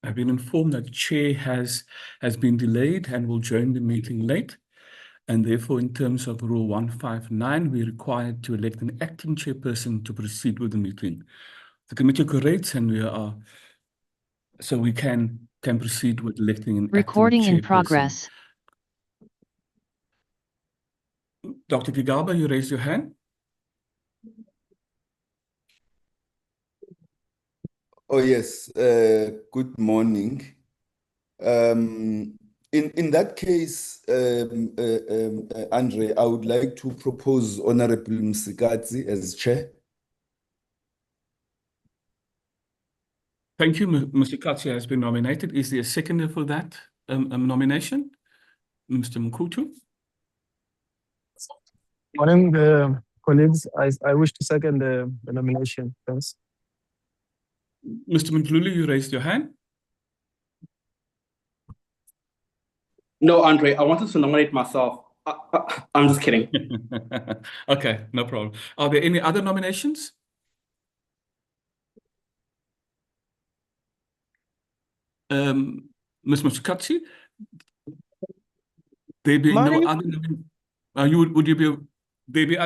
I've been informed that the chair has been delayed and will join the meeting late. And therefore, in terms of Rule 159, we're required to elect an acting chairperson to proceed with the meeting. The committee corrects, and we can proceed with electing an Recording acting chairperson. in progress. Dr. Gigaba, you raised your hand. Oh, yes. Good morning. In that case, Andre, I would like to propose Honorable Msikadzi as chair. Thank you. Mr. Katsi has been nominated. Is there a seconder for that nomination? Mr. Mkutu? Morning, colleagues. I wish to second the nomination. Thanks. Mr. Mdluli, you raised your hand. No, Andre, I wanted to nominate myself. I'm just kidding. Okay, no problem. Are there any other nominations? Ms. Msikatsi? There be no other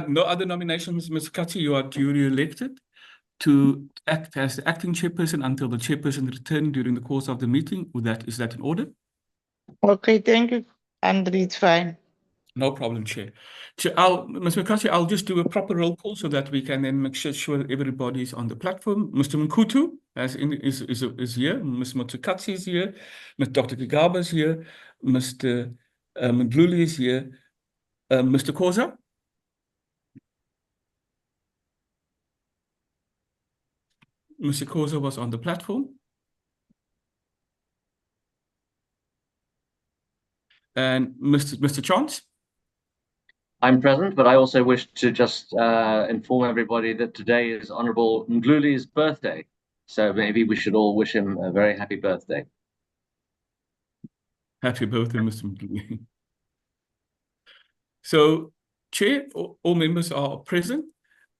no other nominations, Ms. Katsi? You are duly elected to act as the acting chairperson until the chairperson return during the course of the meeting. Is that in order? Okay, thank you, Andre. It's fine. No problem, Chair. Ms. McCarthy, I'll just do a proper roll call so that we can then make sure everybody is on the platform. Mr. Mkutu is here. Ms. Motukatsi is here. Dr. Gigaba is here. Mr. Mdluli is here. Mr. Koza? Mr. Koza was on the platform. And Mr. Chance? I'm present, but I also wish to just inform everybody that today is Honorable Mdluli's birthday. So maybe we should all wish him a very happy birthday. Happy birthday, Mr. Mdluli. So, Chair, all members are present.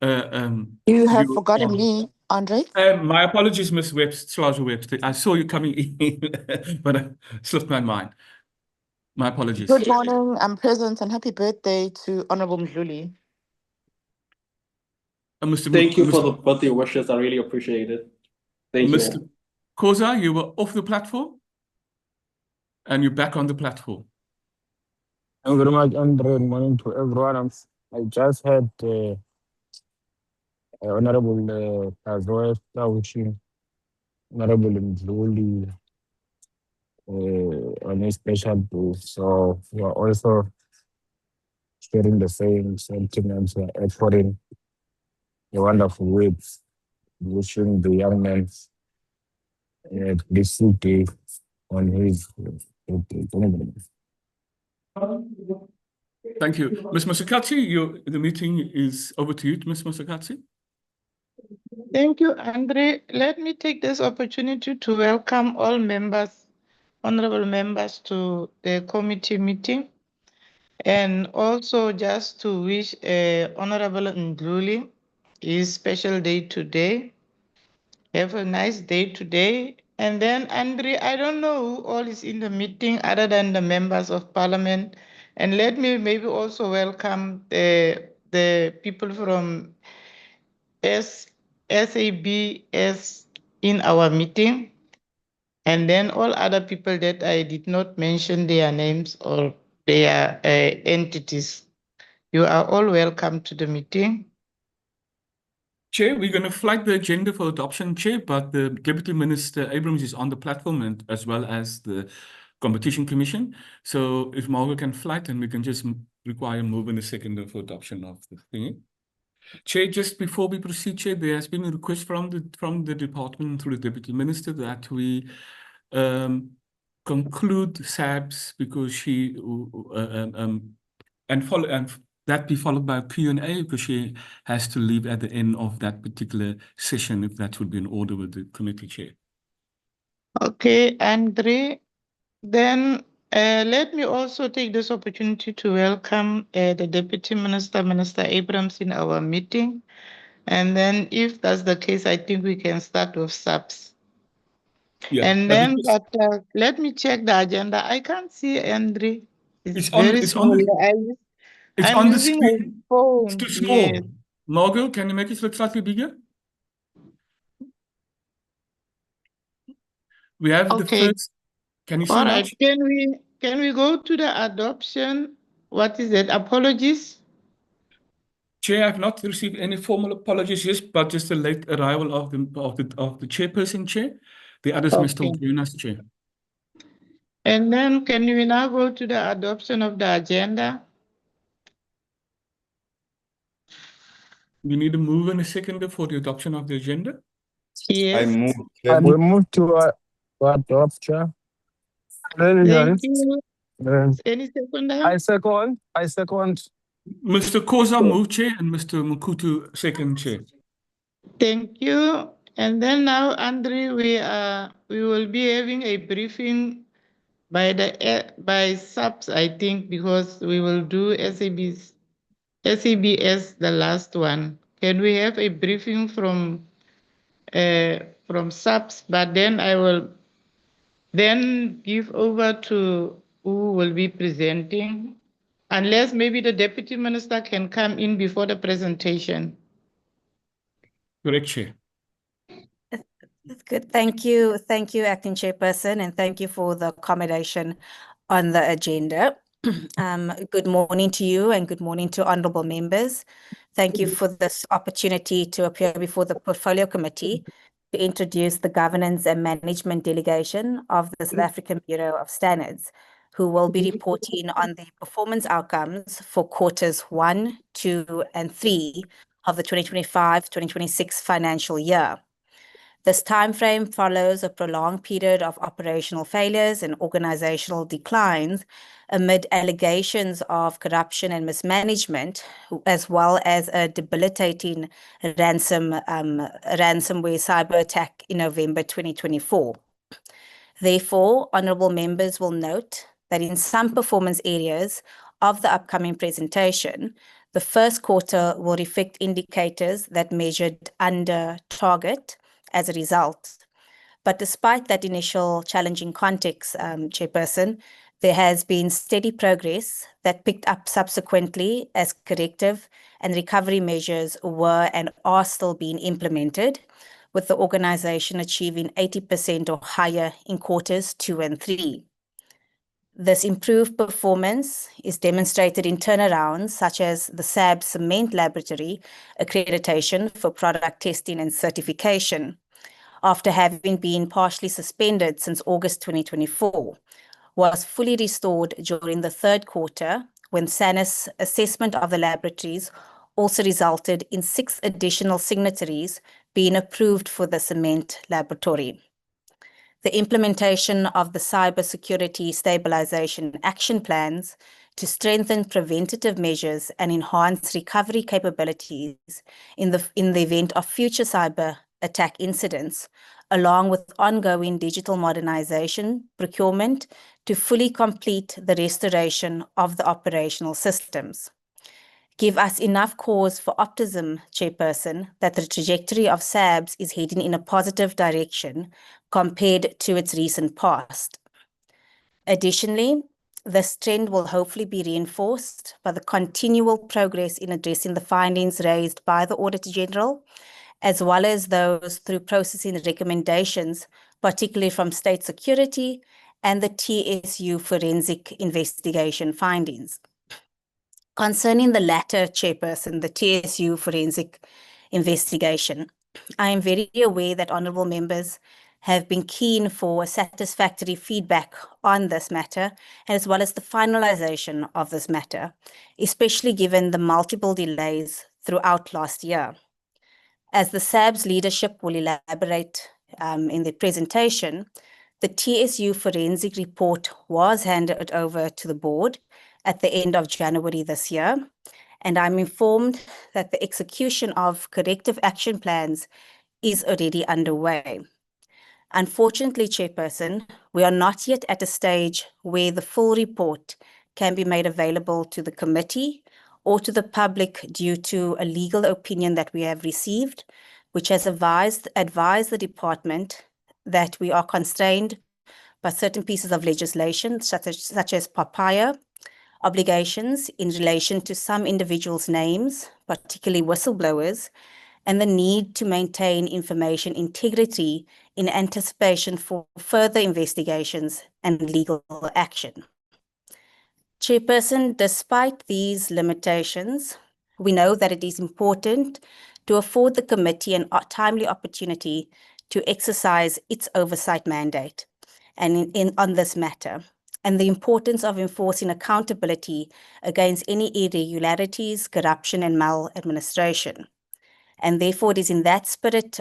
You have forgotten me, Andre. My apologies, Ms. Webster. I saw you coming in, but I slipped my mind. My apologies. Good morning. I'm present and happy birthday to Honorable Mdluli. Thank you for the birthday wishes. I really appreciate it. Thank you. Mr. Koza, you were off the platform and you're back on the platform. Thank you very much, Andre. Good morning to everyone. I just had Honorable Kazoe wishing Honorable Mdluli on a special day. So we are also sharing the same sentiments, echoing the wonderful words, wishing the young man a blissful day on his birthday. Thank you. Ms. Mosikatsi, the meeting is over to you, Ms. Mosikatsi. Thank you, Andre. Let me take this opportunity to welcome all members, honorable members, to the committee meeting, and also just to wish Honorable Mdluli his special day today. Have a nice day today. And then, Andre, I don't know who all is in the meeting other than the members of parliament. And let me maybe also welcome the people from SABS in our meeting. And then all other people that I did not mention their names or their entities. You are all welcome to the meeting. Chair, we're going to flag the agenda for adoption, Chair, but the Deputy Minister Abrams is on the platform and as well as the Competition Commission. So if Margaret can flag, then we can just require move in a second for adoption of the thing. Chair, just before we proceed, Chair, there has been a request from the department through the Deputy Minister that we conclude SABS because she that be followed by a Q&A because she has to leave at the end of that particular session, if that would be in order with the committee chair. Okay, Andre. Then let me also take this opportunity to welcome the Deputy Minister, Minister Abrams, in our meeting. And then if that's the case, I think we can start with SABS. Yeah. And but then, because but let me check the agenda. I can't see Andre. It's it's on very it's small. on the it's I'm on the using a screen. It's phone. too Yes. small. Margot, can you make it look slightly bigger? We have the Okay. first. Can you see All now? right. Can we go to the adoption? What is it? Apologies. Chair, I've not received any formal apologies yet, but just a late arrival of the chairperson, Chair. The others may still Okay. join us, Chair. And then can we now go to the adoption of the agenda? We need a move and a seconder for the adoption of the agenda. I Yes. move, I Chair. will move to adopt, Chair. Thank you. Then Any seconder? I second. Mr. Koza move, Chair, and Mr. Mukutu second, Chair. Thank you. And then now, Andre, we will be having a briefing by SABS, I think, because we will do SABS the last one. Can we have a briefing from SABS? But then I will then give over to who will be presenting, unless maybe the deputy minister can come in before the presentation. Correct, Chair. That's good. Thank you. Thank you, Acting Chairperson, and thank you for the accommodation on the agenda. Good morning to you and good morning to honourable members. Thank you for this opportunity to appear before the Portfolio Committee to introduce the governance and management delegation of the South African Bureau of Standards, who will be reporting on the performance outcomes for quarters 1, 2, and 3 of the 2025-2026 financial year. This timeframe follows a prolonged period of operational failures and organizational declines amid allegations of corruption and mismanagement, as well as a debilitating ransomware cyber attack in November 2024. Therefore, honourable members will note that in some performance areas of the upcoming presentation, the first quarter will reflect indicators that measured under target as a result. But despite that initial challenging context, Chairperson, there has been steady progress that picked up subsequently as corrective and recovery measures were and are still being implemented, with the organisation achieving 80% or higher in quarters 2 and 3. This improved performance is demonstrated in turnarounds such as the SABS Cement Laboratory accreditation for product testing and certification, after having been partially suspended since August 2024, was fully restored during the third quarter when SANIS assessment of the laboratories also resulted in 6 additional signatories being approved for the cement laboratory. The implementation of the cybersecurity stabilization action plans to strengthen preventative measures and enhance recovery capabilities in the event of future cyber attack incidents, along with ongoing digital modernization procurement to fully complete the restoration of the operational systems, give us enough cause for optimism, Chairperson, that the trajectory of SABS is heading in a positive direction compared to its recent past. Additionally, this trend will hopefully be reinforced by the continual progress in addressing the findings raised by the Auditor General, as well as those through processing recommendations, particularly from State Security and the TSU forensic investigation findings. Concerning the latter, Chairperson, the TSU forensic investigation, I am very aware that honourable members have been keen for satisfactory feedback on this matter, as well as the finalisation of this matter, especially given the multiple delays throughout last year. As the SABS leadership will elaborate in the presentation, the TSU forensic report was handed over to the board at the end of January this year, and I'm informed that the execution of corrective action plans is already underway. Unfortunately, Chairperson, we are not yet at a stage where the full report can be made available to the committee or to the public due to a legal opinion that we have received, which has advised the department that we are constrained by certain pieces of legislation, such as papaya obligations in relation to some individuals' names, particularly whistleblowers, and the need to maintain information integrity in anticipation for further investigations and legal action. Chairperson, despite these limitations, we know that it is important to afford the committee an timely opportunity to exercise its oversight mandate on this matter, and the importance of enforcing accountability against any irregularities, corruption, and maladministration. And therefore, it is in that spirit,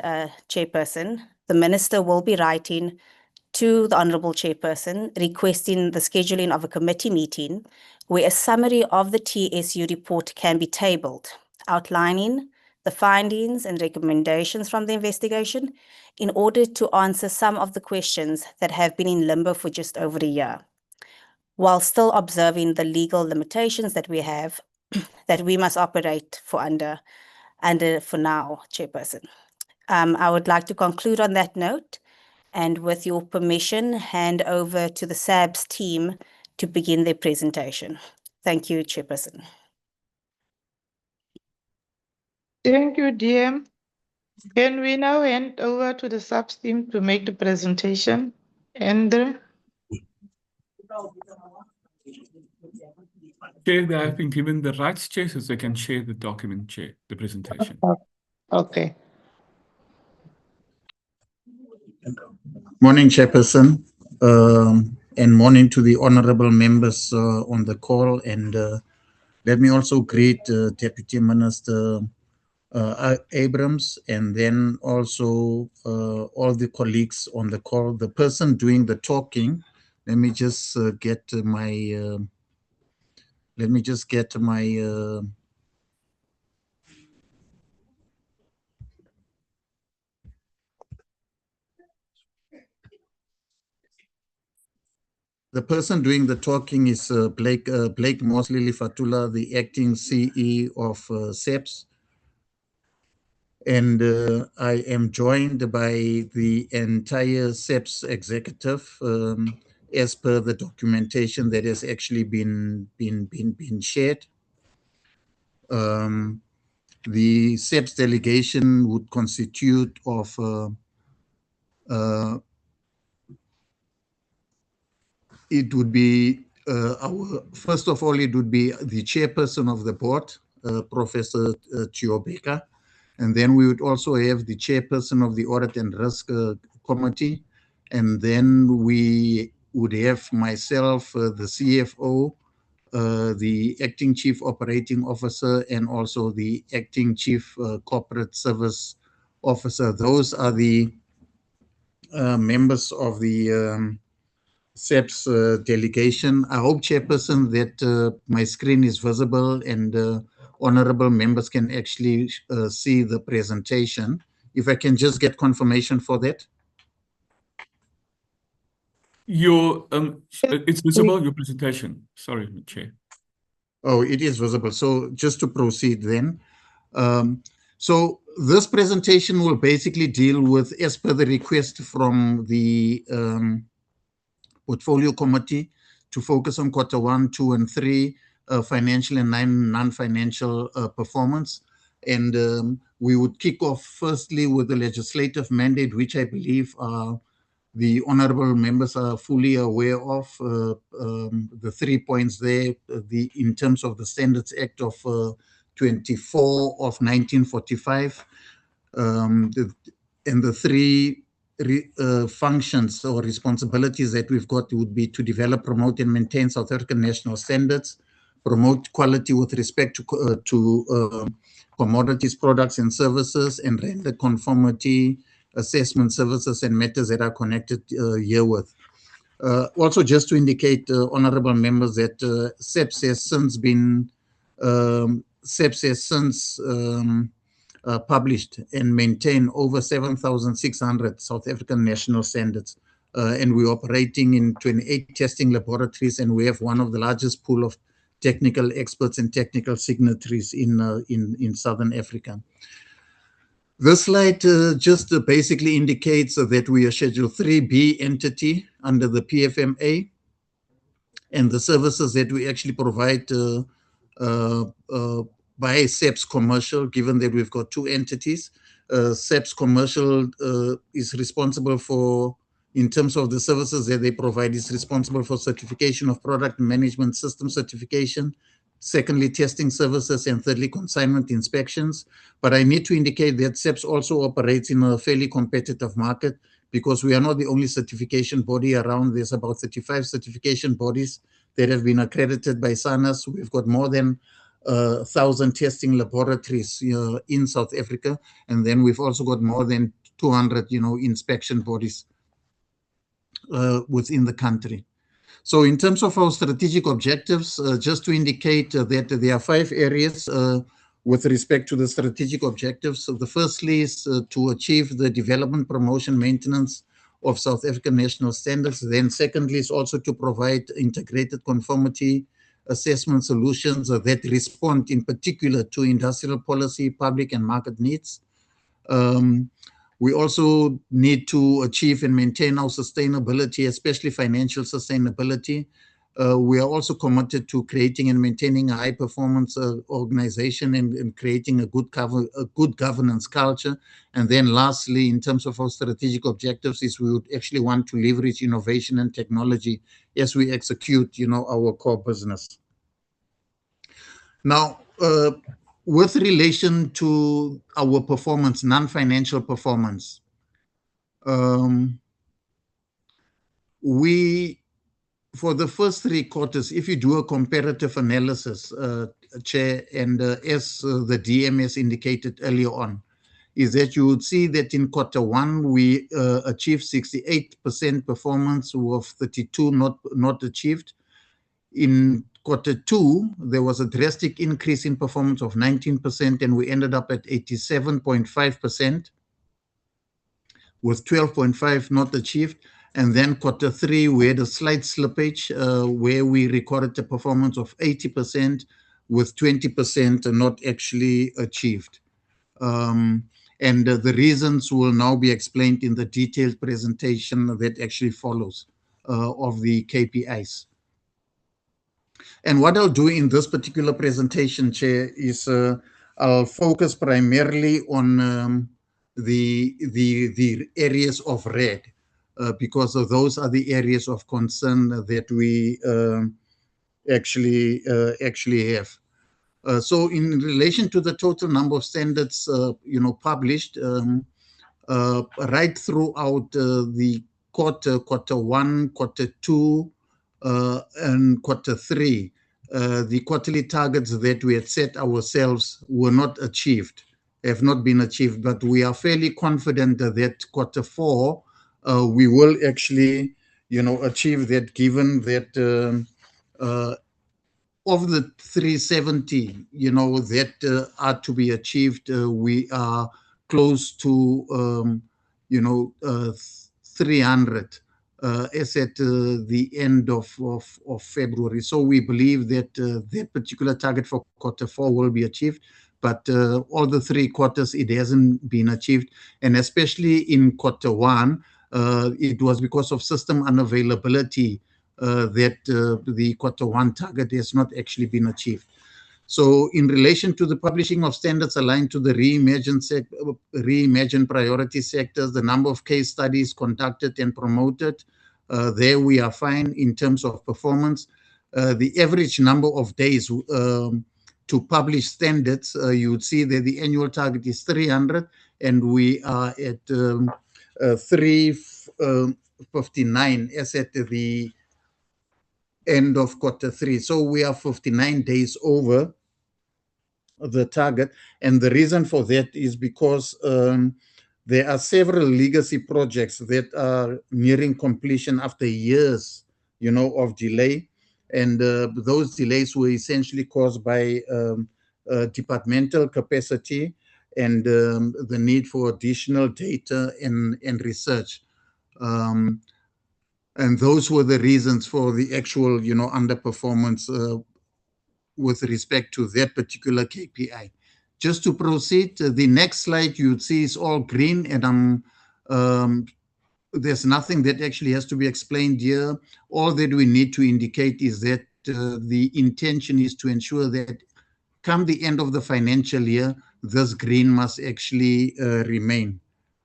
Chairperson, the Minister will be writing to the Honourable Chairperson requesting the scheduling of a committee meeting where a summary of the TSU report can be tabled, outlining the findings and recommendations from the investigation in order to answer some of the questions that have been in limbo for just over a year, while still observing the legal limitations that we have that we must operate under for now, Chairperson. I would like to conclude on that note, and with your permission, hand over to the SABS team to begin their presentation. Thank you, Chairperson. Thank you, DM. Can we now hand over to the SABS team to make the presentation? Andre? Chair, they have been given the rights, Chair, so they can share the document, Chair, the presentation. Okay. Morning, Chairperson, and morning to the honorable members on the call. And let me also greet Deputy Minister Abrams, and then also all the colleagues on the call. The person doing the talking, let me just get my. The person doing the talking is Blake Mosley Fatula, the acting CE of SABS. And I am joined by the entire SABS executive as per the documentation that has actually been shared. The SABS delegation would constitute of it would be first of all, it would be the chairperson of the board, Professor Chiobeka. And then we would also have the chairperson of the Audit and Risk Committee. And then we would have myself, the CFO, the acting chief operating officer, and also the acting chief corporate service officer. Those are the members of the SABS delegation. I hope, Chairperson, that my screen is visible and honorable members can actually see the presentation. If I can just get confirmation for that. It's visible, your presentation. Sorry, Chair. Oh, it is visible. So just to proceed then. So this presentation will basically deal with, as per the request from the Portfolio Committee, to focus on Q1, 2, and 3 financial and non-financial performance. And we would kick off firstly with the legislative mandate, which I believe the honorable members are fully aware of. The 3 points there, in terms of the Standards Act of 24 of 1945, and the 3 functions or responsibilities that we've got would be to develop, promote, and maintain South African national standards, promote quality with respect to commodities, products, and services, and render conformity assessment services and matters that are connected herewith. Also, just to indicate, honorable members, that SABS has since published and maintain over 7,600 South African national standards. And we're operating in 28 testing laboratories, and we have one of the largest pool of technical experts and technical signatories in Southern Africa. This slide just basically indicates that we are Schedule 3B entity under the PFMA, and the services that we actually provide by SABS Commercial, given that we've got two entities. SABS Commercial is responsible for, in terms of the services that they provide, is responsible for certification of product management system certification, secondly, testing services, and thirdly, consignment inspections. But I need to indicate that SABS also operates in a fairly competitive market, because we are not the only certification body around. There's about 35 certification bodies that have been accredited by SANAS. We've got more than 1,000 testing laboratories in South Africa. And then we've also got more than 200, inspection bodies within the country. So in terms of our strategic objectives, just to indicate that there are 5 areas with respect to the strategic objectives. So the firstly is to achieve the development, promotion, maintenance of South African national standards. Then secondly is also to provide integrated conformity assessment solutions that respond in particular to industrial policy, public and market needs. We also need to achieve and maintain our sustainability, especially financial sustainability. We are also committed to creating and maintaining a high-performance organization and creating a good governance culture. And then lastly, in terms of our strategic objectives, is we would actually want to leverage innovation and technology as we execute, our core business. Now, with relation to our performance, non-financial performance, we, for the first 3 quarters, if you do a comparative analysis, Chair, and as the DMS indicated earlier on, is that you would see that in Q1, we achieved 68% performance, with 32 not achieved. In Q2, there was a drastic increase in performance of 19%, and we ended up at 87.5%, with 12.5 not achieved. And then Q3, we had a slight slippage where we recorded a performance of 80%, with 20% not actually achieved. And the reasons will now be explained in the detailed presentation that actually follows of the KPIs. And what I'll do in this particular presentation, Chair, is I'll focus primarily on the areas of red, because those are the areas of concern that we actually have. So in relation to the total number of standards, published right throughout the Q1, Q2, and Q3, the quarterly targets that we had set ourselves were not achieved, have not been achieved, but we are fairly confident that Q4 we will actually, achieve that, given that of the 370, that are to be achieved, we are close to, 300 as at the end of February. So we believe that that particular target for Q4 will be achieved, but all the 3 quarters, it hasn't been achieved. And especially in Q1, it was because of system unavailability that the Q1 target has not actually been achieved. So in relation to the publishing of standards aligned to the reimagined priority sectors, the number of case studies conducted and promoted, there we are fine in terms of performance. The average number of days to publish standards, you would see that the annual target is 300, and we are at 359 as at the end of Q3. So we are 59 days over the target. And the reason for that is because there are several legacy projects that are nearing completion after years, of delay. And those delays were essentially caused by departmental capacity and the need for additional data and research. And those were the reasons for the actual, underperformance with respect to that particular KPI. Just to proceed, the next slide you would see is all green, and there's nothing that actually has to be explained here. All that we need to indicate is that the intention is to ensure that come the end of the financial year, this green must actually remain.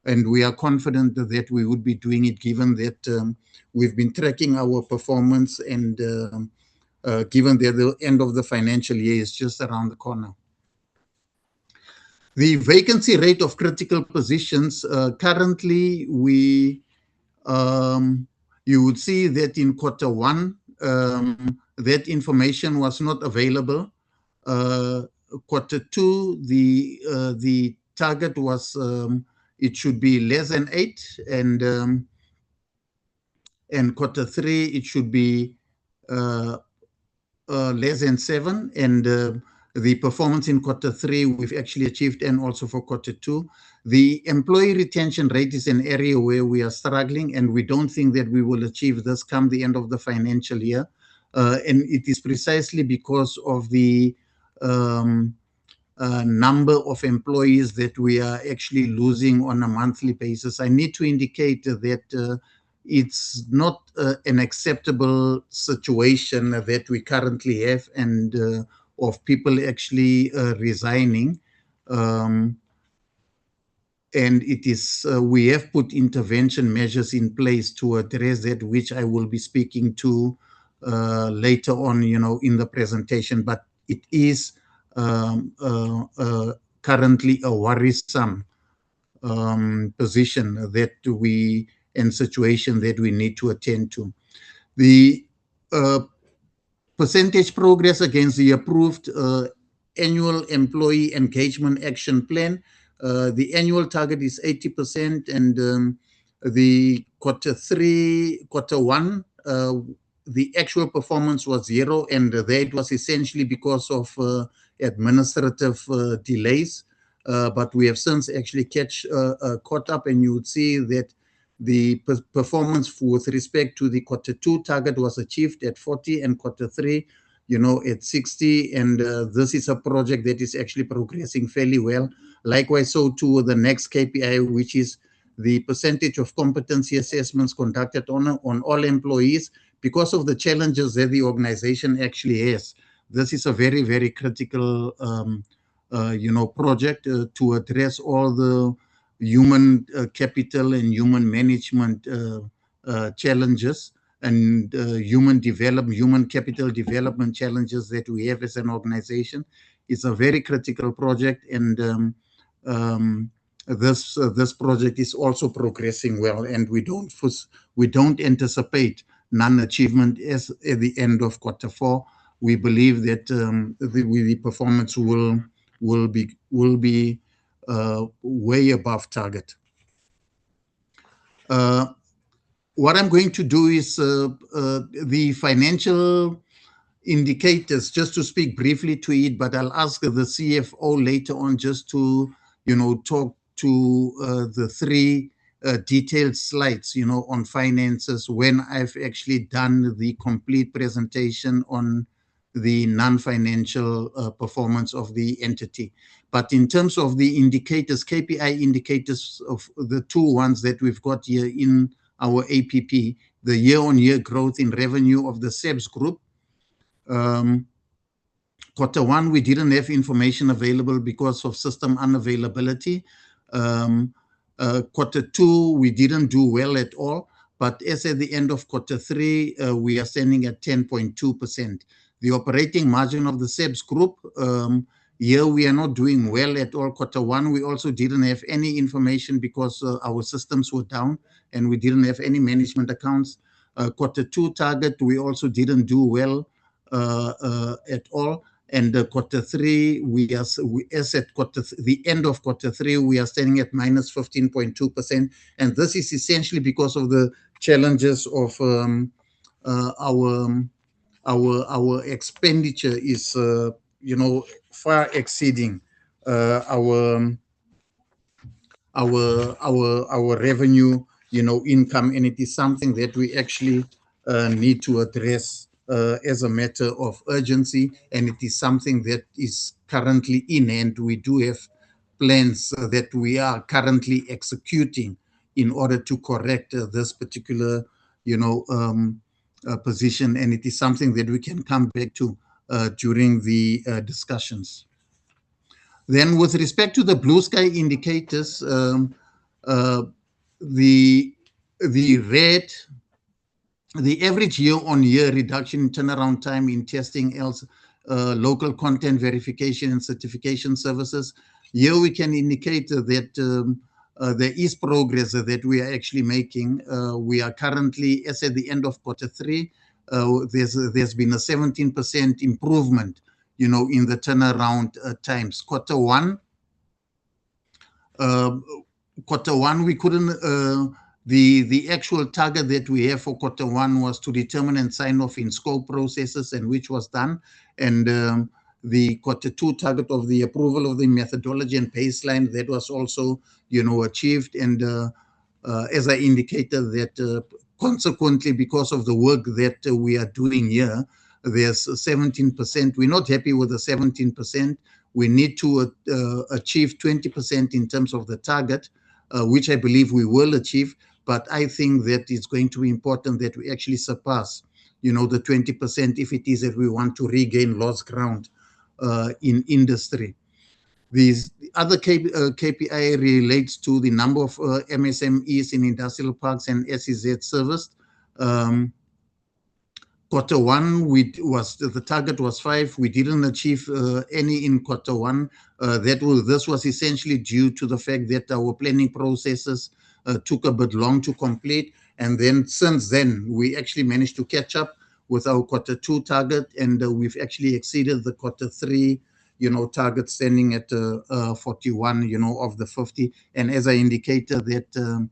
And we are confident that we would be doing it, given that we've been tracking our performance, and given that the end of the financial year is just around the corner. The vacancy rate of critical positions, currently you would see that in Q1, that information was not available. Q2, the target was it should be less than 8, and Q3 it should be less than 7, and the performance in Q3 we've actually achieved, and also for Q2. The employee retention rate is an area where we are struggling, and we don't think that we will achieve this come the end of the financial year. And it is precisely because of the number of employees that we are actually losing on a monthly basis. I need to indicate that it's not an acceptable situation that we currently have, and of people actually resigning. And it is we have put intervention measures in place to address that, which I will be speaking to later on, in the presentation. But it is currently a worrisome position and situation that we need to attend to. The percentage progress against the approved annual employee engagement action plan. The annual target is 80%, and the Q1, the actual performance was 0, and that was essentially because of administrative delays. But we have since actually caught up, and you would see that the performance with respect to the Q2 target was achieved at 40, and Q3, at 60. And this is a project that is actually progressing fairly well. Likewise, so too the next KPI, which is the percentage of competency assessments conducted on all employees, because of the challenges that the organization actually has. This is a very, very critical, project to address all the human capital and human management challenges, and human capital development challenges that we have as an organization. It's a very critical project, and this project is also progressing well, and we don't anticipate non-achievement as at the end of Q4. We believe that the performance will be way above target. What I'm going to do is the financial indicators, just to speak briefly to it, but I'll ask the CFO later on just to talk to the 3 detailed slides on finances, when I've actually done the complete presentation on the non-financial performance of the entity. But in terms of the indicators, KPI indicators, of the 2 ones that we've got here in our APP, the year-on-year growth in revenue of the SABS group. Q1, we didn't have information available because of system unavailability. Q2, we didn't do well at all, but as at the end of Q3, we are standing at 10.2%. The operating margin of the SABS group, here we are not doing well at all. Q1, we also didn't have any information because our systems were down, and we didn't have any management accounts. Q2 target, we also didn't do well at all. And Q3, the end of Q3, we are standing at minus 15.2%. And this is essentially because of the challenges of our expenditure is, far exceeding our revenue, income, and it is something that we actually need to address as a matter of urgency, and it is something that is currently in hand. We do have plans that we are currently executing in order to correct this particular, position, and it is something that we can come back to during the discussions. Then, with respect to the blue sky indicators, the red, the average year-on-year reduction in turnaround time in testing else local content verification and certification services. Here we can indicate that there is progress that we are actually making. We are currently, as at the end of Q3, there's been a 17% improvement, in the turnaround times. Q1, we couldn't. The actual target that we have for Q1 was to determine and sign off in scope processes, and which was done. And the Q2 target of the approval of the methodology and baseline, that was also, achieved. And as I indicated, that consequently, because of the work that we are doing here, there's 17%. We're not happy with the 17%. We need to achieve 20% in terms of the target, which I believe we will achieve. But I think that it's going to be important that we actually surpass, the 20% if it is that we want to regain lost ground in industry. The other KPI relates to the number of MSMEs in industrial parks and SEZ serviced. Q1, the target was 5. We didn't achieve any in Q1. This was essentially due to the fact that our planning processes took a bit long to complete. And then since then, we actually managed to catch up with our Q2 target, and we've actually exceeded the Q3, target, standing at 41, of the 50. And as I indicated, that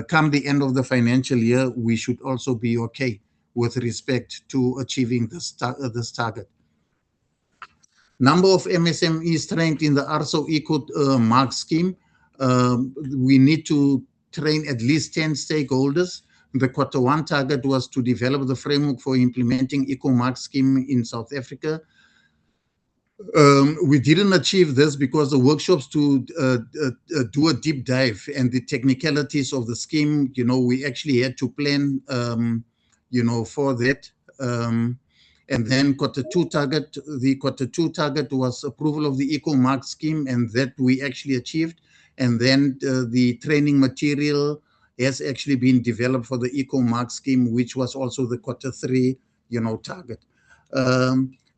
come the end of the financial year, we should also be okay with respect to achieving this target. Number of MSMEs trained in the ARSO Eco Mark scheme. We need to train at least 10 stakeholders. The Q1 target was to develop the framework for implementing Eco Mark scheme in South Africa. We didn't achieve this because the workshops to do a deep dive and the technicalities of the scheme, we actually had to plan, for that. And then Q2 target was approval of the Eco Mark scheme, and that we actually achieved. And then the training material has actually been developed for the Eco Mark scheme, which was also the Q3, target.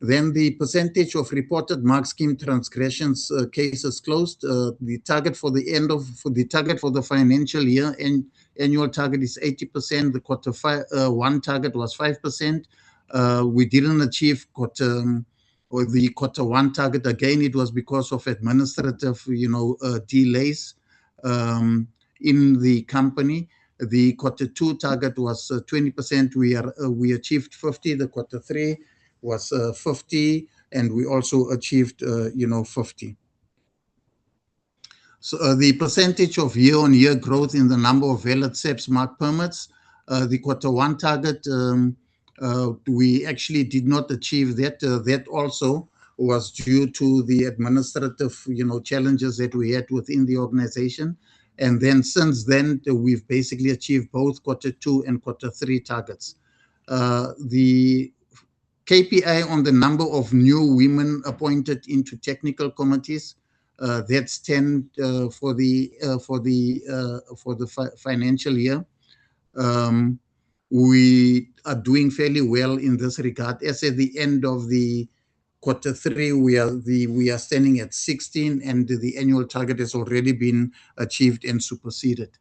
Then the percentage of reported mark scheme transgressions cases closed. The target for the financial year and annual target is 80%. The Q1 target was 5%. We didn't achieve the Q1 target. Again, it was because of administrative, delays in the company. The Q2 target was 20%. We achieved 50. The Q3 was 50, and we also achieved 50. So the percentage of year-on-year growth in the number of valid SABS mark permits, the Q1 target, we actually did not achieve that. That also was due to the administrative, challenges that we had within the organization. And then since then, we've basically achieved both Q2 and Q3 targets. The KPI on the number of new women appointed into technical committees, that's 10 for the financial year. We are doing fairly well in this regard. As at the end of the Q3, we are standing at 16, and the annual target has already been achieved and superseded.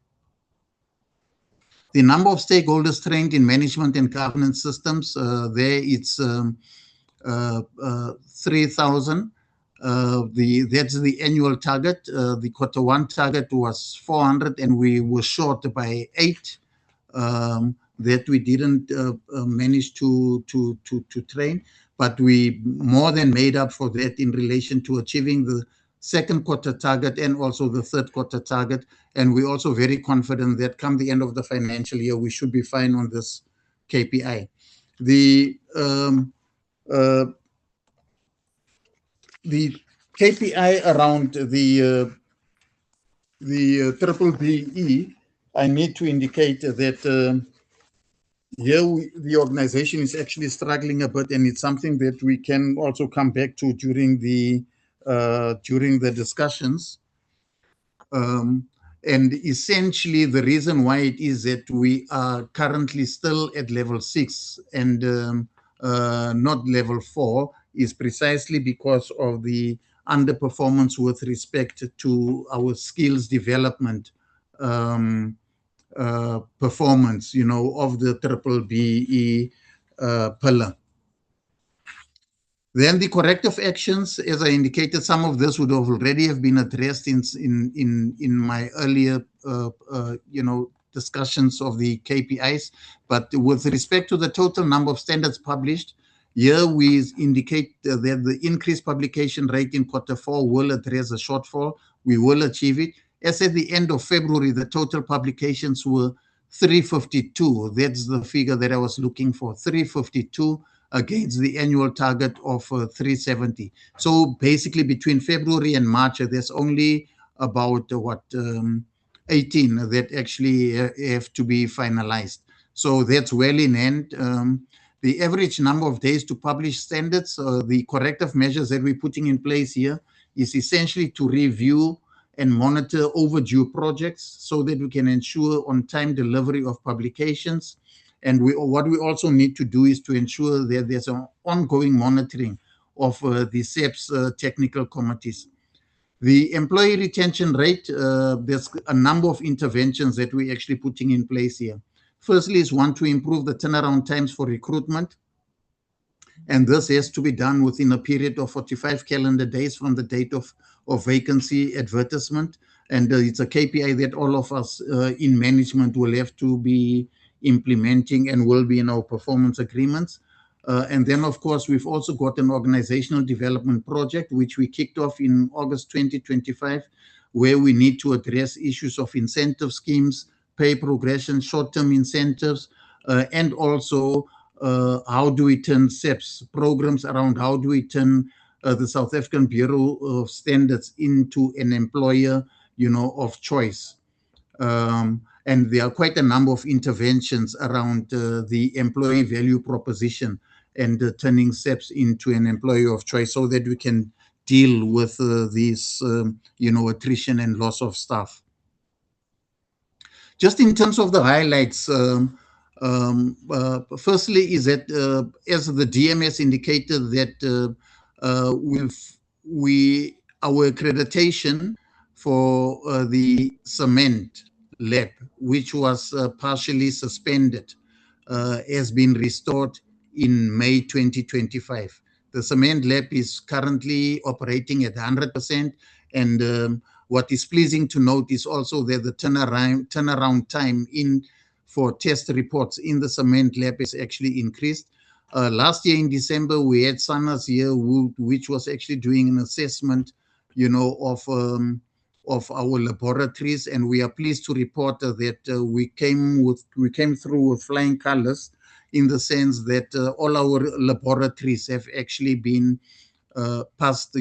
The number of stakeholders trained in management and governance systems, there it's 3,000. That's the annual target. The Q1 target was 400, and we were short by 8 that we didn't manage to train. But we more than made up for that in relation to achieving the second quarter target and also the third quarter target. And we're also very confident that come the end of the financial year, we should be fine on this KPI. The KPI around the triple BE, I need to indicate that here the organization is actually struggling a bit, and it's something that we can also come back to during the discussions. And essentially, the reason why it is that we are currently still at level 6 and not level 4 is precisely because of the underperformance with respect to our skills development performance, of the triple BE pillar. Then the corrective actions, as I indicated, some of this would have already have been addressed in my earlier discussions of the KPIs. But with respect to the total number of standards published, here we indicate that the increased publication rate in Q4 will address the shortfall. We will achieve it. As at the end of February, the total publications were 352. That's the figure that I was looking for, 352 against the annual target of 370. So basically between February and March, there's only about 18 that actually have to be finalized. So that's well in hand. The average number of days to publish standards, the corrective measures that we're putting in place here is essentially to review and monitor overdue projects so that we can ensure on-time delivery of publications. And what we also need to do is to ensure that there's an ongoing monitoring of the SABS technical committees. The employee retention rate, there's a number of interventions that we're actually putting in place here. Firstly is one to improve the turnaround times for recruitment. And this has to be done within a period of 45 calendar days from the date of vacancy advertisement. And it's a KPI that all of us in management will have to be implementing and will be in our performance agreements. And then, of course, we've also got an organizational development project, which we kicked off in August 2025, where we need to address issues of incentive schemes, pay progression, short-term incentives, and also how do we turn SABS programs around, how do we turn the South African Bureau of Standards into an employer, of choice. And there are quite a number of interventions around the employee value proposition and turning SABS into an employer of choice so that we can deal with these, attrition and loss of staff. Just in terms of the highlights, firstly is that as the DMS indicated that our accreditation for the cement lab, which was partially suspended, has been restored in May 2025. The cement lab is currently operating at 100%, and what is pleasing to note is also that the turnaround time for test reports in the cement lab has actually increased. Last year in December, we had SANAS here, which was actually doing an assessment, of our laboratories, and we are pleased to report that we came through with flying colors, in the sense that all our laboratories have actually been passed,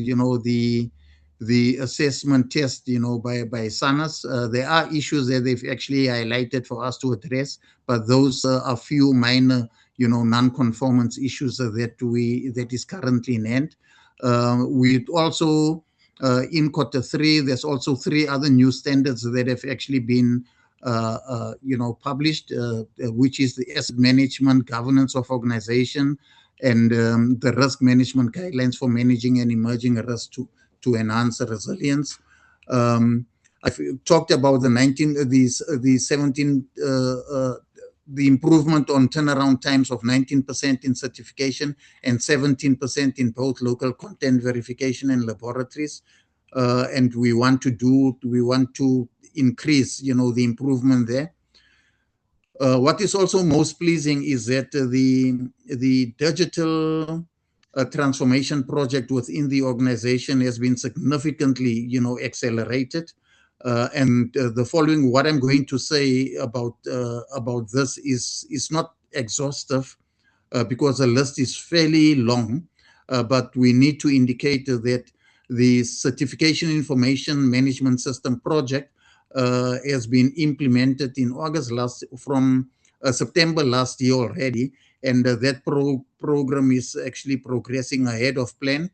the assessment test, by SANAS. There are issues that they've actually highlighted for us to address, but those are few minor, non-conformance issues that is currently in hand. We also in Q3, there's also 3 other new standards that have actually been published, which is the asset management governance of organization and the risk management guidelines for managing and emerging risk to enhance resilience. I've talked about the improvement on turnaround times of 19% in certification and 17% in both local content verification and laboratories. And we want to increase, the improvement there. What is also most pleasing is that the digital transformation project within the organization has been significantly, accelerated. And the following, what I'm going to say about this is not exhaustive, because the list is fairly long, but we need to indicate that the Certification Information Management System project has been implemented in from September last year already, and that program is actually progressing ahead of plan.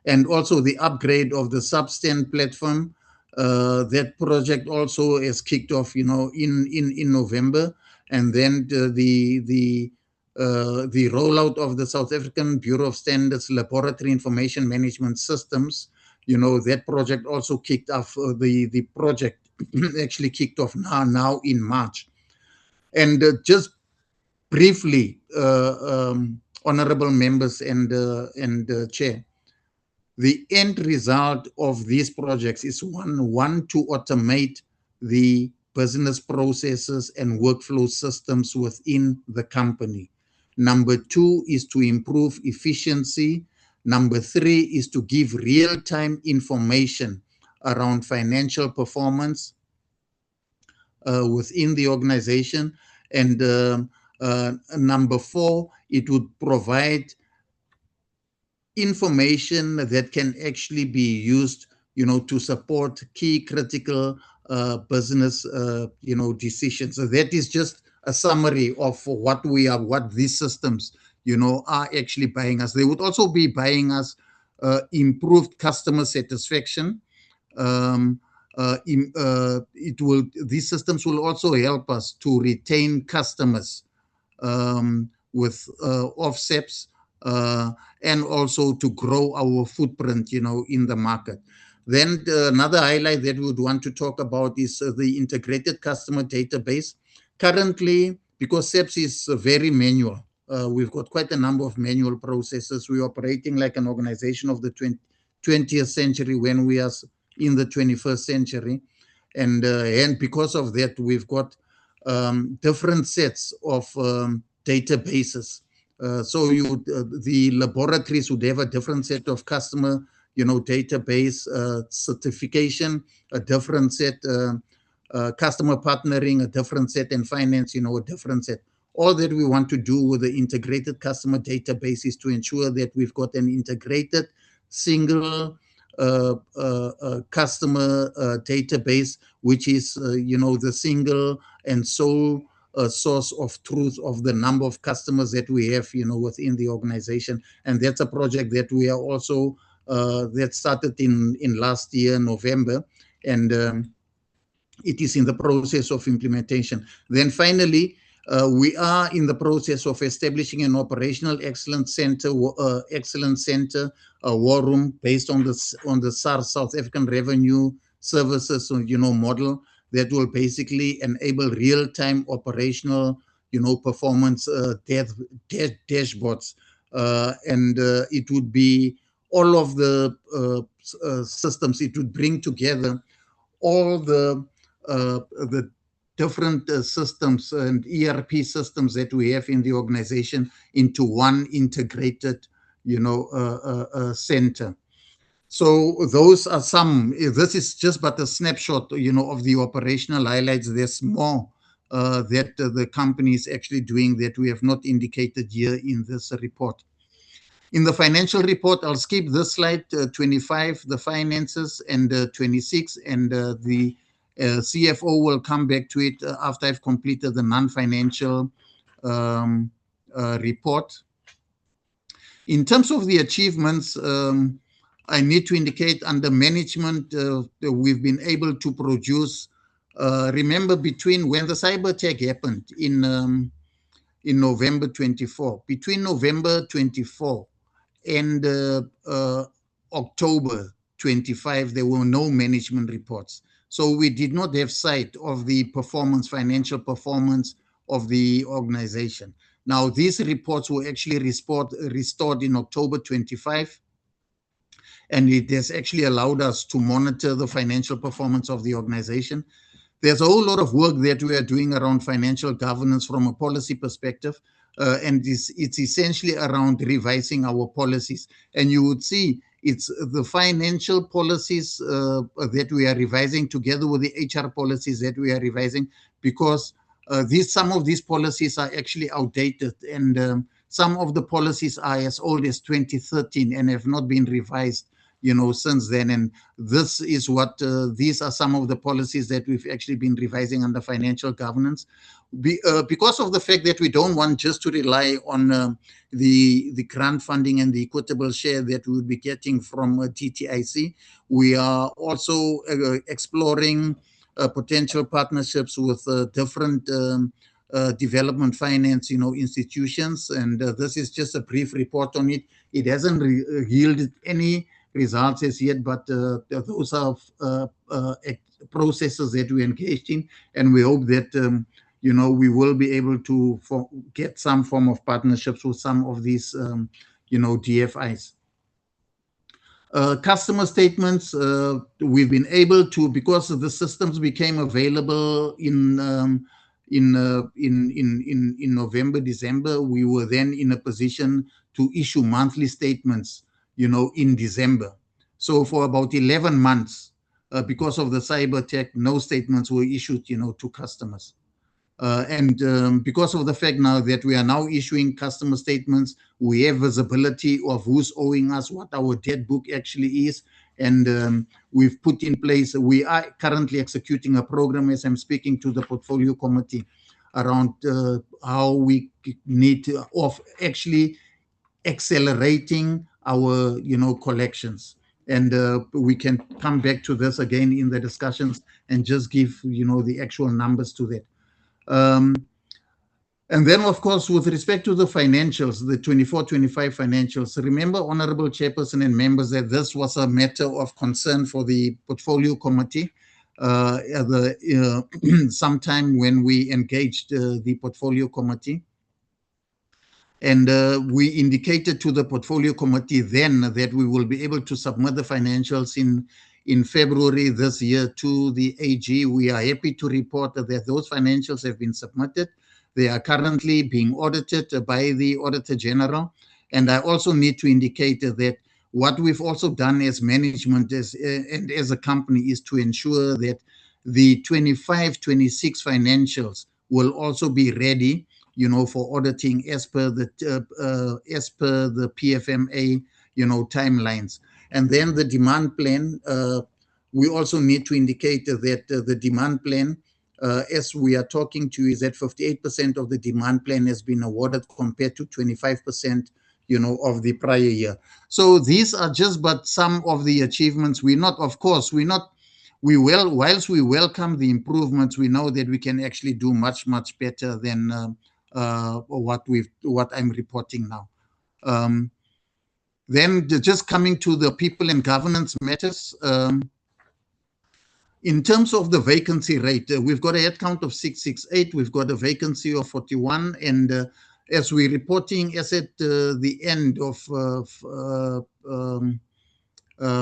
And also the upgrade of the SABS platform, that project also is kicked off, in November, and then the rollout of the South African Bureau of Standards Laboratory Information Management Systems, that project also kicked off. The project actually kicked off now in March. And just briefly, honorable members and chair, the end result of these projects is one to automate the business processes and workflow systems within the company. Number 2 is to improve efficiency. Number 3 is to give real-time information around financial performance within the organization. And number 4, it would provide information that can actually be used, to support key critical business, decisions. So that is just a summary of what these systems, are actually buying us. They would also be buying us improved customer satisfaction. These systems will also help us to retain customers with offsets, and also to grow our footprint, in the market. Then another highlight that we would want to talk about is the integrated customer database. Currently, because SABS is very manual, we've got quite a number of manual processes. We're operating like an organization of the 20th century when we are in the 21st century. And because of that, we've got different sets of databases. So the laboratories would have a different set of customer, database certification, a different set, customer partnering, a different set, and finance, a different set. All that we want to do with the integrated customer database is to ensure that we've got an integrated single customer database, which is, the single and sole source of truth of the number of customers that we have, within the organization. And that's a project that we are also, that started in last year, November, and it is in the process of implementation. Then finally, we are in the process of establishing an operational excellence center, war room based on the SARS, South African Revenue Services, model that will basically enable real-time operational, performance dashboards, and it would be all of the systems. It would bring together all the different systems and ERP systems that we have in the organization into one integrated, center. So those are some. This is just but a snapshot, of the operational highlights. There's more that the company is actually doing that we have not indicated here in this report. In the financial report, I'll skip this slide, 25, the finances, and 26, and the CFO will come back to it after I've completed the non-financial report. In terms of the achievements, I need to indicate under management, we've been able to produce, remember between when the cyber attack happened in November 24, between November 24 and October 25, there were no management reports. So we did not have sight of the financial performance of the organization. Now, these reports were actually restored in October 25, and it has actually allowed us to monitor the financial performance of the organization. There's a whole lot of work that we are doing around financial governance from a policy perspective, and it's essentially around revising our policies. And you would see it's the financial policies that we are revising together with the HR policies that we are revising, because some of these policies are actually outdated, and some of the policies are as old as 2013 and have not been revised, since then. And this is what these are some of the policies that we've actually been revising under financial governance. Because of the fact that we don't want just to rely on the grant funding and the equitable share that we will be getting from TTIC, we are also exploring potential partnerships with different development finance, institutions. And this is just a brief report on it. It hasn't yielded any results as yet, but those are processes that we engaged in, and we hope that we will be able to get some form of partnerships with some of these DFIs. Customer statements, we've been able to, because the systems became available in November, December, we were then in a position to issue monthly statements, in December. So for about 11 months, because of the cyber attack, no statements were issued, to customers. And because of the fact now that we are now issuing customer statements, we have visibility of who's owing us, what our debt book actually is. And we've put in place, we are currently executing a program as I'm speaking to the portfolio committee around how we need to, of actually accelerating our, collections. And we can come back to this again in the discussions and just give, the actual numbers to that. And then, of course, with respect to the financials, the 24-25 financials, remember, Honorable Chairperson and members, that this was a matter of concern for the portfolio committee sometime when we engaged the portfolio committee. And we indicated to the portfolio committee then that we will be able to submit the financials in February this year to the AG. We are happy to report that those financials have been submitted. They are currently being audited by the Auditor General. And I also need to indicate that what we've also done as management and as a company is to ensure that the 25-26 financials will also be ready, for auditing as per the PFMA, timelines. And then the demand plan, we also need to indicate that the demand plan, as we are talking to you, is that 58% of the demand plan has been awarded compared to 25%, of the prior year. So these are just but some of the achievements. Whilst we welcome the improvements, we know that we can actually do much, much better than what I'm reporting now. Then just coming to the people and governance matters. In terms of the vacancy rate, we've got a head count of 668. We've got a vacancy of 41. And as we're reporting, as at the end of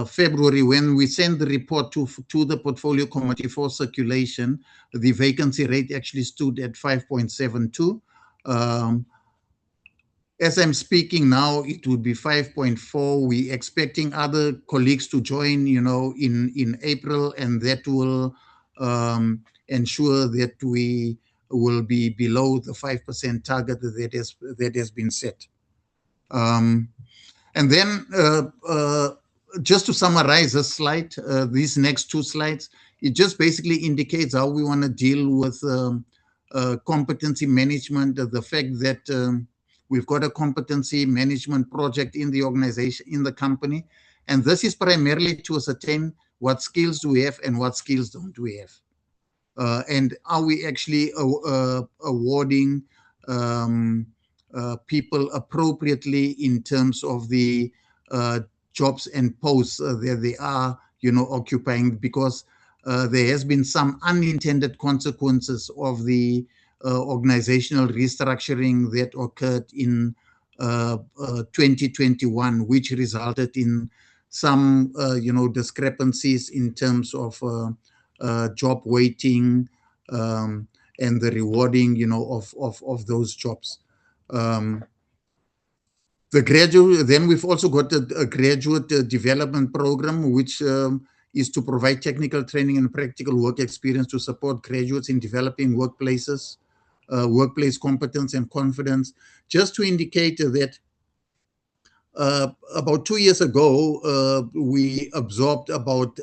February, when we send the report to the portfolio committee for circulation, the vacancy rate actually stood at 5.72. As I'm speaking now, it would be 5.4. We're expecting other colleagues to join, in April, and that will ensure that we will be below the 5% target that has been set. And then just to summarize this slide, these next two slides, it just basically indicates how we want to deal with competency management, the fact that we've got a competency management project in the organization, in the company. And this is primarily to ascertain what skills do we have and what skills don't we have. And are we actually awarding people appropriately in terms of the jobs and posts that they are, occupying, because there has been some unintended consequences of the organizational restructuring that occurred in 2021, which resulted in some, discrepancies in terms of job weighting and the rewarding, of those jobs. Then we've also got a graduate development program, which is to provide technical training and practical work experience to support graduates in developing workplaces. workplace competence and confidence. Just to indicate that about 2 years ago, we absorbed about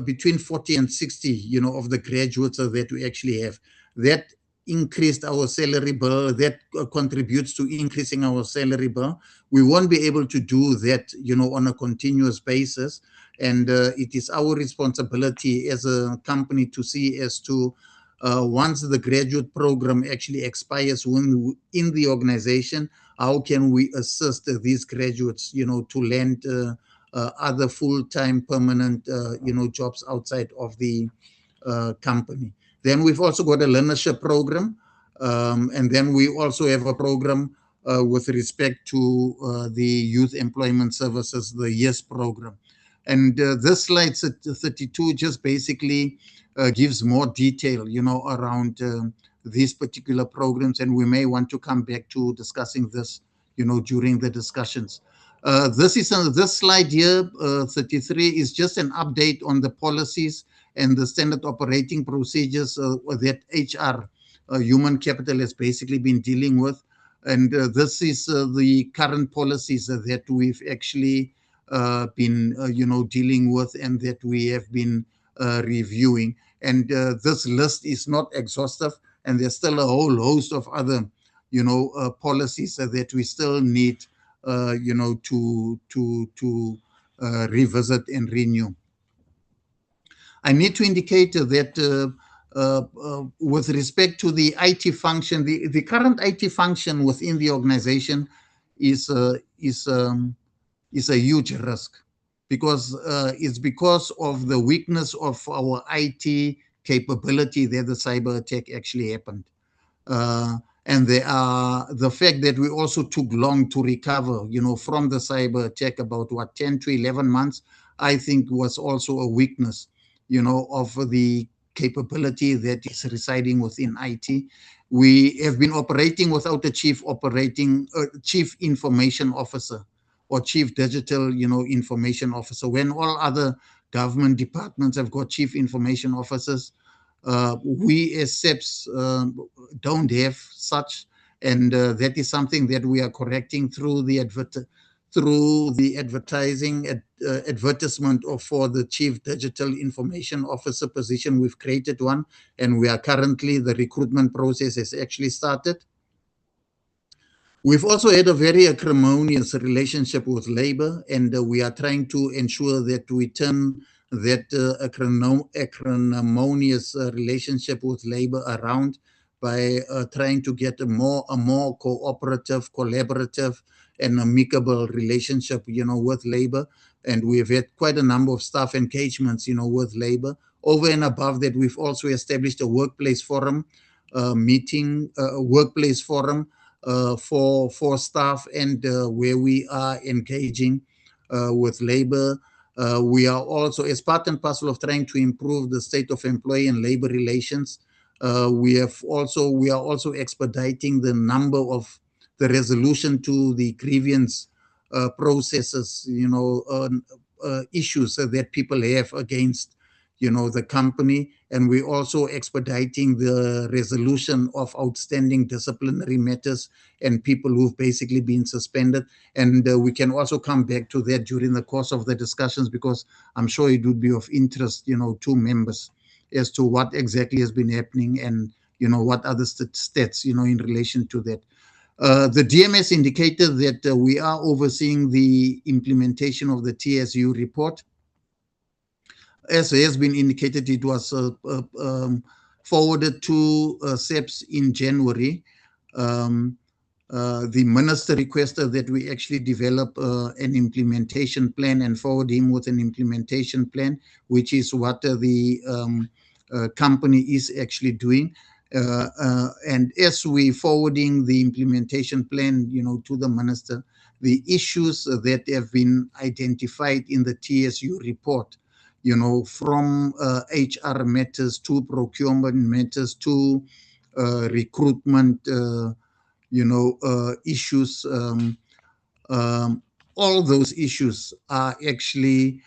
between 40 and 60, of the graduates that we actually have. That increased our salary bill. That contributes to increasing our salary bill. We won't be able to do that, on a continuous basis. And it is our responsibility as a company to see as to once the graduate program actually expires in the organization, how can we assist these graduates, to land other full-time permanent, jobs outside of the company. Then we've also got a learnership program. And then we also have a program with respect to the Youth Employment Services, the YES program. And this slide 32 just basically gives more detail, around these particular programs. And we may want to come back to discussing this, during the discussions. This slide here, 33, is just an update on the policies and the standard operating procedures that HR, human capital, has basically been dealing with. And this is the current policies that we've actually been, dealing with and that we have been reviewing. And this list is not exhaustive, and there's still a whole host of other, policies that we still need, to revisit and renew. I need to indicate that with respect to the IT function, the current IT function within the organization is a huge risk, because it's because of the weakness of our IT capability that the cyber attack actually happened. And the fact that we also took long to recover, from the cyber attack, about 10 to 11 months, I think was also a weakness, of the capability that is residing within IT. We have been operating without a chief information officer or chief digital, information officer, when all other government departments have got chief information officers. We as SABS don't have such, and that is something that we are correcting through the advertisement for the Chief Digital Information Officer position. We've created one, and we are currently, the recruitment process has actually started. We've also had a very acrimonious relationship with labor, and we are trying to ensure that we turn that acrimonious relationship with labor around by trying to get a more cooperative, collaborative, and amicable relationship, with labor. And we've had quite a number of staff engagements, with labor. Over and above that, we've also established a workplace forum for staff, and where we are engaging with labor. We are also, as part and parcel of trying to improve the state of employee and labor relations, we are also expediting the number of the resolution to the grievance processes, issues that people have against, the company. And we're also expediting the resolution of outstanding disciplinary matters and people who've basically been suspended. And we can also come back to that during the course of the discussions, because I'm sure it would be of interest, to members as to what exactly has been happening and, what other stats, in relation to that. The DMS indicated that we are overseeing the implementation of the TSU report. As has been indicated, it was forwarded to SABS in January. The minister requested that we actually develop an implementation plan and forward him with an implementation plan, which is what the company is actually doing. And as we forwarding the implementation plan, to the minister, the issues that have been identified in the TSU report, from HR matters to procurement matters to recruitment, issues, all those issues are actually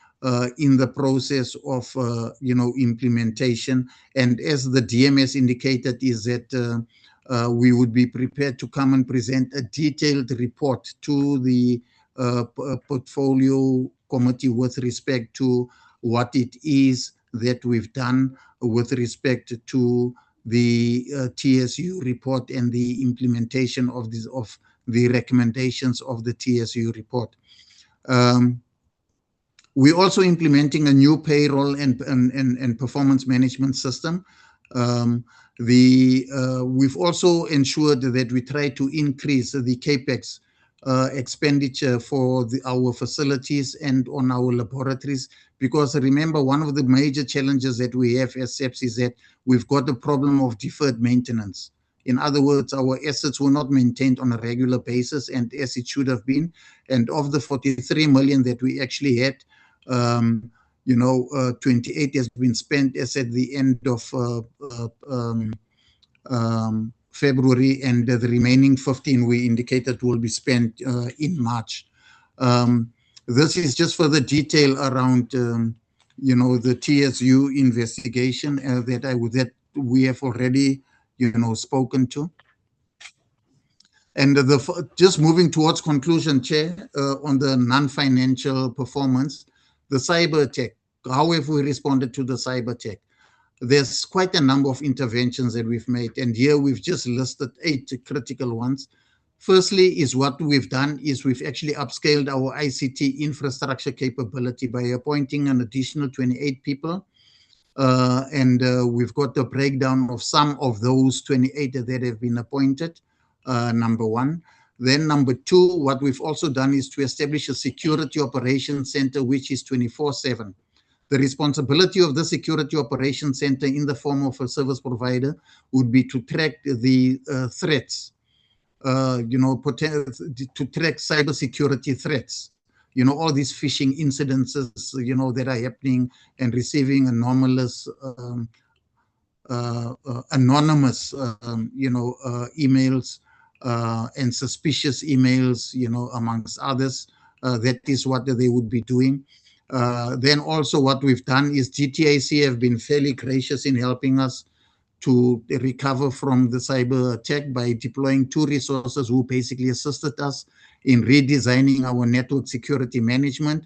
in the process of, implementation. And as the DMS indicated, is that we would be prepared to come and present a detailed report to the portfolio committee with respect to what it is that we've done with respect to the TSU report and the implementation of the recommendations of the TSU report. We're also implementing a new payroll and performance management system. We've also ensured that we try to increase the CAPEX expenditure for our facilities and on our laboratories, because remember, one of the major challenges that we have as SABS is that we've got the problem of deferred maintenance. In other words, our assets were not maintained on a regular basis and as it should have been. And of the 43 million that we actually had, 28 has been spent as at the end of February, and the remaining 15 we indicated will be spent in March. This is just further detail around, the TSU investigation that we have already, spoken to. And just moving towards conclusion, Chair, on the non-financial performance, the cyber attack. How have we responded to the cyber attack? There's quite a number of interventions that we've made, and here we've just listed 8 critical ones. Firstly, is what we've done is we've actually upscaled our ICT infrastructure capability by appointing an additional 28 people. We've got the breakdown of some of those 28 that have been appointed, number one. Then number 2, what we've also done is to establish a security operations center, which is 24/7. The responsibility of the security operations center in the form of a service provider would be to track the threats, to track cybersecurity threats, all these phishing incidences, that are happening, and receiving anonymous emails and suspicious emails, amongst others. That is what they would be doing. Then also what we've done is GTIC have been fairly gracious in helping us to recover from the cyber attack by deploying 2 resources who basically assisted us in redesigning our network security management.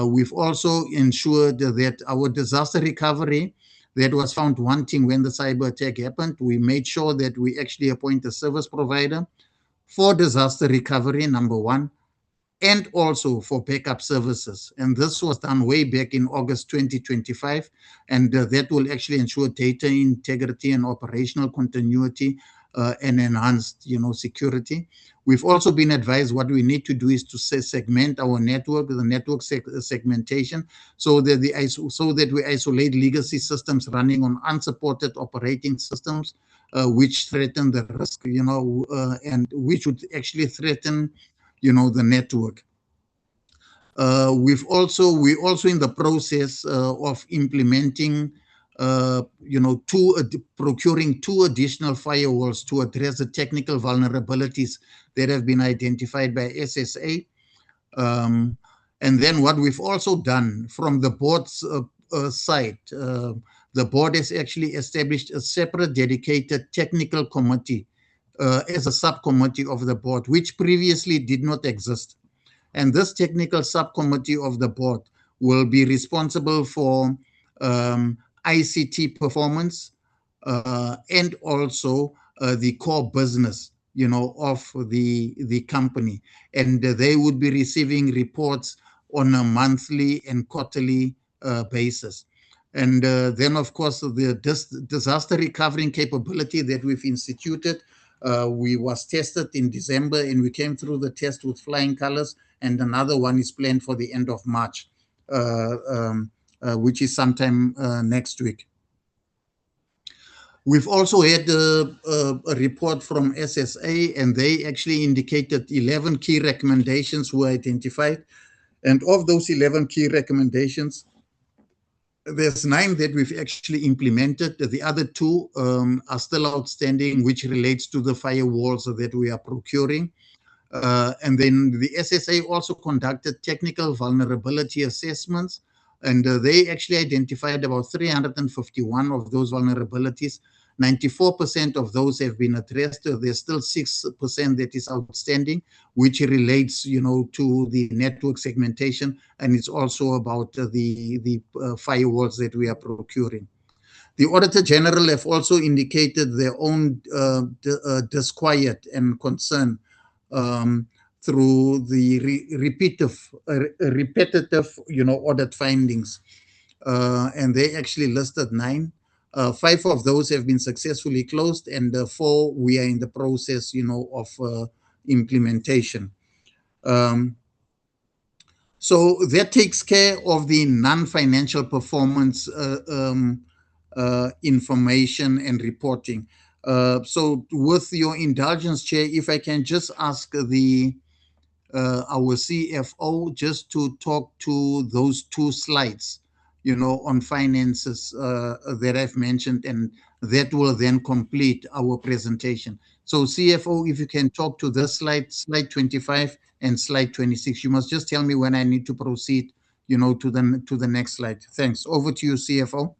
We've also ensured that our disaster recovery that was found wanting when the cyber attack happened, we made sure that we actually appoint a service provider for disaster recovery, number 1, and also for backup services. And this was done way back in August 2025. And that will actually ensure data integrity and operational continuity and enhanced, security. We've also been advised what we need to do is to segment our network, the network segmentation, so that we isolate legacy systems running on unsupported operating systems, which threaten the risk, and which would actually threaten the network. We're also in the process of implementing, procuring 2 additional firewalls to address the technical vulnerabilities that have been identified by SSA. And then what we've also done from the board's side, the board has actually established a separate dedicated technical committee as a subcommittee of the board, which previously did not exist. And this technical subcommittee of the board will be responsible for ICT performance and also the core business, of the company. And they would be receiving reports on a monthly and quarterly basis. And then, of course, the disaster recovering capability that we've instituted, we was tested in December, and we came through the test with flying colors, and another one is planned for the end of March, which is sometime next week. We've also had a report from SSA, and they actually indicated 11 key recommendations were identified. And of those 11 key recommendations, there's 9 that we've actually implemented. The other 2 are still outstanding, which relates to the firewalls that we are procuring. And then the SSA also conducted technical vulnerability assessments, and they actually identified about 351 of those vulnerabilities. 94% of those have been addressed. There's still 6% that is outstanding, which relates, to the network segmentation, and it's also about the firewalls that we are procuring. The Auditor General have also indicated their own disquiet and concern through the repetitive, audit findings. And they actually listed 9. 5 of those have been successfully closed, and 4 we are in the process, of implementation. So that takes care of the non-financial performance information and reporting. So with your indulgence, Chair, if I can just ask our CFO just to talk to those 2 slides, on finances that I've mentioned, and that will then complete our presentation. So CFO, if you can talk to this slide 25 and slide 26. You must just tell me when I need to proceed, to the next slide. Thanks. Over to you, CFO.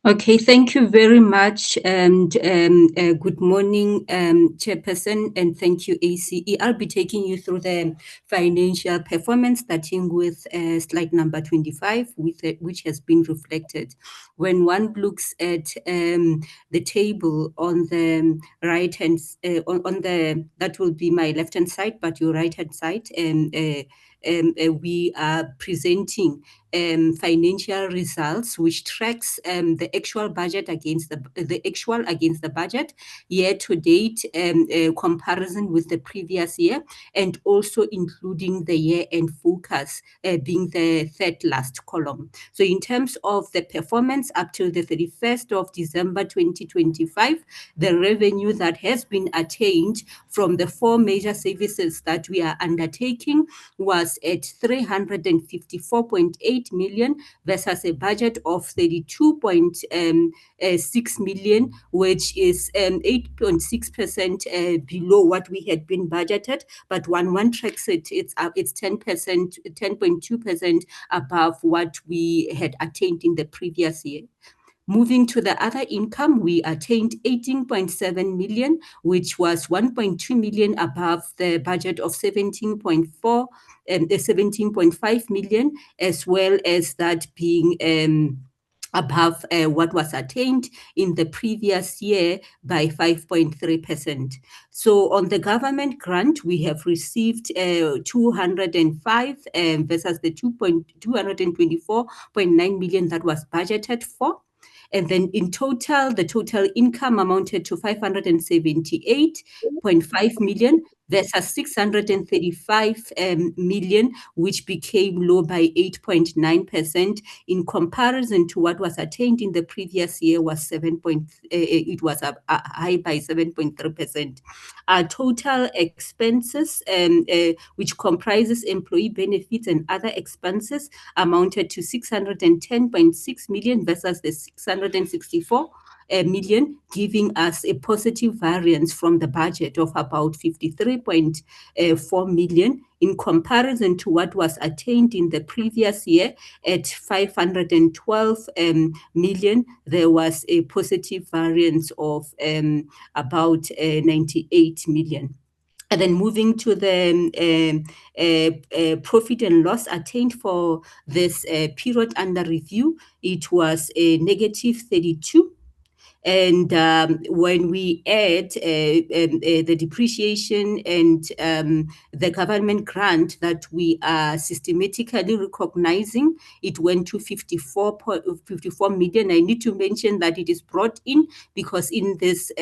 Okay, thank you very much, and good morning, Chairperson, and thank you, ACE. I'll be taking you through the financial performance, starting with slide number 25, which has been reflected. When one looks at the table on the right hand, that will be my left hand side, but your right hand side, we are presenting financial results, which tracks the actual budget against the budget, year to date, comparison with the previous year, and also including the year-end focus, being the third last column. So in terms of the performance up till the 31st of December 2025, the revenue that has been attained from the 4 major services that we are undertaking was at 354.8 million versus a budget of 32.6 million, which is 8.6% below what we had been budgeted. But one tracks it's 10.2% above what we had attained in the previous year. Moving to the other income, we attained 18.7 million, which was 1.2 million above the budget of 17.5 million, as well as that being above what was attained in the previous year by 5.3%. So on the government grant, we have received 205 versus the 224.9 million that was budgeted for. And then in total, the total income amounted to 578.5 million versus 635 million, which became low by 8.9%. In comparison to what was attained in the previous year was it was high by 7.3%. Our total expenses, which comprises employee benefits and other expenses, amounted to 610.6 million versus the 664 million, giving us a positive variance from the budget of about 53.4 million in comparison to what was attained in the previous year at 512 million. There was a positive variance of about 98 million. And then moving to the profit and loss attained for this period under review, it was a negative 32. And when we add the depreciation and the government grant that we are systematically recognizing, it went to 54 million. I need to mention that it is brought in because in this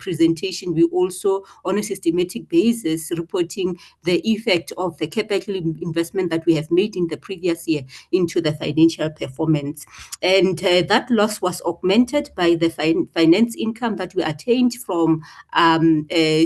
presentation, we also, on a systematic basis, reporting the effect of the capital investment that we have made in the previous year into the financial performance. And that loss was augmented by the finance income that we attained from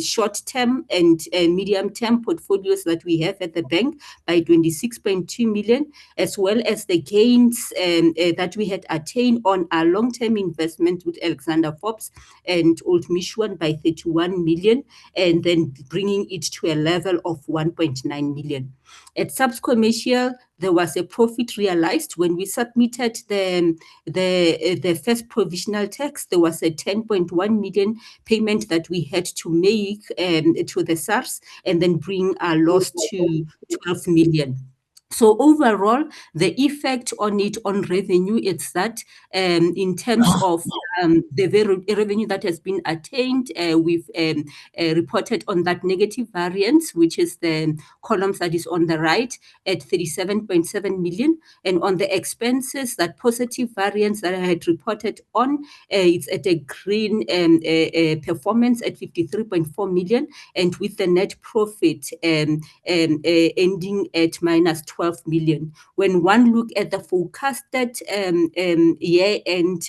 short-term and medium-term portfolios that we have at the bank by 26.2 million, as well as the gains that we had attained on our long-term investment with Alexander Forbes and Old Mutual by 31 million, and then bringing it to a level of 1.9 million. At SABS Commercial, there was a profit realized. When we submitted the first provisional tax, there was a 10.1 million payment that we had to make to the SARS and then bring our loss to 12 million. So overall, the effect on it on revenue is that in terms of the revenue that has been attained, we've reported on that negative variance, which is the columns that is on the right at 37.7 million. And on the expenses, that positive variance that I had reported on, it's at a green performance at 53.4 million, and with the net profit ending at minus 12 million. When one look at the forecasted year-end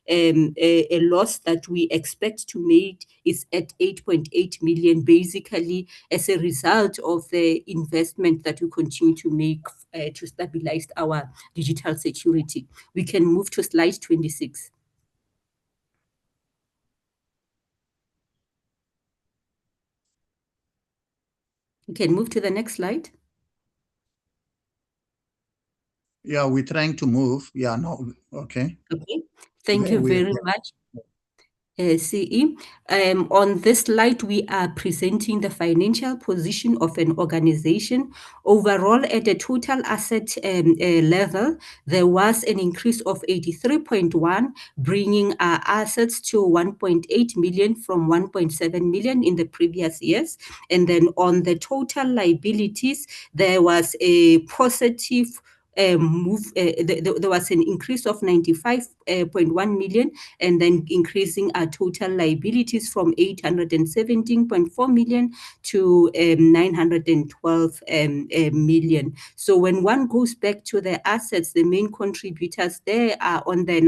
a loss that we expect to make is at 8.8 million, basically as a result of the investment that we continue to make to stabilize our digital security. We can move to slide 26. You can move to the next slide. Yeah, we're trying to move. Yeah, no, okay. Okay, thank There you we are. very much. CE. On this slide, we are presenting the financial position of an organization. Overall, at a total asset level, there was an increase of 83.1, bringing our assets to 1.8 million from 1.7 million in the previous years. And then on the total liabilities, there was a positive move. There was an increase of 95.1 million, and then increasing our total liabilities from 817.4 million to 912 million. So when one goes back to the assets, the main contributors there are on the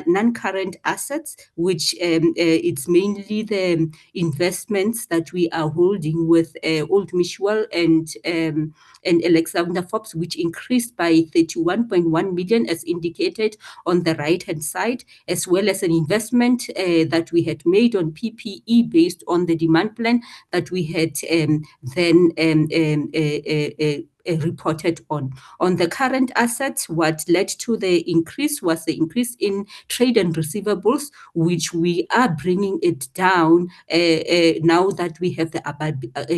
non-current assets, which it's mainly the investments that we are holding with Old Mutual and Alexander Forbes, which increased by 31.1 million as indicated on the right-hand side, as well as an investment that we had made on PPE based on the demand plan that we had reported on. On the current assets, what led to the increase was the increase in trade and receivables, which we are bringing it down now that we have the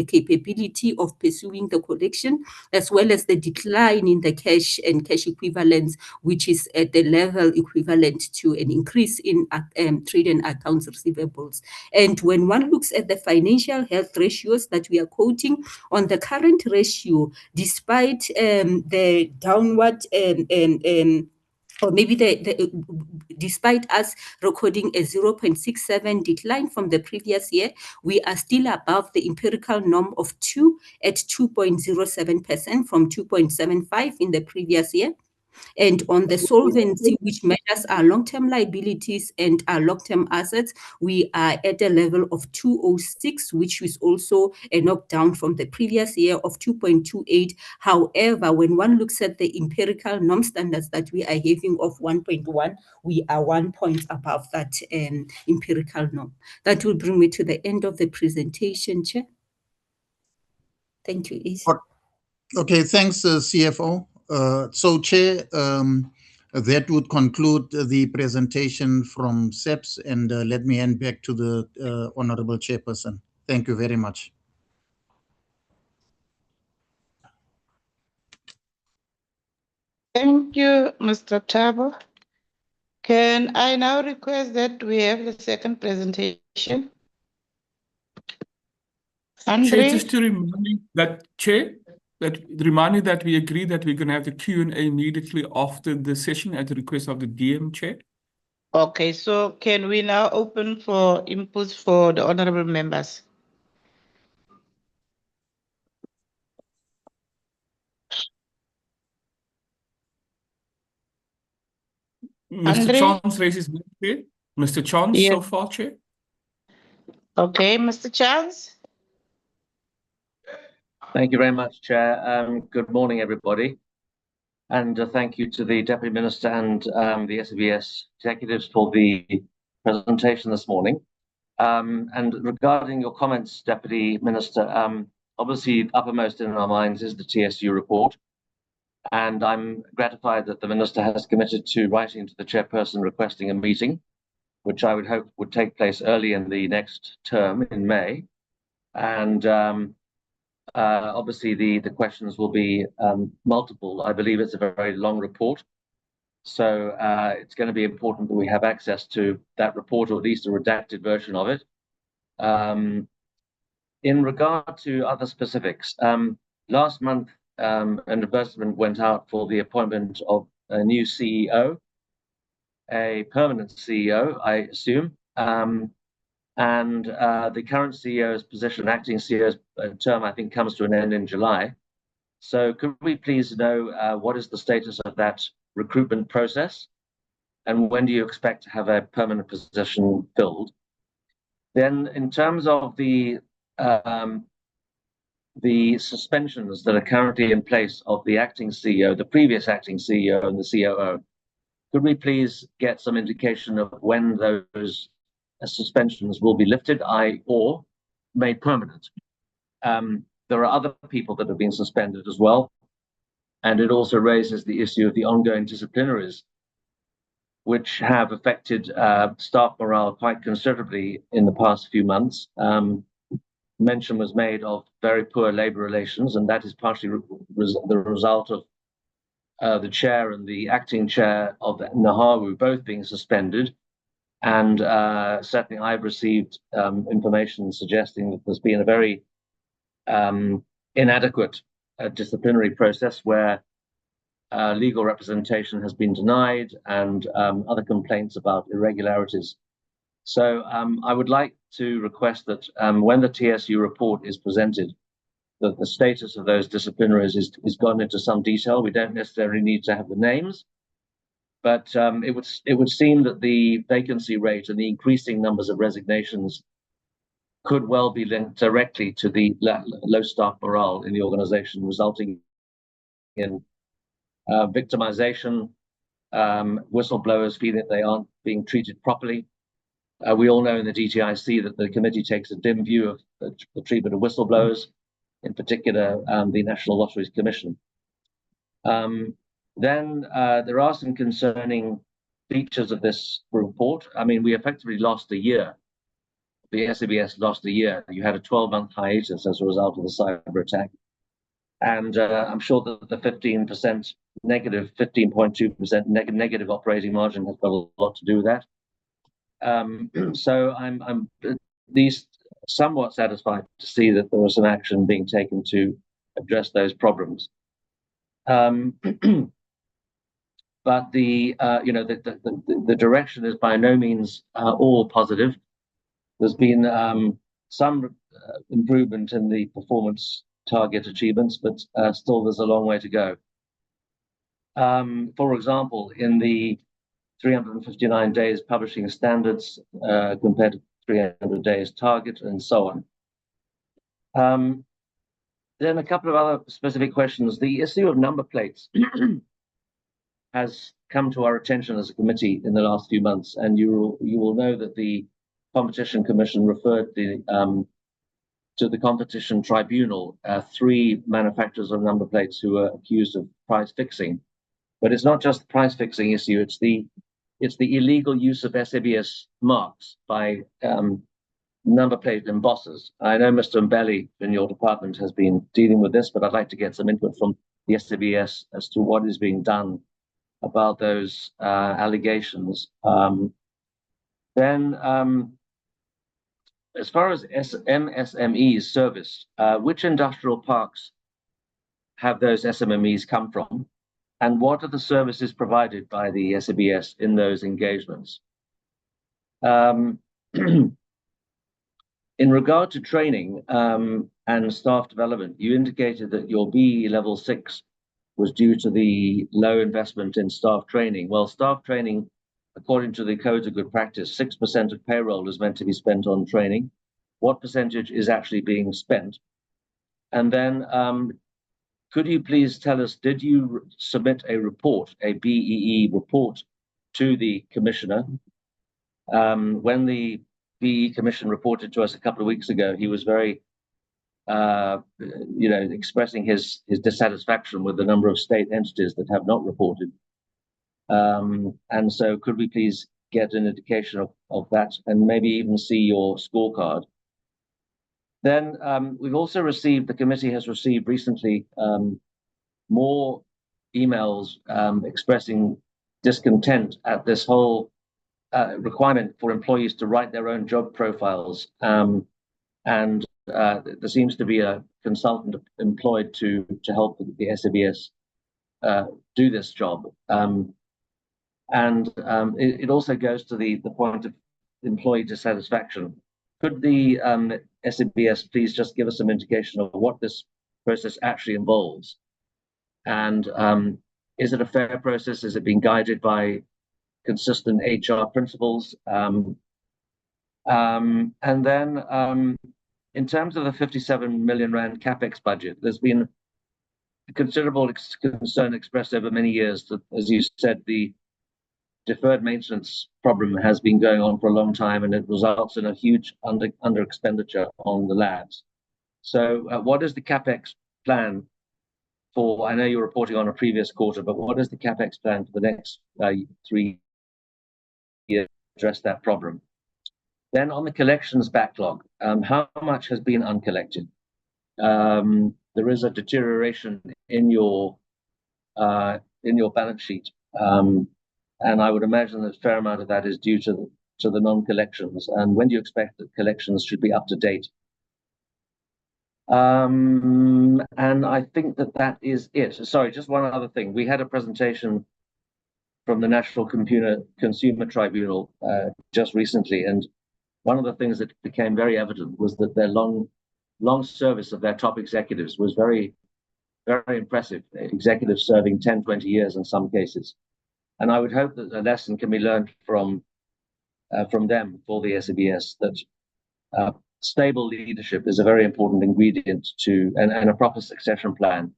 capability of pursuing the collection, as well as the decline in the cash and cash equivalents, which is at the level equivalent to an increase in trade and accounts receivables. And when one looks at the financial health ratios that we are quoting, on the current ratio, despite the downward or maybe despite us recording a 0.67 decline from the previous year, we are still above the empirical norm of 2 at 2.07% from 2.75 in the previous year. And on the solvency, which measures our long-term liabilities and our long-term assets, we are at a level of 206, which is also a knockdown from the previous year of 2.28. However, when one looks at the empirical norm standards that we are having of 1.1, we are 1 point above that empirical norm. That will bring me to the end of the presentation, Chair. Thank you, Isi. Okay, thanks, CFO. So, Chair, that would conclude the presentation from SABS, and let me hand back to the Honorable Chairperson. Thank you very much. Thank you, Mr. Thabo. Can I now request that we have the second presentation? Andre? Chair, just to remind you that, Chair, remind you that we agree that we're going to have the Q&A immediately after the session at the request of the DM, Chair. Okay, so can we now open for inputs for the honorable members? Mr. Andre? Chance raises his hand, Chair. Mr. Chance, Yes. so far, Chair. Okay, Mr. Chance? Thank you very much, Chair. Good morning, everybody. And thank you to the Deputy Minister and the SABS executives for the presentation this morning. And regarding your comments, Deputy Minister, obviously uppermost in our minds is the TSU report. And I'm gratified that the Minister has committed to writing to the chairperson requesting a meeting, which I would hope would take place early in the next term in May. And obviously the questions will be multiple. I believe it's a very long report. So it's going to be important that we have access to that report, or at least a redacted version of it. In regard to other specifics, last month an advertisement went out for the appointment of a new CEO, a permanent CEO, I assume. And the current CEO's position, acting CEO's term, I think comes to an end in July. So could we please know what is the status of that recruitment process, and when do you expect to have a permanent position filled? Then in terms of the suspensions that are currently in place of the acting CEO, the previous acting CEO and the COO, could we please get some indication of when those suspensions will be lifted, or made permanent? There are other people that have been suspended as well, and it also raises the issue of the ongoing disciplinaries, which have affected staff morale quite considerably in the past few months. Mention was made of very poor labor relations, and that is partially the result of the chair and the acting chair of NAHAWU both being suspended. And certainly I've received information suggesting that there's been a very inadequate disciplinary process where legal representation has been denied, and other complaints about irregularities. So I would like to request that when the TSU report is presented, that the status of those disciplinaries is gone into some detail. We don't necessarily need to have the names, but it would seem that the vacancy rate and the increasing numbers of resignations could well be linked directly to the low staff morale in the organization, resulting in victimization, whistleblowers feeling that they aren't being treated properly. We all know in the DTIC that the committee takes a dim view of the treatment of whistleblowers, in particular the National Lotteries Commission. Then there are some concerning features of this report. I mean, we effectively lost a year. The SABS lost a year. You had a 12-month hiatus as a result of the cyber attack. And I'm sure that the 15% negative, 15.2% negative operating margin has got a lot to do with that. So I'm at least somewhat satisfied to see that there was some action being taken to address those problems. But the direction is by no means all positive. There's been some improvement in the performance target achievements, but still there's a long way to go. For example, in the 359 days publishing standards compared to 300 days target, and so on. Then a couple of other specific questions. The issue of number plates has come to our attention as a committee in the last few months, and you will know that the Competition Commission referred to the Competition Tribunal 3 manufacturers of number plates who were accused of price fixing. But it's not just the price fixing issue; it's the illegal use of SABS marks by number plate embossers. I know Mr. Mbelli in your department has been dealing with this, but I'd like to get some input from the SABS as to what is being done about those allegations. Then, as far as MSMEs serviced, which industrial parks have those SMMEs come from? And what are the services provided by the SABS in those engagements? In regard to training and staff development, you indicated that your BE level 6 was due to the low investment in staff training. Well, staff training, according to the codes of good practice, 6% of payroll is meant to be spent on training. What percentage is actually being spent? And then could you please tell us, did you submit a report, a BEE report, to the commissioner? When the BEE commission reported to us a couple of weeks ago, he was very expressing his dissatisfaction with the number of state entities that have not reported. And so could we please get an indication of that and maybe even see your scorecard? Then we've also received, the committee has received recently more emails expressing discontent at this whole requirement for employees to write their own job profiles. And there seems to be a consultant employed to help the SABS do this job. It also goes to the point of employee dissatisfaction. Could the SABS please just give us some indication of what this process actually involves? And is it a fair process? Is it being guided by consistent HR principles? And then in terms of the 57 million rand capex budget, there's been considerable concern expressed over many years that, as you said, the deferred maintenance problem has been going on for a long time, and it results in a huge under expenditure on the labs. So what is the capex plan for, I know you're reporting on a previous quarter, but what is the capex plan for the next 3 years to address that problem? Then on the collections backlog, how much has been uncollected? There is a deterioration in your balance sheet, and I would imagine that a fair amount of that is due to the non-collections. And when do you expect that collections should be up to date? And I think that is it. Sorry, just one other thing. We had a presentation from the National Consumer Tribunal just recently, and one of the things that became very evident was that their long service of their top executives was very, very impressive. Executives serving 10, 20 years in some cases. And I would hope that a lesson can be learned from them for the SABS, that stable leadership is a very important ingredient to, and a proper succession plan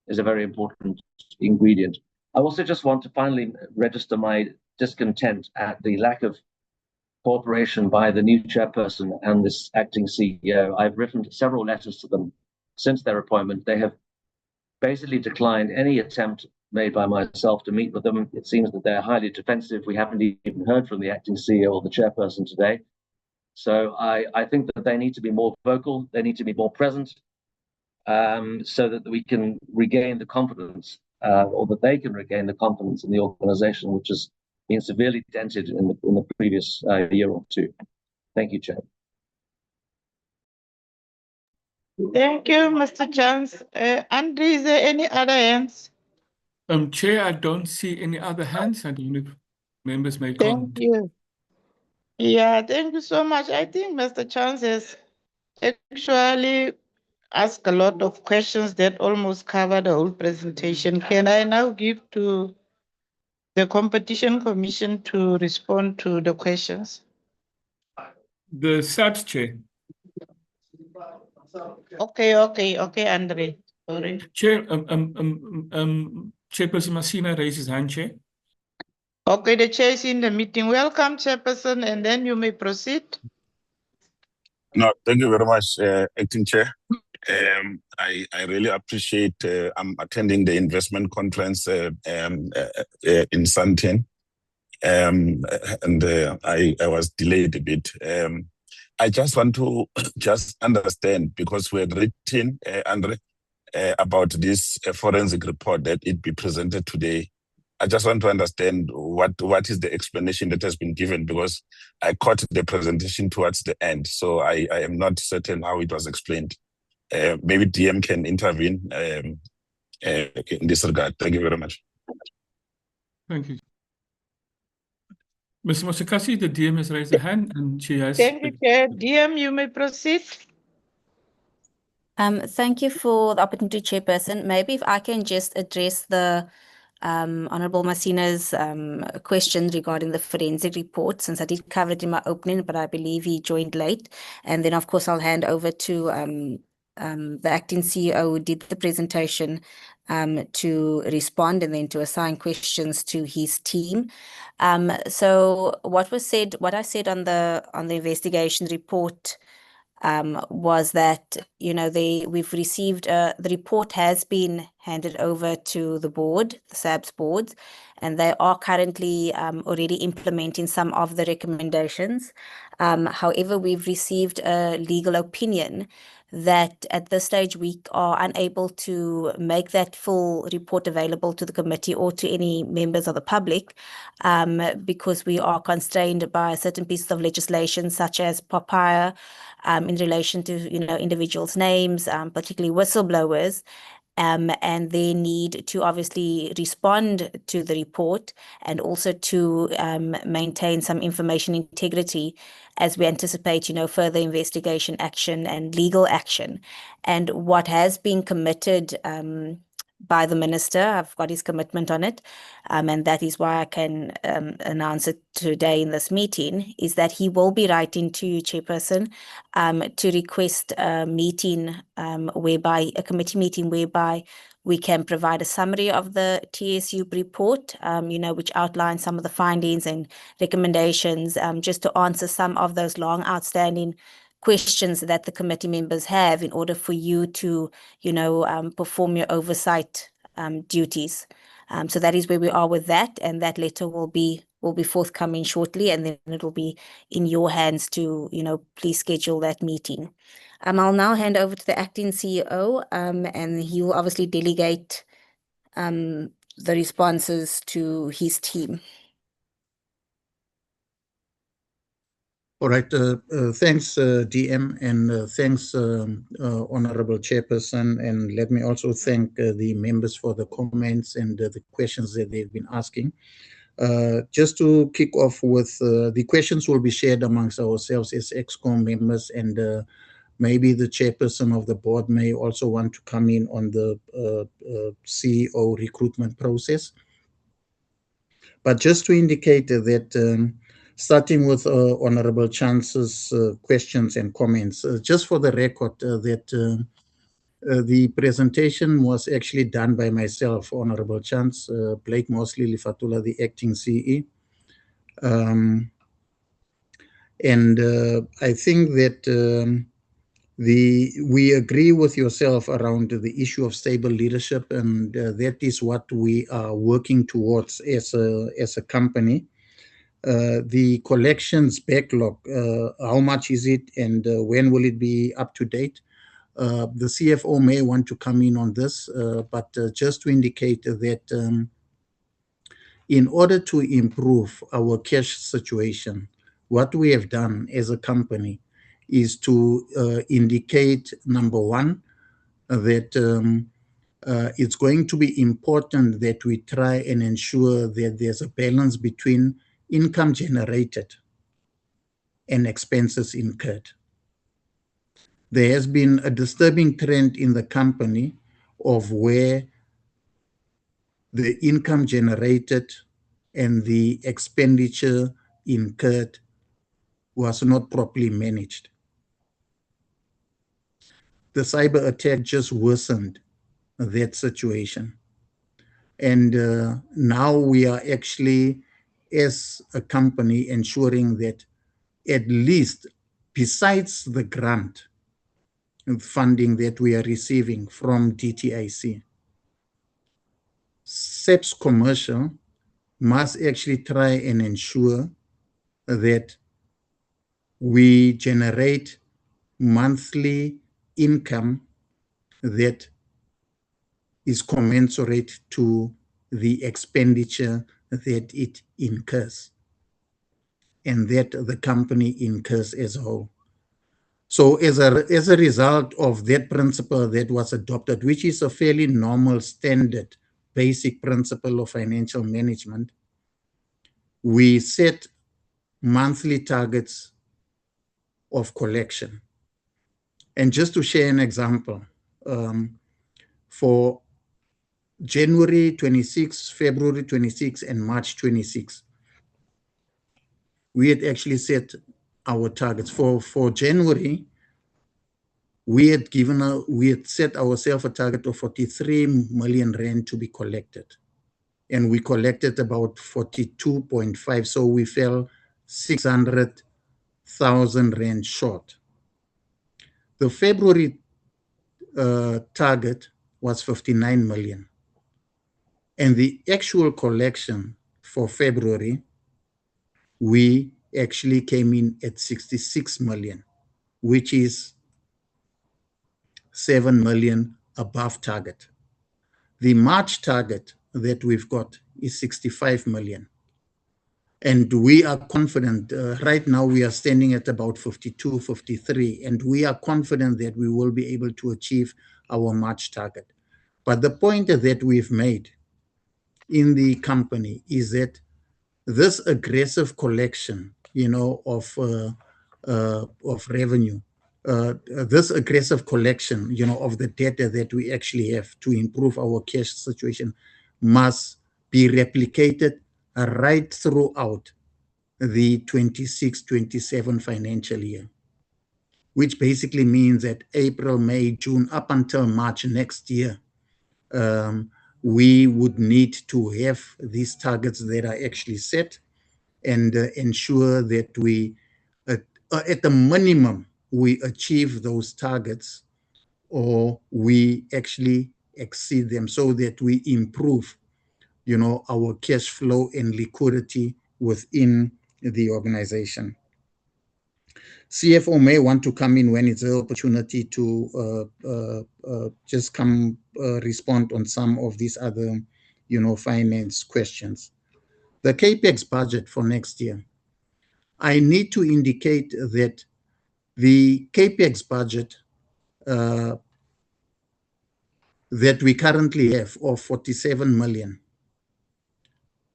is a very important ingredient. I also just want to finally register my discontent at the lack of cooperation by the new chairperson and this acting CEO. I've written several letters to them since their appointment. They have basically declined any attempt made by myself to meet with them. It seems that they're highly defensive. We haven't even heard from the acting CEO or the chairperson today. So I think that they need to be more vocal. They need to be more present, so that we can regain the confidence, or that they can regain the confidence in the organization, which has been severely dented in the previous year or two. Thank you, Chair. Thank you, Mr. Chance. Andre, is there any other hands? Chair, I don't see any other hands. I don't know if members may Thank comment. you. Yeah, thank you so much. I think Mr. Chance has actually asked a lot of questions that almost cover the whole presentation. Can I now give to the Competition Commission to respond to the questions? The SABS Chair. Okay, Andre. Sorry. Chair, Chairperson Masina raises hand, Chair. Okay, the chair is in the meeting. Welcome, Chairperson, and then you may proceed. No, thank you very much, Acting Chair. I really appreciate I'm attending the investment conference in Sandton, and I was delayed a bit. I just want to just understand, because we had written, Andre, about this forensic report that it be presented today. I just want to understand what is the explanation that has been given, because I caught the presentation towards the end, so I am not certain how it was explained. Maybe DM can intervene in this regard. Thank you very much. Thank you. Ms. Mosekasi, the DM has raised her hand and she has... Thank you, Chair. DM, you may proceed. Thank you for the opportunity, Chairperson. Maybe if I can just address the Honorable Masina's question regarding the forensic report, since I did cover it in my opening, but I believe he joined late. And then, of course, I'll hand over to the acting CEO who did the presentation to respond, and then to assign questions to his team. So what I said on the investigation report was that, we've received, the report has been handed over to the board, the SABS boards, and they are currently already implementing some of the recommendations. However, we've received a legal opinion that at this stage we are unable to make that full report available to the committee or to any members of the public, because we are constrained by certain pieces of legislation such as papaya, in relation to individuals' names, particularly whistleblowers, and their need to obviously respond to the report and also to maintain some information integrity as we anticipate, further investigation action and legal action. And what has been committed by the minister, I've got his commitment on it, and that is why I can announce it today in this meeting, is that he will be writing to you, Chairperson, to request a meeting, whereby a committee meeting whereby we can provide a summary of the TSU report, which outlines some of the findings and recommendations, just to answer some of those long outstanding questions that the committee members have in order for you to, perform your oversight duties. So that is where we are with that, and that letter will be forthcoming shortly, and then it will be in your hands to, please schedule that meeting. I'll now hand over to the acting CEO, and he will obviously delegate the responses to his team. All right. Thanks, DM, and thanks, Honorable Chairperson. And let me also thank the members for the comments and the questions that they've been asking. Just to kick off with, the questions will be shared amongst ourselves as ExCom members, and maybe the chairperson of the board may also want to come in on the CEO recruitment process. But just to indicate that, starting with Honorable Chance's questions and comments, just for the record, that the presentation was actually done by myself, Honorable Chance, Blake Mosley Lifatula, the acting CE. And I think that we agree with yourself around the issue of stable leadership, and that is what we are working towards as a company. The collections backlog, how much is it, and when will it be up to date? The CFO may want to come in on this, but just to indicate that in order to improve our cash situation, what we have done as a company is to indicate, number one, that it's going to be important that we try and ensure that there's a balance between income generated and expenses incurred. There has been a disturbing trend in the company of where the income generated and the expenditure incurred was not properly managed. The cyber attack just worsened that situation. And now we are actually, as a company, ensuring that at least besides the grant funding that we are receiving from DTIC, SABS Commercial must actually try and ensure that we generate monthly income that is commensurate to the expenditure that it incurs and that the company incurs as a whole. So as a result of that principle that was adopted, which is a fairly normal, standard, basic principle of financial management, we set monthly targets of collection. And just to share an example, for January 26, February 26, and March 26, we had actually set our targets. For January, we had set ourselves a target of 43 million rand to be collected. And we collected about 42.5, so we fell 600,000 rand short. The February target was 59 million. And the actual collection for February, we actually came in at 66 million, which is 7 million above target. The March target that we've got is 65 million. And we are confident, right now we are standing at about 52, 53, and we are confident that we will be able to achieve our March target. But the point that we've made in the company is that this aggressive collection, of revenue, this aggressive collection, of the data that we actually have to improve our cash situation must be replicated right throughout the 26-27 financial year, which basically means that April, May, June, up until March next year, we would need to have these targets that are actually set and ensure that we, at the minimum, we achieve those targets or we actually exceed them so that we improve, our cash flow and liquidity within the organization. CFO may want to come in when it's an opportunity to just come respond on some of these other, finance questions. The CAPEX budget for next year. I need to indicate that the CAPEX budget that we currently have of 47 million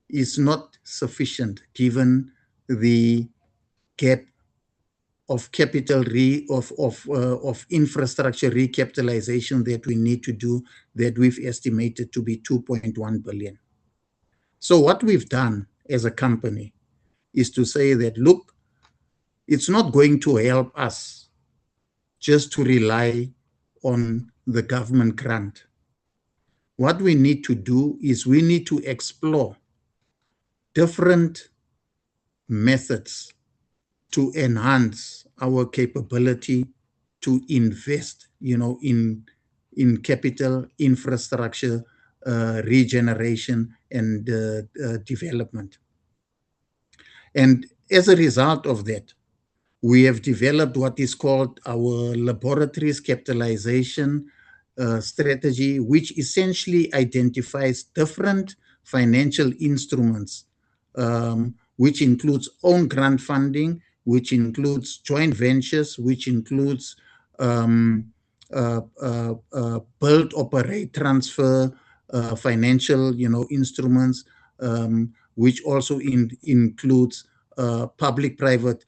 is not sufficient given the gap of capital of infrastructure recapitalization that we need to do, that we've estimated to be 2.1 billion. So what we've done as a company is to say that, look, it's not going to help us just to rely on the government grant. What we need to do is we need to explore different methods to enhance our capability to invest, in capital, infrastructure, regeneration, and development. And as a result of that, we have developed what is called our laboratories capitalization strategy, which essentially identifies different financial instruments, which includes own grant funding, which includes joint ventures, which includes build, operate, transfer financial, instruments, which also includes public-private,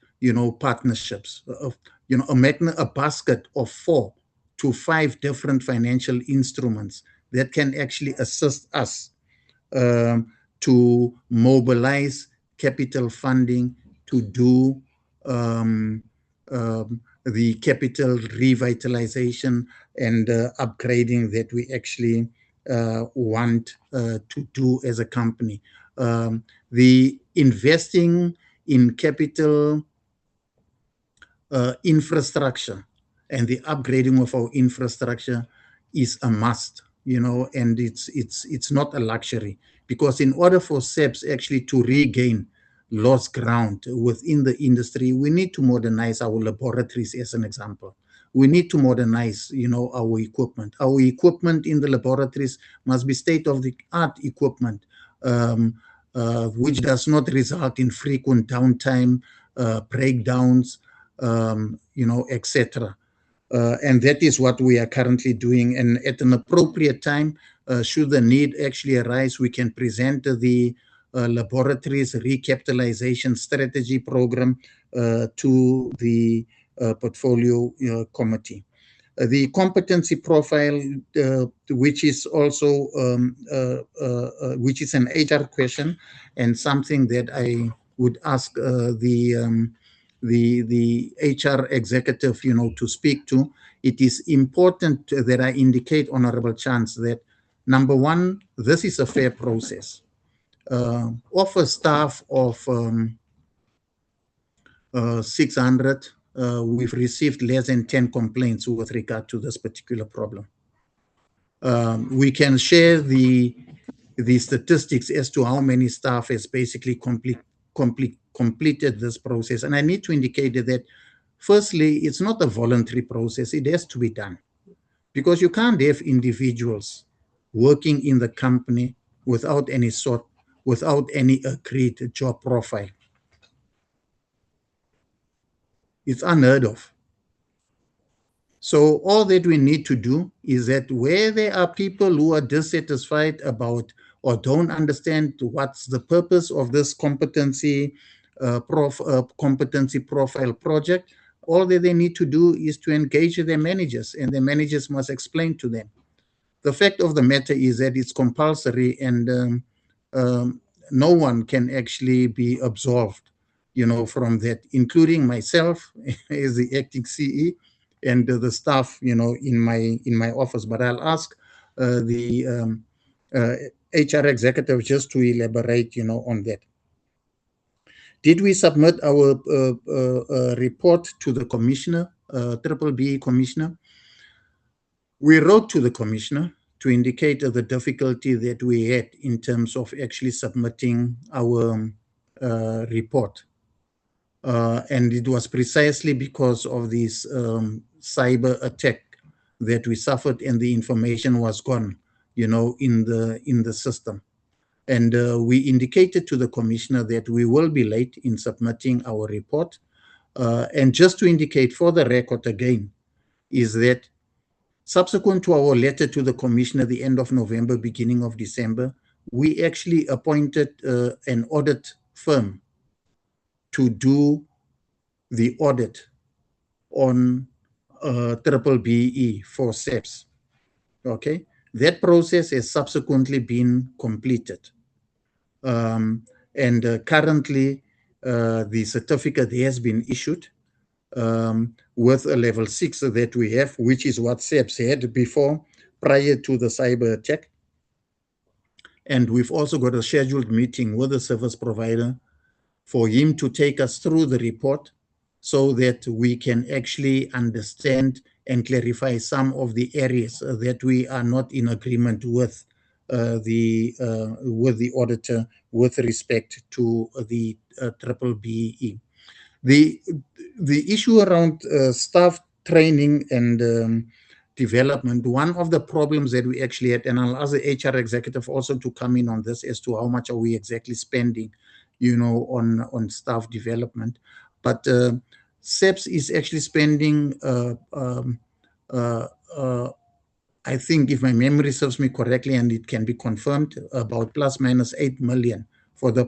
partnerships. A basket of 4 to 5 different financial instruments that can actually assist us to mobilize capital funding to do the capital revitalization and upgrading that we actually want to do as a company. The investing in capital infrastructure and the upgrading of our infrastructure is a must, and it's not a luxury, because in order for SABS actually to regain lost ground within the industry, we need to modernize our laboratories, as an example. We need to modernize, our equipment. Our equipment in the laboratories must be state-of-the-art equipment, which does not result in frequent downtime, breakdowns, etc. And that is what we are currently doing. And at an appropriate time, should the need actually arise, we can present the laboratories recapitalization strategy program to the portfolio committee. The competency profile, which is also which is an HR question and something that I would ask the HR executive, to speak to. It is important that I indicate, Honorable Chance, that number one, this is a fair process. Of a staff of 600, we've received less than 10 complaints with regard to this particular problem. We can share the statistics as to how many staff has basically completed this process. And I need to indicate that, firstly, it's not a voluntary process. It has to be done, because you can't have individuals working in the company without any agreed job profile. It's unheard of. So all that we need to do is that where there are people who are dissatisfied about or don't understand what's the purpose of this competency profile project, all that they need to do is to engage their managers, and their managers must explain to them. The fact of the matter is that it's compulsory, and no one can actually be absolved, from that, including myself as the acting CE and the staff, in my office. But I'll ask the HR executive just to elaborate, on that. Did we submit our report to the commissioner, Triple B commissioner? We wrote to the commissioner to indicate the difficulty that we had in terms of actually submitting our report. And it was precisely because of this cyber attack that we suffered, and the information was gone, in the system. And we indicated to the commissioner that we will be late in submitting our report. And just to indicate for the record again, is that subsequent to our letter to the commissioner, the end of November, beginning of December, we actually appointed an audit firm to do the audit on Triple BE for SABS. Okay, that process has subsequently been completed. And currently, the certificate has been issued with a level 6 that we have, which is what SABS had before, prior to the cyber attack. And we've also got a scheduled meeting with the service provider for him to take us through the report so that we can actually understand and clarify some of the areas that we are not in agreement with the auditor with respect to the Triple BE. The issue around staff training and development, one of the problems that we actually had, and I'll ask the HR executive also to come in on this as to how much are we exactly spending, on staff development. But SABS is actually spending, I think, if my memory serves me correctly, and it can be confirmed, about plus minus 8 million for the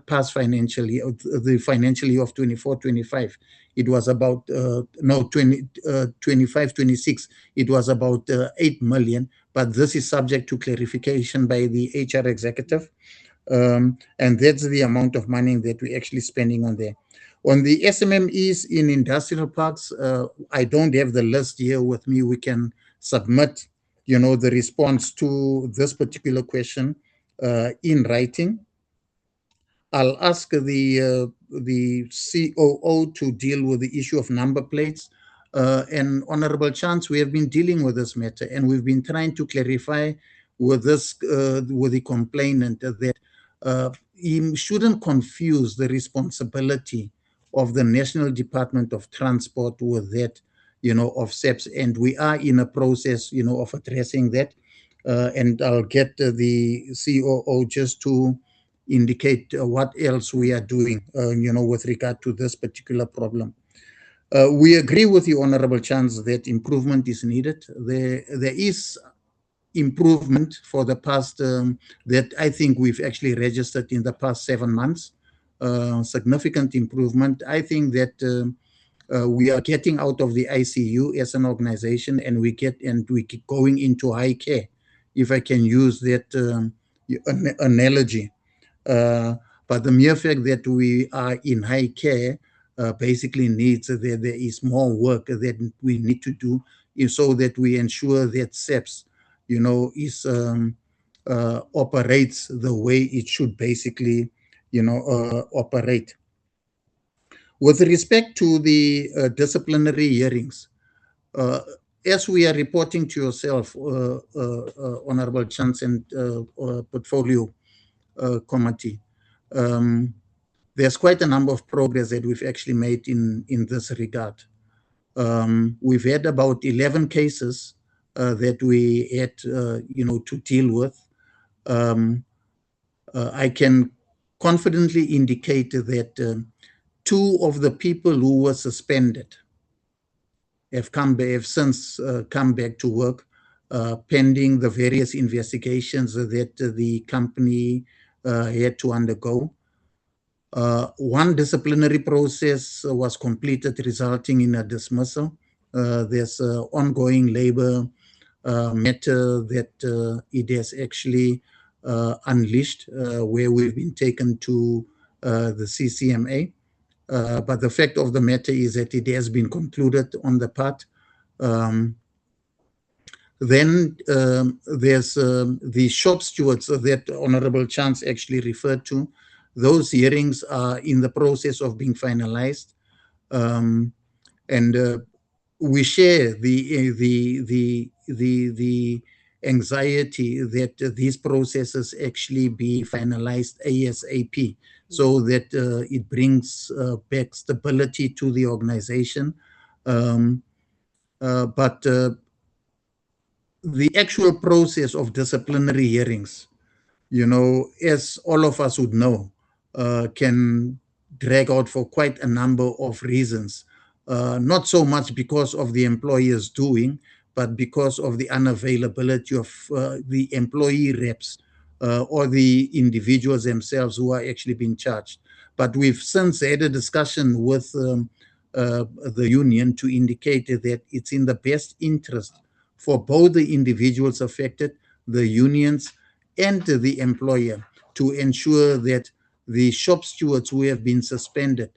past financial year, the financial year of 24-25. It was about, 25-26, it was about 8 million, but this is subject to clarification by the HR executive. And that's the amount of money that we're actually spending on there. On the SMMEs in industrial parks, I don't have the list here with me. We can submit, the response to this particular question in writing. I'll ask the COO to deal with the issue of number plates. And Honorable Chance, we have been dealing with this matter, and we've been trying to clarify with this, with the complainant, that he shouldn't confuse the responsibility of the National Department of Transport with that, of SABS. And we are in a process, of addressing that. And I'll get the COO just to indicate what else we are doing, with regard to this particular problem. We agree with the Honorable Chance that improvement is needed. There is improvement for the past, that I think we've actually registered in the past 7 months, significant improvement. I think that we are getting out of the ICU as an organization, and we keep going into high care, if I can use that analogy. But the mere fact that we are in high care basically needs that there is more work that we need to do, so that we ensure that SABS, is operates the way it should basically, operate. With respect to the disciplinary hearings, as we are reporting to yourself, Honorable Chance and Portfolio Committee, there's quite a number of progress that we've actually made in this regard. We've had about 11 cases that we had, to deal with. I can confidently indicate that 2 of the people who were suspended have since come back to work, pending the various investigations that the company had to undergo. 1 disciplinary process was completed, resulting in a dismissal. There's an ongoing labor matter that it has actually unleashed, where we've been taken to the CCMA. But the fact of the matter is that it has been concluded on the part. Then there's the shop stewards that Honorable Chance actually referred to. Those hearings are in the process of being finalized, and we share the anxiety that these processes actually be finalized ASAP, so that it brings back stability to the organization. But the actual process of disciplinary hearings, as all of us would know, can drag out for quite a number of reasons. Not so much because of the employer's doing, but because of the unavailability of the employee reps or the individuals themselves who are actually being charged. But we've since had a discussion with the union to indicate that it's in the best interest for both the individuals affected, the unions, and the employer to ensure that the shop stewards who have been suspended,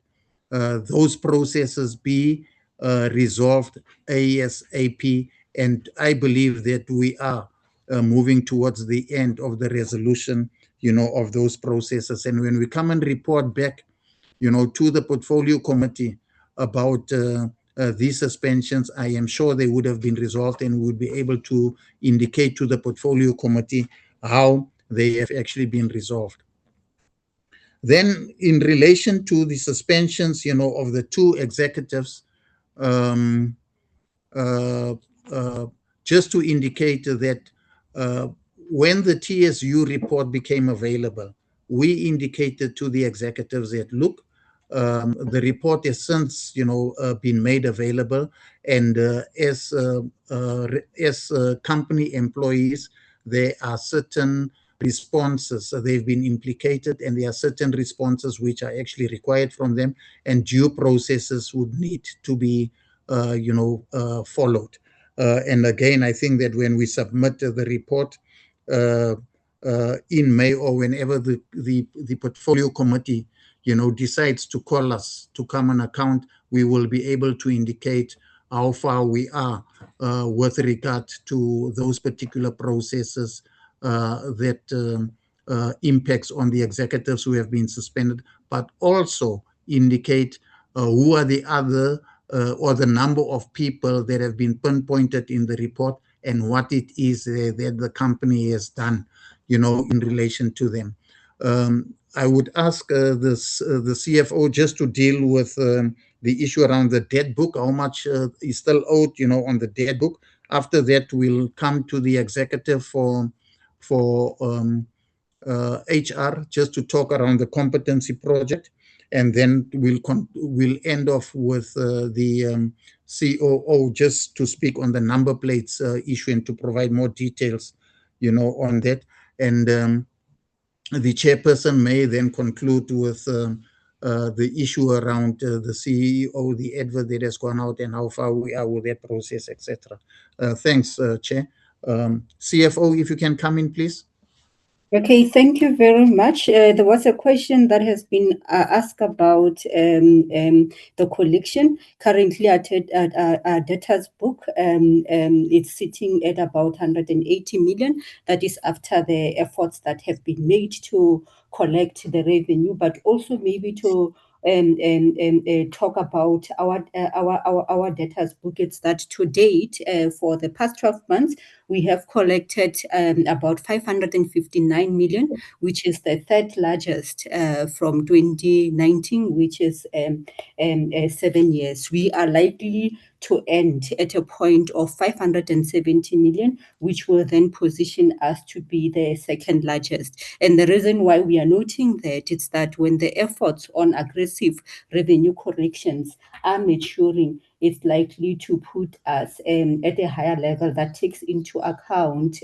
those processes be resolved ASAP. And I believe that we are moving towards the end of the resolution, of those processes. And when we come and report back, to the portfolio committee about these suspensions, I am sure they would have been resolved, and we would be able to indicate to the portfolio committee how they have actually been resolved. Then, in relation to the suspensions, of the 2 executives, just to indicate that when the TSU report became available, we indicated to the executives that, look, the report has since, been made available, and as company employees, there are certain responses they've been implicated, and there are certain responses which are actually required from them, and due processes would need to be, followed. And again, I think that when we submit the report in May, or whenever the portfolio committee decides to call us to come on account, we will be able to indicate how far we are with regard to those particular processes that impacts on the executives who have been suspended, but also indicate who are the other or the number of people that have been pinpointed in the report, and what it is that the company has done, in relation to them. I would ask the CFO just to deal with the issue around the debt book, how much is still owed, on the debt book. After that, we'll come to the executive for HR, just to talk around the competency project, and then we'll end off with the COO, just to speak on the number plates issue and to provide more details, on that. And the chairperson may then conclude with the issue around the CEO, the advert that has gone out, and how far we are with that process, etc. Thanks, Chair. CFO, if you can come in, please. Okay, thank you very much. There was a question that has been asked about the collection. Currently, our debtors book, it's sitting at about 180 million. That is after the efforts that have been made to collect the revenue, but also maybe to talk about our debtors book. It's that to date, for the past 12 months, we have collected about 559 million, which is the third largest from 2019, which is 7 years. We are likely to end at a point of 570 million, which will then position us to be the second largest. And the reason why we are noting that is that when the efforts on aggressive revenue corrections are maturing, it's likely to put us at a higher level that takes into account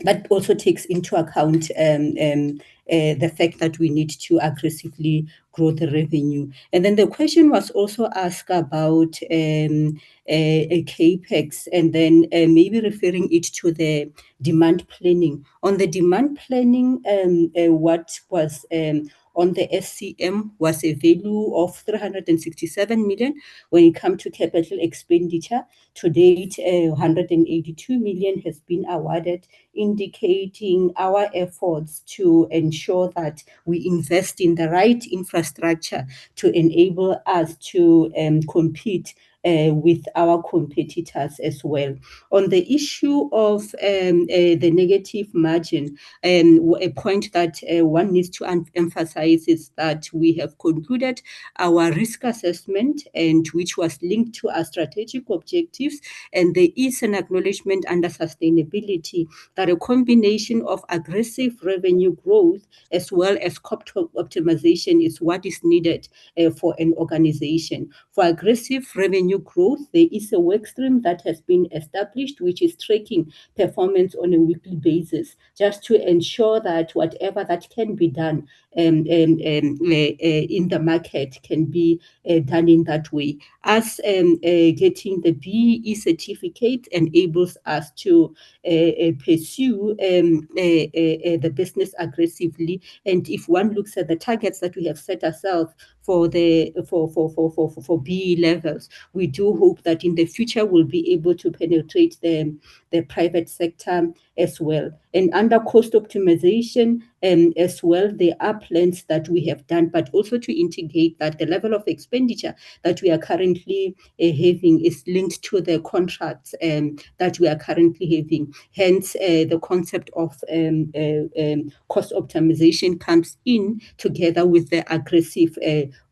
that also takes into account the fact that we need to aggressively grow the revenue. And then the question was also asked about a CAPEX, and then maybe referring it to the demand planning. On the demand planning, what was on the SCM was a value of 367 million. When it comes to capital expenditure, to date, 182 million has been awarded, indicating our efforts to ensure that we invest in the right infrastructure to enable us to compete with our competitors as well. On the issue of the negative margin, a point that one needs to emphasize is that we have concluded our risk assessment, and which was linked to our strategic objectives, and there is an acknowledgement under sustainability that a combination of aggressive revenue growth as well as cost optimization is what is needed for an organization. For aggressive revenue growth, there is a work stream that has been established, which is tracking performance on a weekly basis, just to ensure that whatever that can be done in the market can be done in that way. As getting the BEE certificate enables us to pursue the business aggressively. And if one looks at the targets that we have set ourselves for the for BE levels, we do hope that in the future we'll be able to penetrate the private sector as well. And under cost optimization as well, there are plans that we have done, but also to indicate that the level of expenditure that we are currently having is linked to the contracts that we are currently having. Hence, the concept of cost optimization comes in together with the aggressive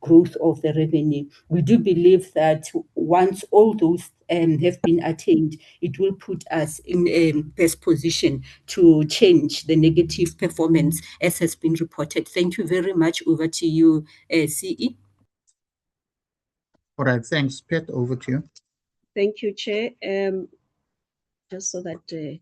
growth of the revenue. We do believe that once all those have been attained, it will put us in a best position to change the negative performance as has been reported. Thank you very much. Over to you, CE. All right, thanks. Pat, over to you. Thank you, Chair. Just so that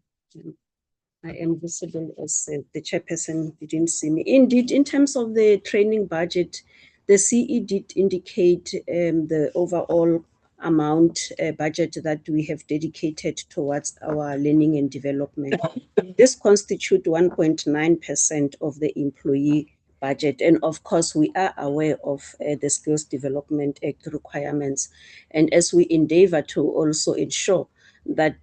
I am visible as the chairperson didn't see me. Indeed, in terms of the training budget, the CE did indicate the overall amount budget that we have dedicated towards our learning and development. This constitutes 1.9% of the employee budget. And of course, we are aware of the Skills Development Act requirements. And as we endeavor to also ensure that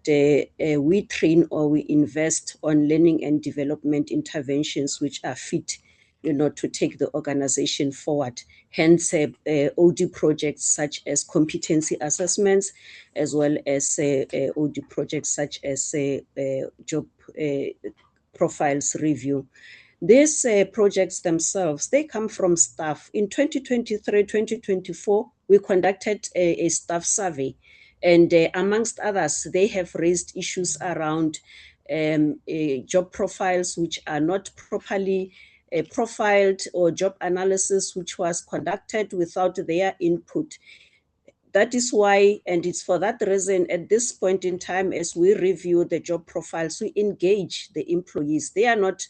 we train or we invest on learning and development interventions which are fit, to take the organization forward. Hence, OD projects such as competency assessments, as well as OD projects such as job profiles review. These projects themselves, they come from staff. In 2023, 2024, we conducted a staff survey. And amongst others, they have raised issues around job profiles which are not properly profiled, or job analysis which was conducted without their input. That is why, and it's for that reason, at this point in time, as we review the job profiles, we engage the employees. They are not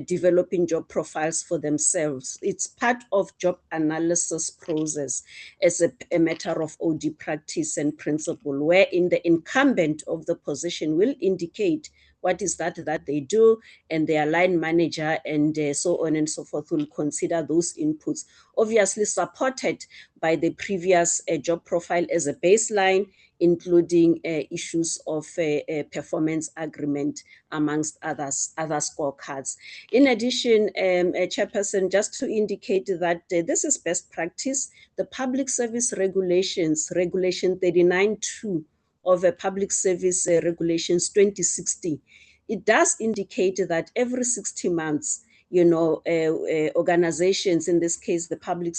developing job profiles for themselves. It's part of job analysis process as a matter of OD practice and principle, wherein the incumbent of the position will indicate what is that they do, and their line manager and so on and so forth will consider those inputs, obviously supported by the previous job profile as a baseline, including issues of performance agreement, amongst other scorecards. In addition, Chairperson, just to indicate that this is best practice, the Public Service Regulations, Regulation 39.2 of Public Service Regulations 2016, it does indicate that every 60 months, organizations, in this case, the public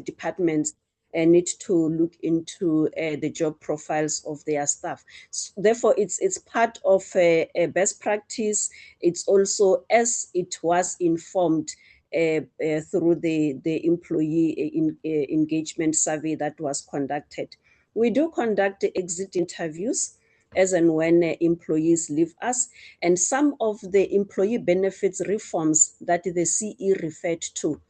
departments, need to look into the job profiles of their staff. Therefore, it's part of a best practice. It's also as it was informed through the employee engagement survey that was conducted. We do conduct exit interviews as and when employees leave us, and some of the employee benefits reforms that the CE referred to,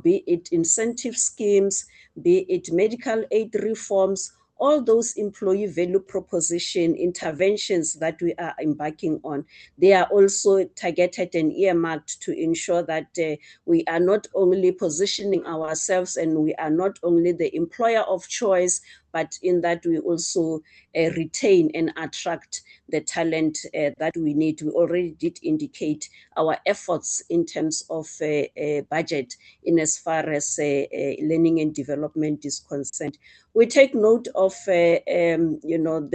be it incentive schemes, be it medical aid reforms, all those employee value proposition interventions that we are embarking on, they are also targeted and earmarked to ensure that we are not only positioning ourselves and we are not only the employer of choice, but in that we also retain and attract the talent that we need. We already did indicate our efforts in terms of budget in as far as learning and development is concerned. We take note of the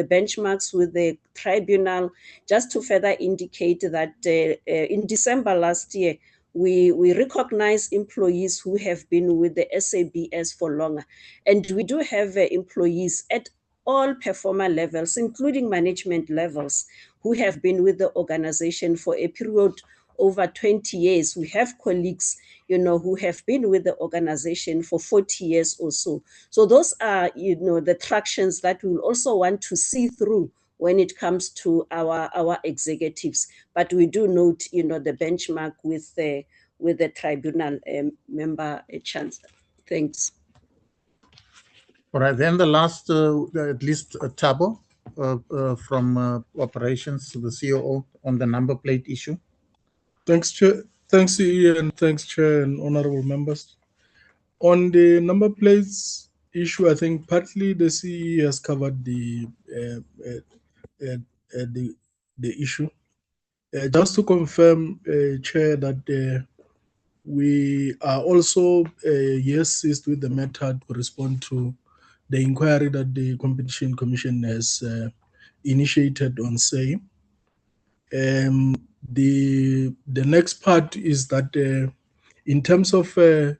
benchmarks with the tribunal, just to further indicate that in December last year, we recognize employees who have been with the SABS for longer. And we do have employees at all performer levels, including management levels, who have been with the organization for a period over 20 years. We have colleagues, who have been with the organization for 40 years or so. So those are, the tractions that we'll also want to see through when it comes to our executives. But we do note, the benchmark with the tribunal member Chancellor. Thanks. All right, then the last, at least Thabo from operations, the COO, on the number plate issue. Thanks, Chair. Thanks, CE, and thanks, Chair and honorable members. On the number plates issue, I think partly the CE has covered the issue. Just to confirm, Chair, that we are also assist with the matter to respond to the inquiry that the Competition Commission has initiated on SABS. The next part is that in terms of the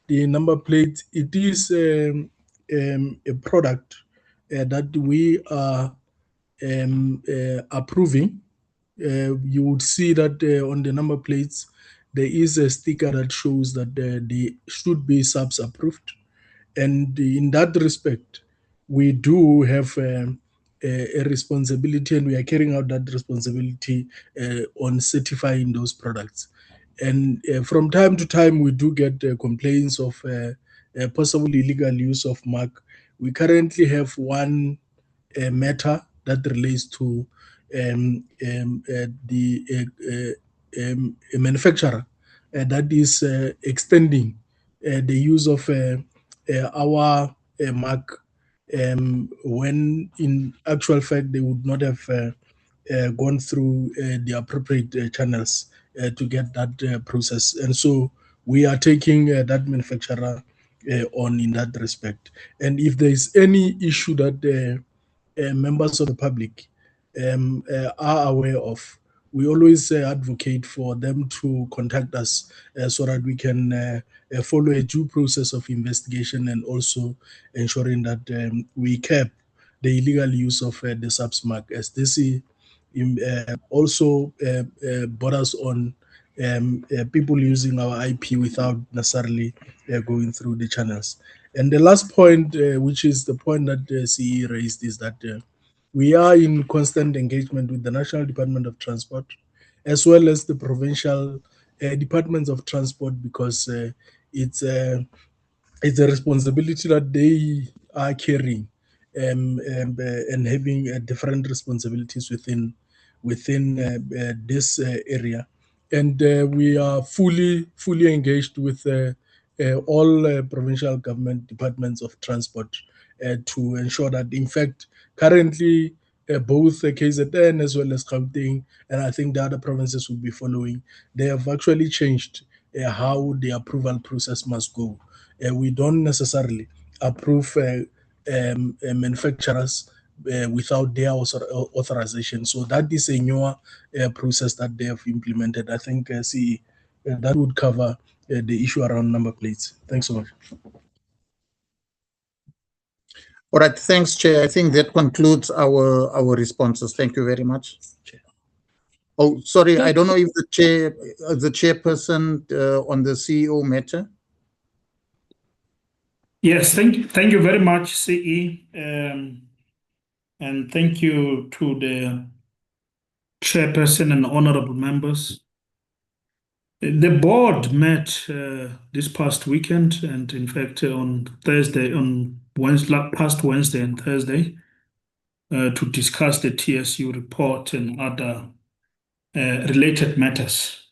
number plate, it is a product that we are approving. You would see that on the number plates, there is a sticker that shows that they should be SABS approved. And in that respect, we do have a responsibility, and we are carrying out that responsibility on certifying those products. And from time to time, we do get complaints of possible illegal use of mark. We currently have one matter that relates to a manufacturer that is extending the use of our mark when in actual fact they would not have gone through the appropriate channels to get that process. And so we are taking that manufacturer on in that respect. And if there is any issue that members of the public are aware of, we always advocate for them to contact us so that we can follow a due process of investigation and also ensuring that we cap the illegal use of the SABS mark, as this also borders on people using our IP without necessarily going through the channels. And the last point, which is the point that CE raised, is that we are in constant engagement with the National Department of Transport, as well as the provincial departments of transport, because it's a responsibility that they are carrying and having different responsibilities within this area. And we are fully engaged with all provincial government departments of transport to ensure that, in fact, currently both KZN as well as Gauteng, and I think the other provinces will be following, they have actually changed how the approval process must go. We don't necessarily approve manufacturers without their authorization. So that is a newer process that they have implemented. I think that would cover the issue around number plates. Thanks so much. All right, thanks, Chair. I think that concludes our responses. Thank you very much. Oh, sorry, I don't know if the chairperson on the CEO matter. Yes, thank you very much, CE, and thank you to the chairperson and honorable members. The board met this past weekend, and in fact on past Wednesday and Thursday, to discuss the TSU report and other related matters.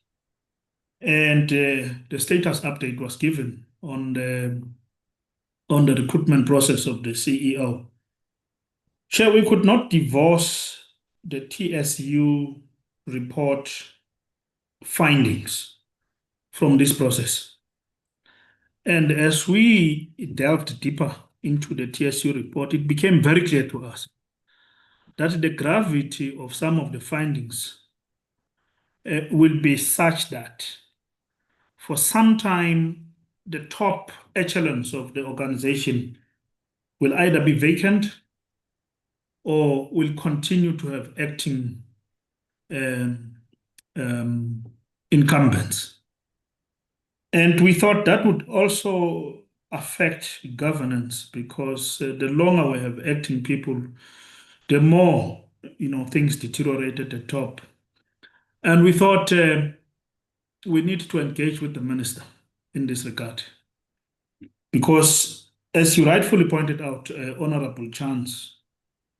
And the status update was given on the recruitment process of the CEO. Chair, we could not divorce the TSU report findings from this process. And as we delved deeper into the TSU report, it became very clear to us that the gravity of some of the findings will be such that for some time, the top echelons of the organization will either be vacant or will continue to have acting incumbents. And we thought that would also affect governance, because the longer we have acting people, the more things deteriorate at the top. And we thought we need to engage with the minister in this regard, because as you rightfully pointed out, Honorable Chance,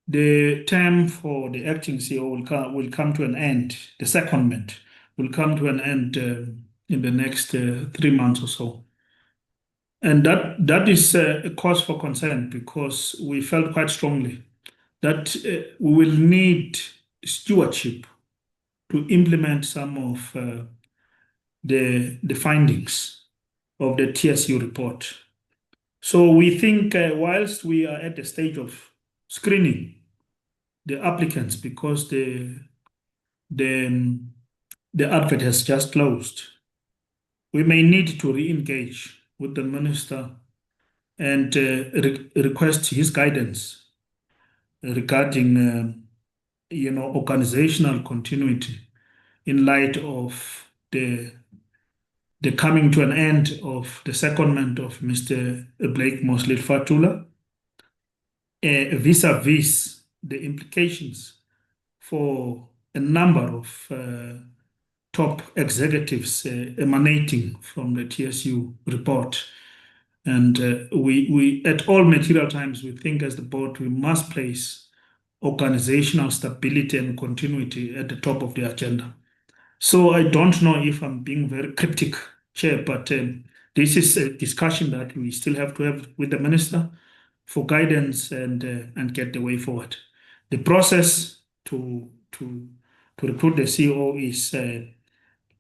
the term for the acting CEO will come to an end. The secondment will come to an end in the next 3 months or so. And that is a cause for concern, because we felt quite strongly that we will need stewardship to implement some of the findings of the TSU report. So we think whilst we are at the stage of screening the applicants, because the advert has just closed, we may need to re-engage with the minister and request his guidance regarding organizational continuity in light of the coming to an end of the secondment of Mr. Blake Mosley Fatula, vis-a-vis the implications for a number of top executives emanating from the TSU report. And we at all material times, we think as the board, we must place organizational stability and continuity at the top of the agenda. So I don't know if I'm being very cryptic, Chair, but this is a discussion that we still have to have with the minister for guidance and get the way forward. The process to recruit the CEO is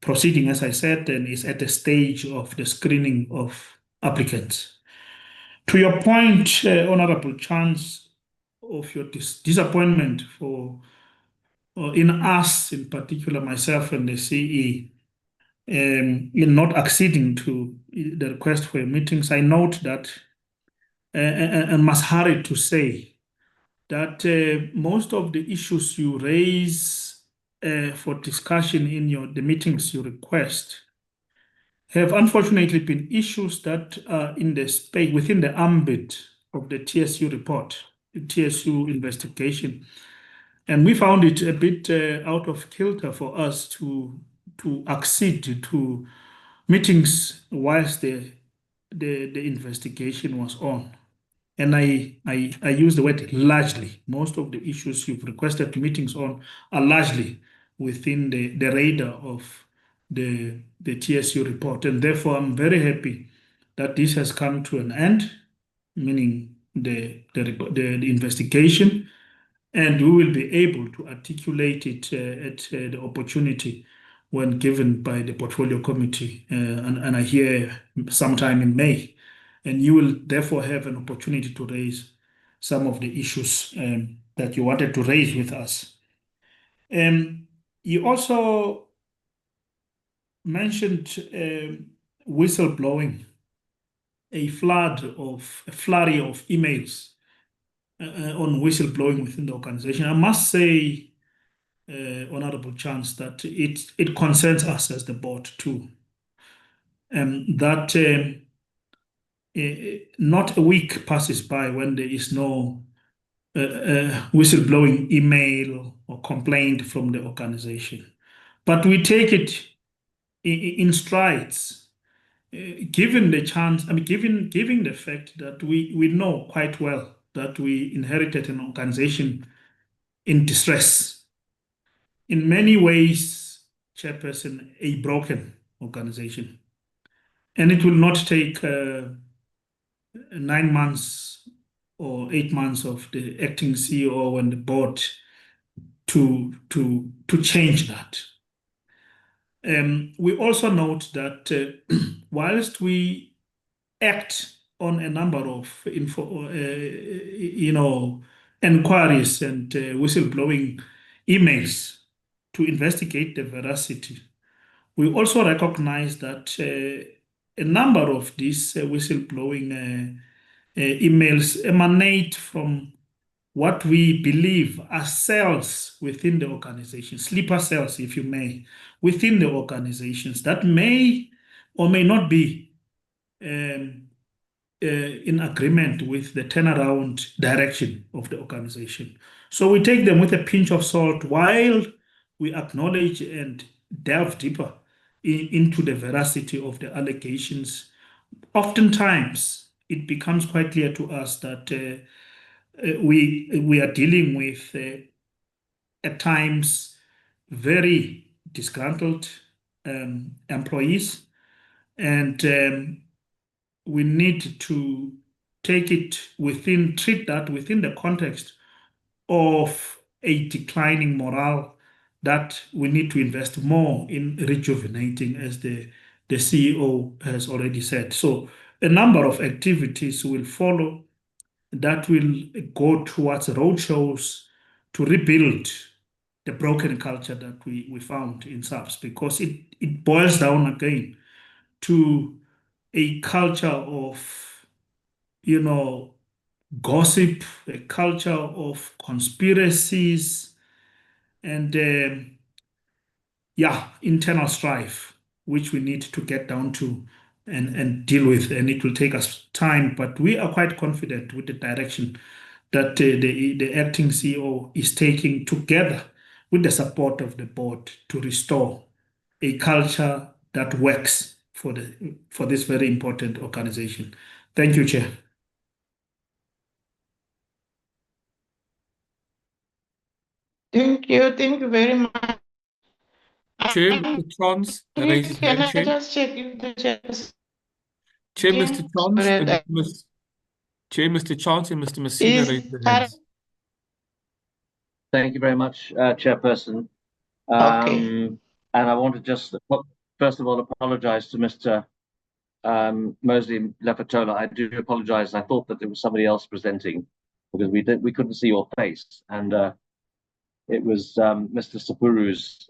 proceeding, as I said, and is at the stage of the screening of applicants. To your point, Honorable Chance, of your disappointment in us, in particular myself and the CE, in not acceding to the request for meetings, I note that and must hurry to say that most of the issues you raise for discussion in the meetings you request have unfortunately been issues that are in the space within the ambit of the TSU report, the TSU investigation. And we found it a bit out of kilter for us to accede to meetings whilst the investigation was on. And I use the word largely. Most of the issues you've requested meetings on are largely within the radar of the TSU report. And therefore, I'm very happy that this has come to an end, meaning the investigation, and we will be able to articulate it at the opportunity when given by the portfolio committee, and I hear sometime in May. And you will therefore have an opportunity to raise some of the issues that you wanted to raise with us. You also mentioned whistleblowing, a flurry of emails on whistleblowing within the organization. I must say, Honorable Chance, that it concerns us as the board too. That not a week passes by when there is no whistleblowing email or complaint from the organization. But we take it in strides, given the chance, given the fact that we know quite well that we inherited an organization in distress. In many ways, Chairperson, a broken organization. And it will not take 9 months or 8 months of the acting CEO and the board to change that. We also note that whilst we act on a number of inquiries and whistleblowing emails to investigate the veracity, we also recognize that a number of these whistleblowing emails emanate from what we believe are cells within the organization, sleeper cells, if you may, within the organizations that may or may not be in agreement with the turnaround direction of the organization. So we take them with a pinch of salt while we acknowledge and delve deeper into the veracity of the allegations. Oftentimes, it becomes quite clear to us that we are dealing with, at times, very disgruntled employees, and we need to treat that within the context of a declining morale that we need to invest more in rejuvenating, as the CEO has already said. So a number of activities will follow that will go towards roadshows to rebuild the broken culture that we found in SABS, because it boils down again to a culture of, gossip, a culture of conspiracies, and internal strife, which we need to get down to and deal with. And it will take us time, but we are quite confident with the direction that the acting CEO is taking, together with the support of the board, to restore a culture that works for this very important organization. Thank you, Chair. Thank you. Thank you very much. Chair, Mr. Chance raised his Can hand, I Chair. just check if the chair is Chair, Mr. Chance Alright, and Chair, Mr. Chance and Mr. Messina is raised their hands. Thank you very much, Chairperson. Okay. And I want to just, first of all, apologize to Mr. Mosley Lefatola. I do apologize. I thought that there was somebody else presenting because we couldn't see your face, and it was Mr. Sapuru's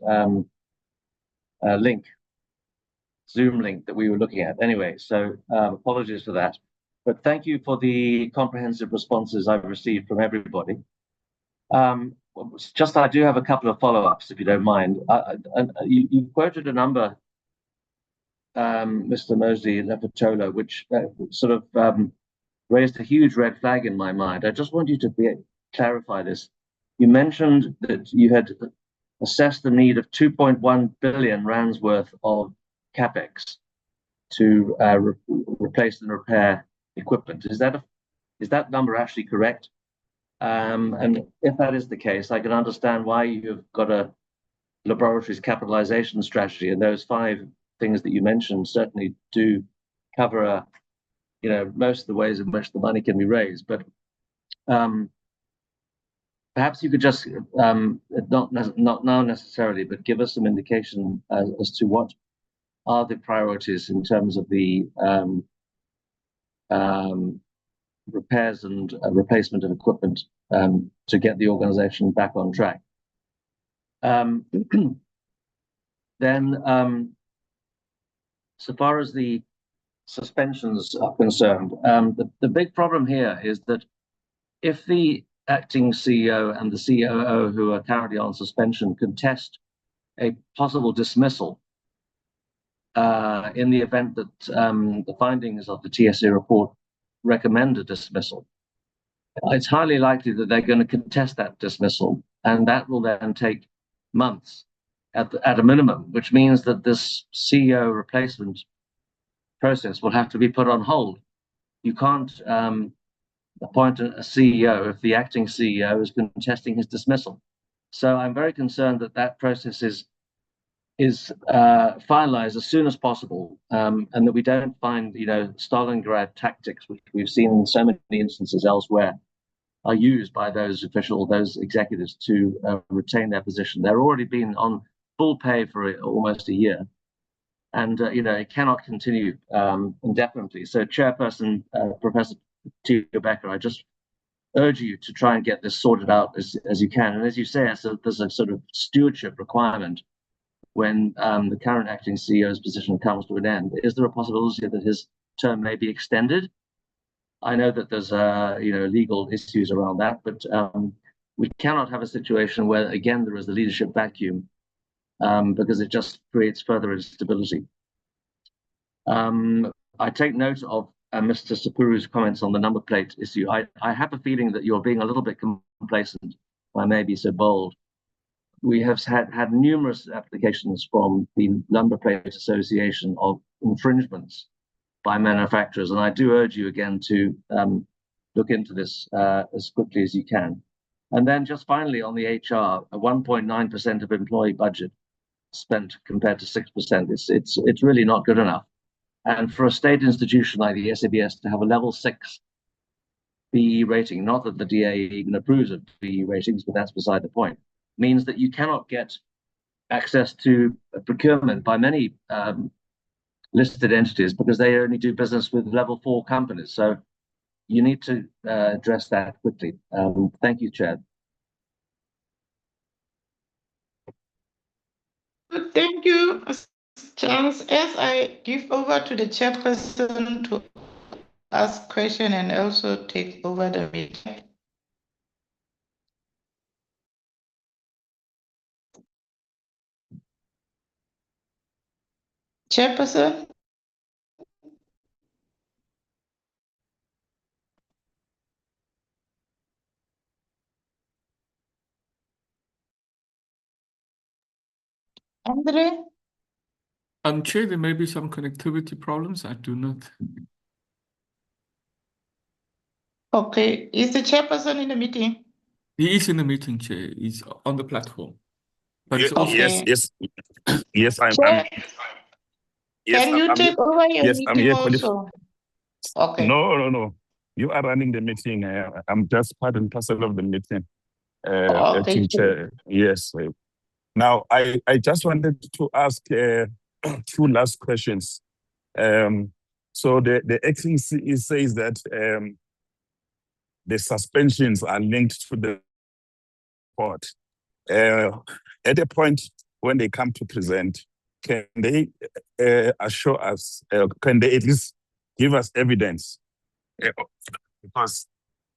Zoom link that we were looking at. Anyway, so apologies for that. But thank you for the comprehensive responses I've received from everybody. I do have a couple of follow-ups, if you don't mind. You quoted a number, Mr. Mosley Lefatola, which sort of raised a huge red flag in my mind. I just want you to clarify this. You mentioned that you had assessed the need of 2.1 billion rands worth of capex to replace and repair equipment. Is that Is that number actually correct? And if that is the case, I can understand why you've got a laboratories capitalization strategy, and those 5 things that you mentioned certainly do cover most of the ways in which the money can be raised. But perhaps you could just not now necessarily, but give us some indication as to what are the priorities in terms of the repairs and replacement of equipment to get the organization back on track. Then, so far as the suspensions are concerned, the big problem here is that if the acting CEO and the COO who are currently on suspension contest a possible dismissal in the event that the findings of the TSA report recommend a dismissal, it's highly likely that they're going to contest that dismissal, and that will then take months at a minimum, which means that this CEO replacement process will have to be put on hold. You can't appoint a CEO if the acting CEO is contesting his dismissal. So I'm very concerned that that process is finalized as soon as possible, and that we don't find, Stalingrad tactics, which we've seen in so many instances elsewhere, are used by those executives to retain their position. They're already been on full pay for almost a year, and it cannot continue indefinitely. So, Chairperson, Professor Theo Becker, I just urge you to try and get this sorted out as you can. And as you say, there's a sort of stewardship requirement when the current acting CEO's position comes to an end. Is there a possibility that his term may be extended? I know that there's legal issues around that, but we cannot have a situation where again there is a leadership vacuum, because it just creates further instability. I take note of Mr. Sapuru's comments on the number plate issue. I have a feeling that you're being a little bit complacent, if I may be so bold. We have had numerous applications from the Number Plate Association of infringements by manufacturers, and I do urge you again to look into this as quickly as you can. And then just finally on the HR, 1.9% of employee budget spent compared to 6%. It's really not good enough. And for a state institution like the SABS to have a level 6 BE rating, not that the DA even approves of BE ratings, but that's beside the point, means that you cannot get access to procurement by many listed entities because they only do business with level 4 companies. So you need to address that quickly. Thank you, Chair. Thank you, Charles. As I give over to the chairperson to ask question and also take over the meeting. Chairperson. Andre? Chair, there may be some connectivity problems. I do not. Okay, is the chairperson in the meeting? He is in the meeting, Chair. He's on the platform. But it's also Yes, I'm Can you take over your yes, I'm meeting here. also? Okay. No. You are running the meeting. I'm just part and parcel of the meeting. Okay. Acting Chair. Yes. Now, I just wanted to ask 2 last questions. So the acting CE says that the suspensions are linked to the report. At a point when they come to present, can they assure us, can they at least give us evidence? Because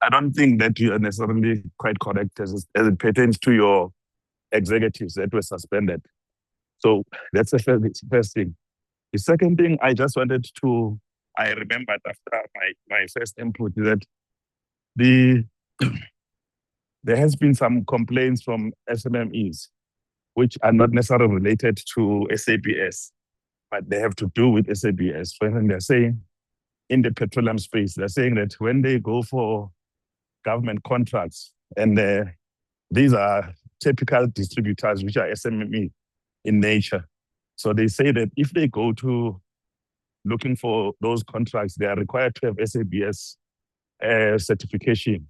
I don't think that you are necessarily quite correct as it pertains to your executives that were suspended. So that's the first thing. The second thing I just wanted to, I remembered after my first input that there has been some complaints from SMMEs, which are not necessarily related to SABS, but they have to do with SABS. For instance, they're saying in the petroleum space. They're saying that when they go for government contracts, and these are typical distributors, which are SMME in nature. So they say that if they go to looking for those contracts, they are required to have SABS certification.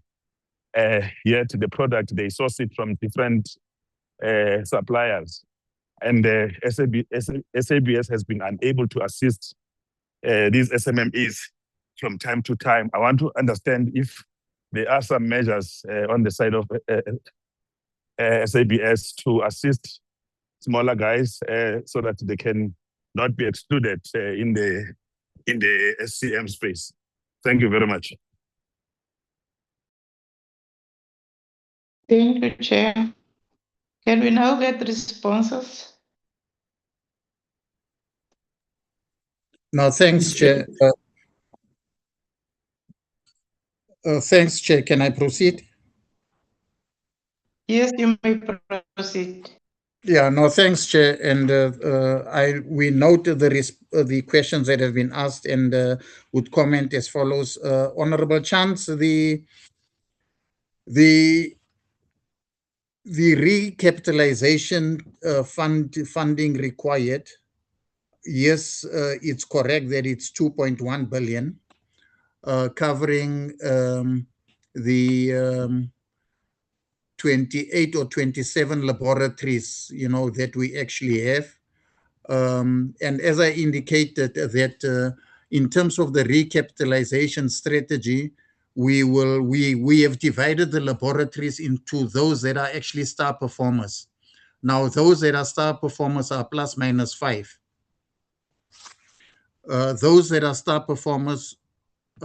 Yet the product, they source it from different suppliers. And SABS has been unable to assist these SMMEs from time to time. I want to understand if there are some measures on the side of SABS to assist smaller guys so that they can not be excluded in the SCM space. Thank you very much. Thank you, Chair. Can we now get responses? No, thanks, Chair. Thanks, Chair. Can I proceed? Yes, you may proceed. Yeah, no, thanks, Chair. And we note the questions that have been asked and would comment as follows. Honorable Chance, the recapitalization funding required, yes, it's correct that it's 2.1 billion, covering the 28 or 27 laboratories, that we actually have. And as I indicated, that in terms of the recapitalization strategy, we have divided the laboratories into those that are actually star performers. Now, those that are star performers are plus minus 5. Those that are star performers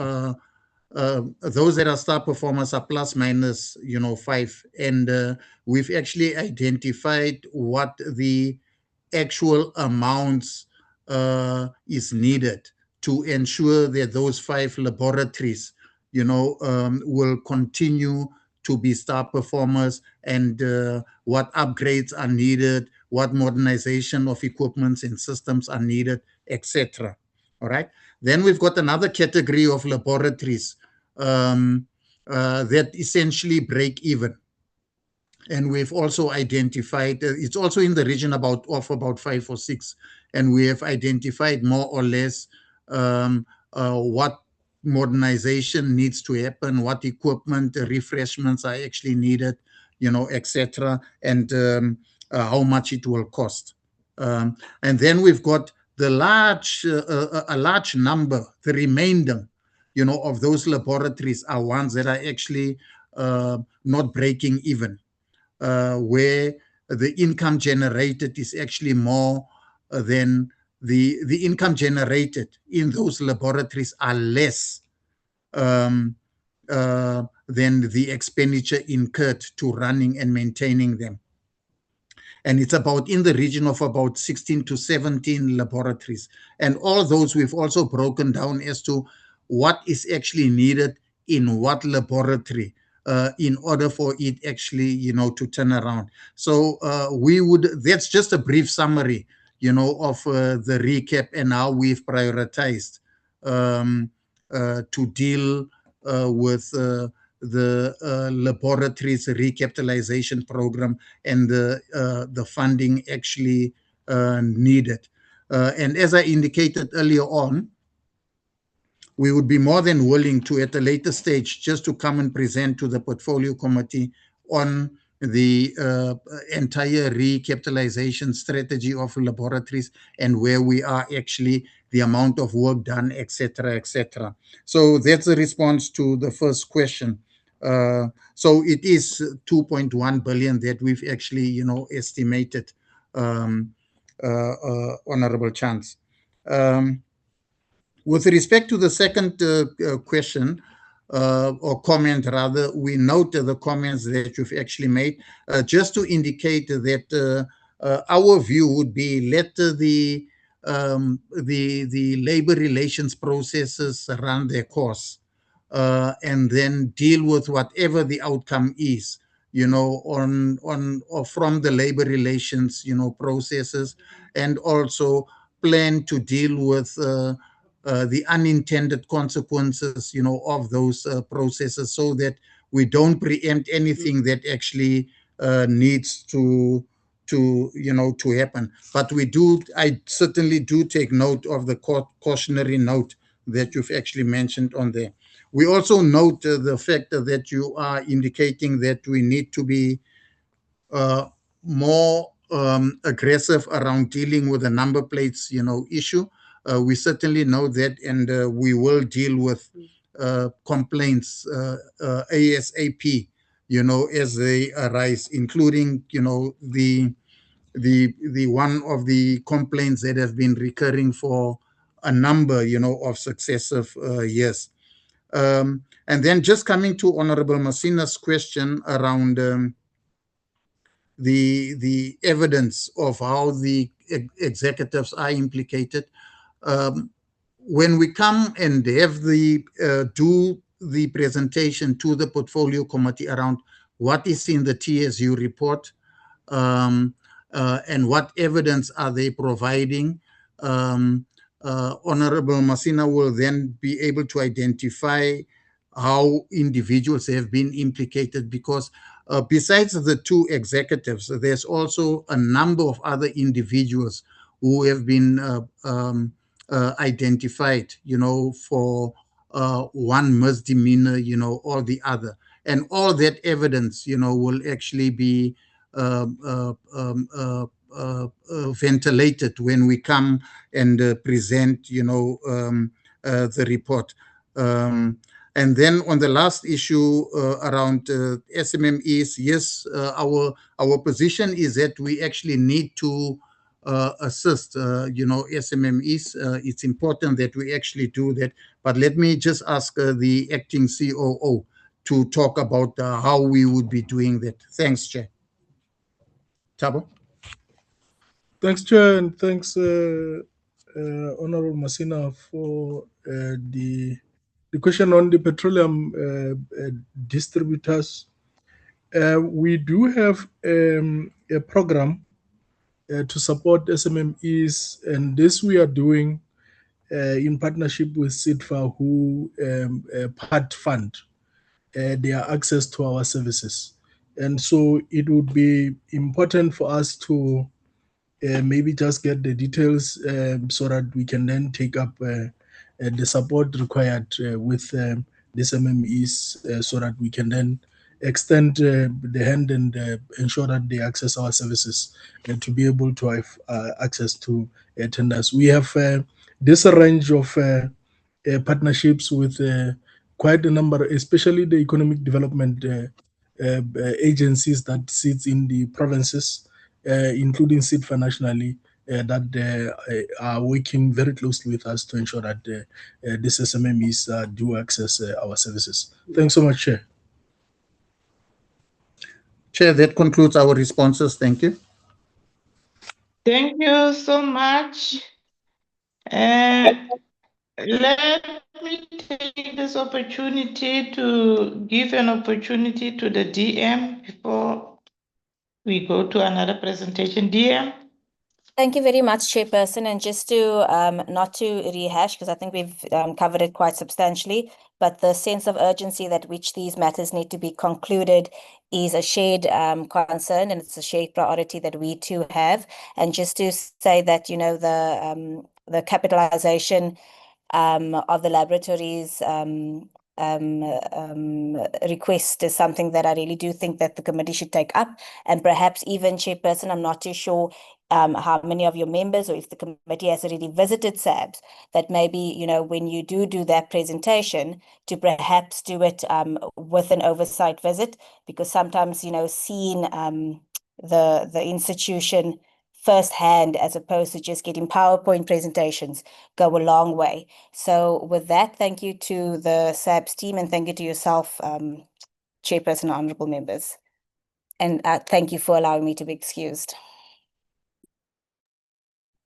are plus minus 5, and we've actually identified what the actual amounts is needed to ensure that those 5 laboratories will continue to be star performers, and what upgrades are needed, what modernization of equipments and systems are needed, etc. All right. Then we've got another category of laboratories that essentially break even. And we've also identified, it's also in the region of about 5 or 6. And we have identified more or less what modernization needs to happen, what equipment refreshments are actually needed, etc., and how much it will cost. And then we've got a large number, the remainder, of those laboratories are ones that are actually not breaking even, where the income generated is actually more than the income generated in those laboratories are less than the expenditure incurred to running and maintaining them. And it's about in the region of about 16 to 17 laboratories. And all those we've also broken down as to what is actually needed in what laboratory in order for it actually, to turn around. So that's just a brief summary, of the recap and how we've prioritized to deal with the laboratories recapitalization program and the funding actually needed. And as I indicated earlier on, we would be more than willing to, at a later stage, just to come and present to the portfolio committee on the entire recapitalization strategy of laboratories and where we are actually, the amount of work done, etc., etc. So that's a response to the first question. So it is 2.1 billion that we've actually, estimated, Honorable Chance. With respect to the second question, or comment rather, we note the comments that you've actually made, just to indicate that our view would be let the labor relations processes run their course, and then deal with whatever the outcome is, on or from the labor relations, processes, and also plan to deal with the unintended consequences, of those processes, so that we don't preempt anything that actually needs to happen. But I certainly do take note of the cautionary note that you've actually mentioned on there. We also note the fact that you are indicating that we need to be more aggressive around dealing with the number plates, issue. We certainly know that, and we will deal with complaints ASAP, as they arise, including, the one of the complaints that have been recurring for a number, of successive years. And then just coming to Honorable Masina's question around the evidence of how the executives are implicated. When we come and have do the presentation to the portfolio committee around what is in the TSU report, and what evidence are they providing, Honorable Masina will then be able to identify how individuals have been implicated, because besides the two executives, there's also a number of other individuals who have been identified, for one misdemeanor, or the other. And all that evidence, will actually be ventilated when we come and present, the report. And then on the last issue around SMMEs, yes, our position is that we actually need to assist, SMMEs. It's important that we actually do that. But let me just ask the acting COO to talk about how we would be doing that. Thanks, Chair. Thabo? Thanks, Chair, and thanks, Honorable Masina, for the question on the petroleum distributors. We do have a program to support SMMEs, and this we are doing in partnership with SIDFA, who part fund their access to our services. And so it would be important for us to maybe just get the details so that we can then take up the support required with the SMMEs so that we can then extend the hand and ensure that they access our services and to be able to have access to tenders. We have this range of partnerships with quite a number, especially the economic development agencies that sits in the provinces, including SIDFA nationally, that are working very closely with us to ensure that these SMMEs do access our services. Thanks so much, Chair. Chair, that concludes our responses. Thank you. Thank you so much. Let me take this opportunity to give an opportunity to the DM before we go to another presentation. DM? Thank you very much, Chairperson. And just to not to rehash, because I think we've covered it quite substantially, but the sense of urgency that which these matters need to be concluded is a shared concern, and it's a shared priority that we too have. And just to say that, the capitalization of the laboratories request is something that I really do think that the committee should take up. And perhaps even, Chairperson, I'm not too sure how many of your members, or if the committee has already visited SABS, that maybe, when you do that presentation, to perhaps do it with an oversight visit, because sometimes, seeing the institution firsthand as opposed to just getting PowerPoint presentations go a long way. So with that, thank you to the SABS team, and thank you to yourself, Chairperson and honorable members. And thank you for allowing me to be excused.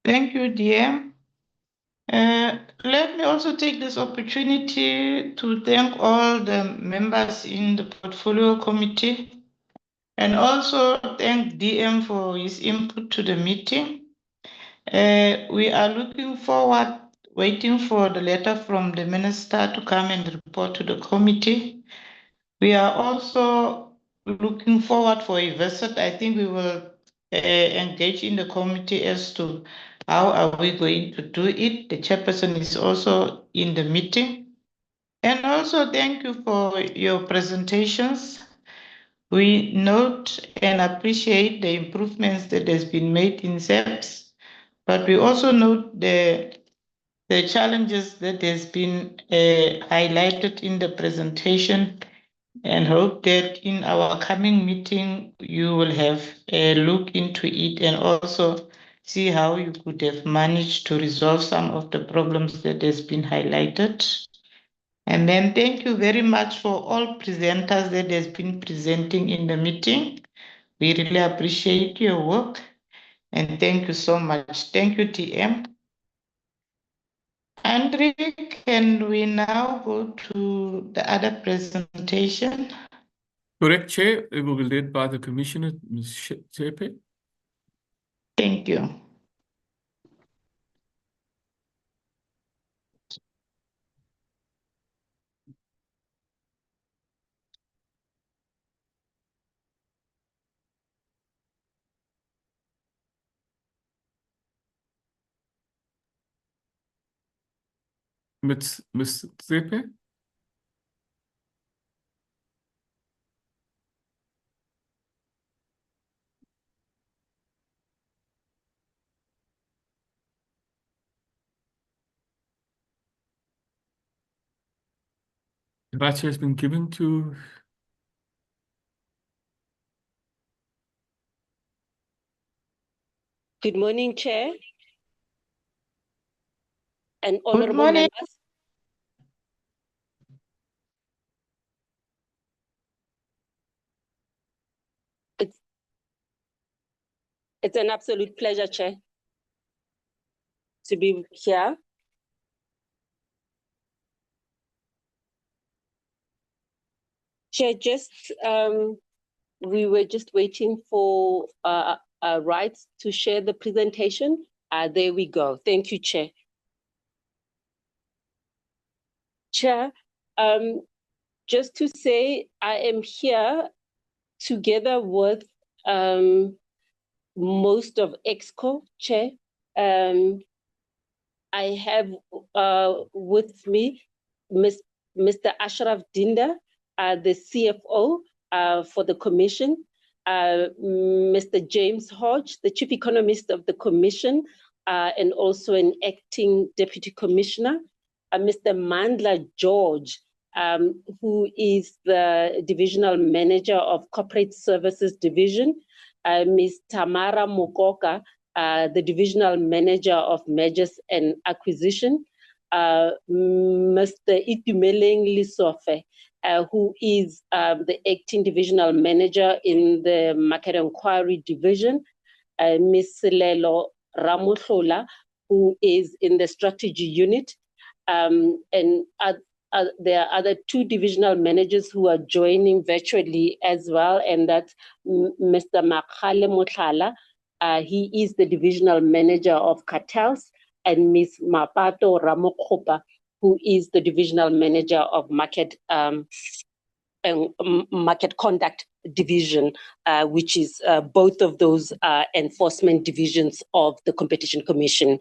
Thank you, DM. Let me also take this opportunity to thank all the members in the portfolio committee, and also thank DM for his input to the meeting. We are looking forward waiting for the letter from the minister to come and report to the committee. We are also looking forward for a visit. I think we will engage in the committee as to how are we going to do it. The chairperson is also in the meeting. And also thank you for your presentations. We note and appreciate the improvements that has been made in SABS, but we also note the challenges that has been highlighted in the presentation, and hope that in our coming meeting you will have a look into it and also see how you could have managed to resolve some of the problems that has been highlighted. And then thank you very much for all presenters that has been presenting in the meeting. We really appreciate your work and thank you so much. Thank you, TM. Andre, can we now go to the other presentation? Correct, Chair. It will be led by the Commissioner, Ms. Chepe. Thank you. Ms. Chepe. The right chair has been given to Good morning, Chair and Good honorable morning. members. It's an absolute pleasure, Chair, to be here. Chair, we were just waiting for rights to share the presentation. There we go. Thank you, Chair. Chair, just to say I am here together with most of EXCO, Chair. I have with me Mr. Ashraf Dinda, the CFO for the Commission, Mr. James Hodge, the Chief Economist of the Commission, and also an acting Deputy Commissioner, Mr. Mandla George, who is the Divisional Manager of Corporate Services Division, Ms. Tamara Mokoka, the Divisional Manager of Mergers and Acquisition, Mr. Itumeleng Lisofe, who is the Acting Divisional Manager in the Market Inquiry Division, Ms. Lelo Ramotlola, who is in the Strategy Unit, and there are other two divisional managers who are joining virtually as well, and that's Mr. Makhale Motlala. He is the divisional manager of cartels, and Ms. Mapato Ramokhopa, who is the divisional manager of market conduct division, which is both of those enforcement divisions of the Competition Commission.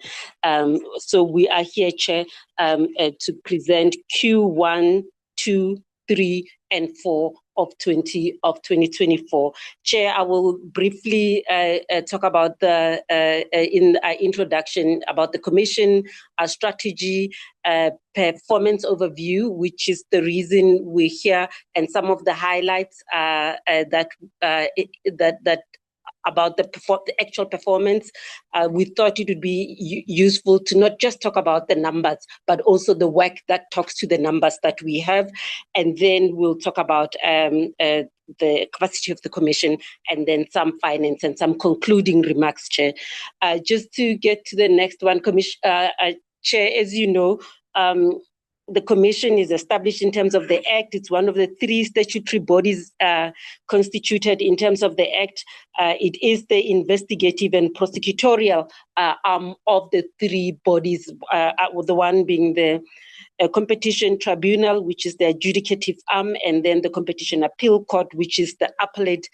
So we are here, Chair, to present Q1, 2, 3, and 4 of 2024. Chair, I will briefly talk about the in our introduction about the Commission, our strategy, performance overview, which is the reason we're here, and some of the highlights that about the actual performance. We thought it would be useful to not just talk about the numbers, but also the work that talks to the numbers that we have. And then we'll talk about the capacity of the Commission, and then some finance and some concluding remarks, Chair. Just to get to the next one, Chair, as you know, the commission is established in terms of the Act. It's one of the 3 statutory bodies constituted in terms of the Act. It is the investigative and prosecutorial arm of the 3 bodies, the one being the Competition Tribunal, which is the adjudicative arm, and then the Competition Appeal Court, which is the appellate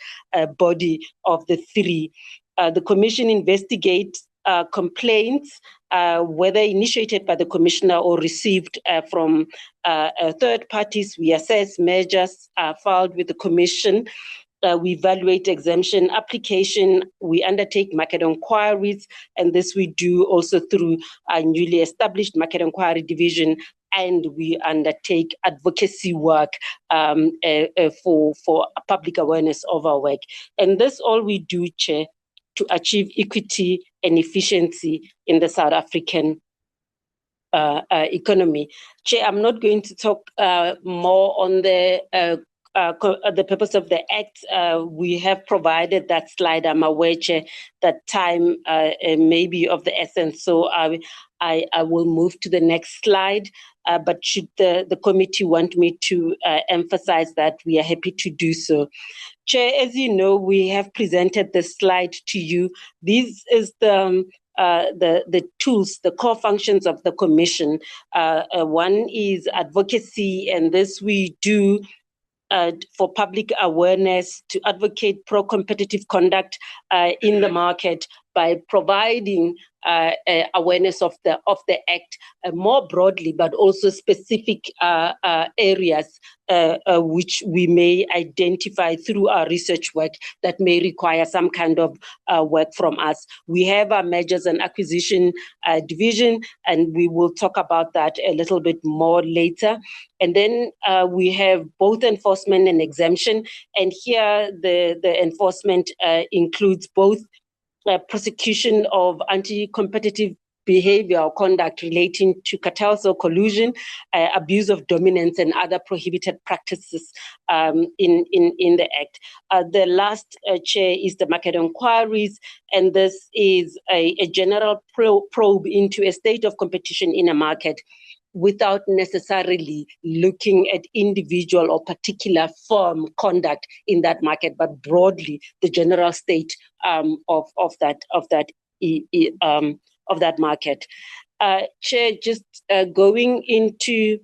body of the 3. The commission investigates complaints, whether initiated by the commissioner or received from third parties. We assess measures filed with the commission. We evaluate exemption application. We undertake market inquiries, and this we do also through our newly established market inquiry division. And we undertake advocacy work for public awareness of our work. And this all we do, Chair, to achieve equity and efficiency in the South African economy. Chair, I'm not going to talk more on the purpose of the Act. We have provided that slide. I'm aware, Chair, that time may be of the essence, so I will move to the next slide. But should the committee want me to emphasize that, we are happy to do so. Chair, as you know, we have presented this slide to you. This is the tools, the core functions of the commission. One is advocacy, and this we do for public awareness, to advocate pro-competitive conduct in the market by providing awareness of the Act more broadly, but also specific areas which we may identify through our research work that may require some kind of work from us. We have our mergers and acquisition division, and we will talk about that a little bit more later. And then we have both enforcement and exemption. And here the enforcement includes both prosecution of anti-competitive behavior or conduct relating to cartels or collusion, abuse of dominance, and other prohibited practices in the Act. The last, Chair, is the market inquiries, and this is a general probe into a state of competition in a market, without necessarily looking at individual or particular firm conduct in that market, but broadly the general state of that market. Chair, just going into,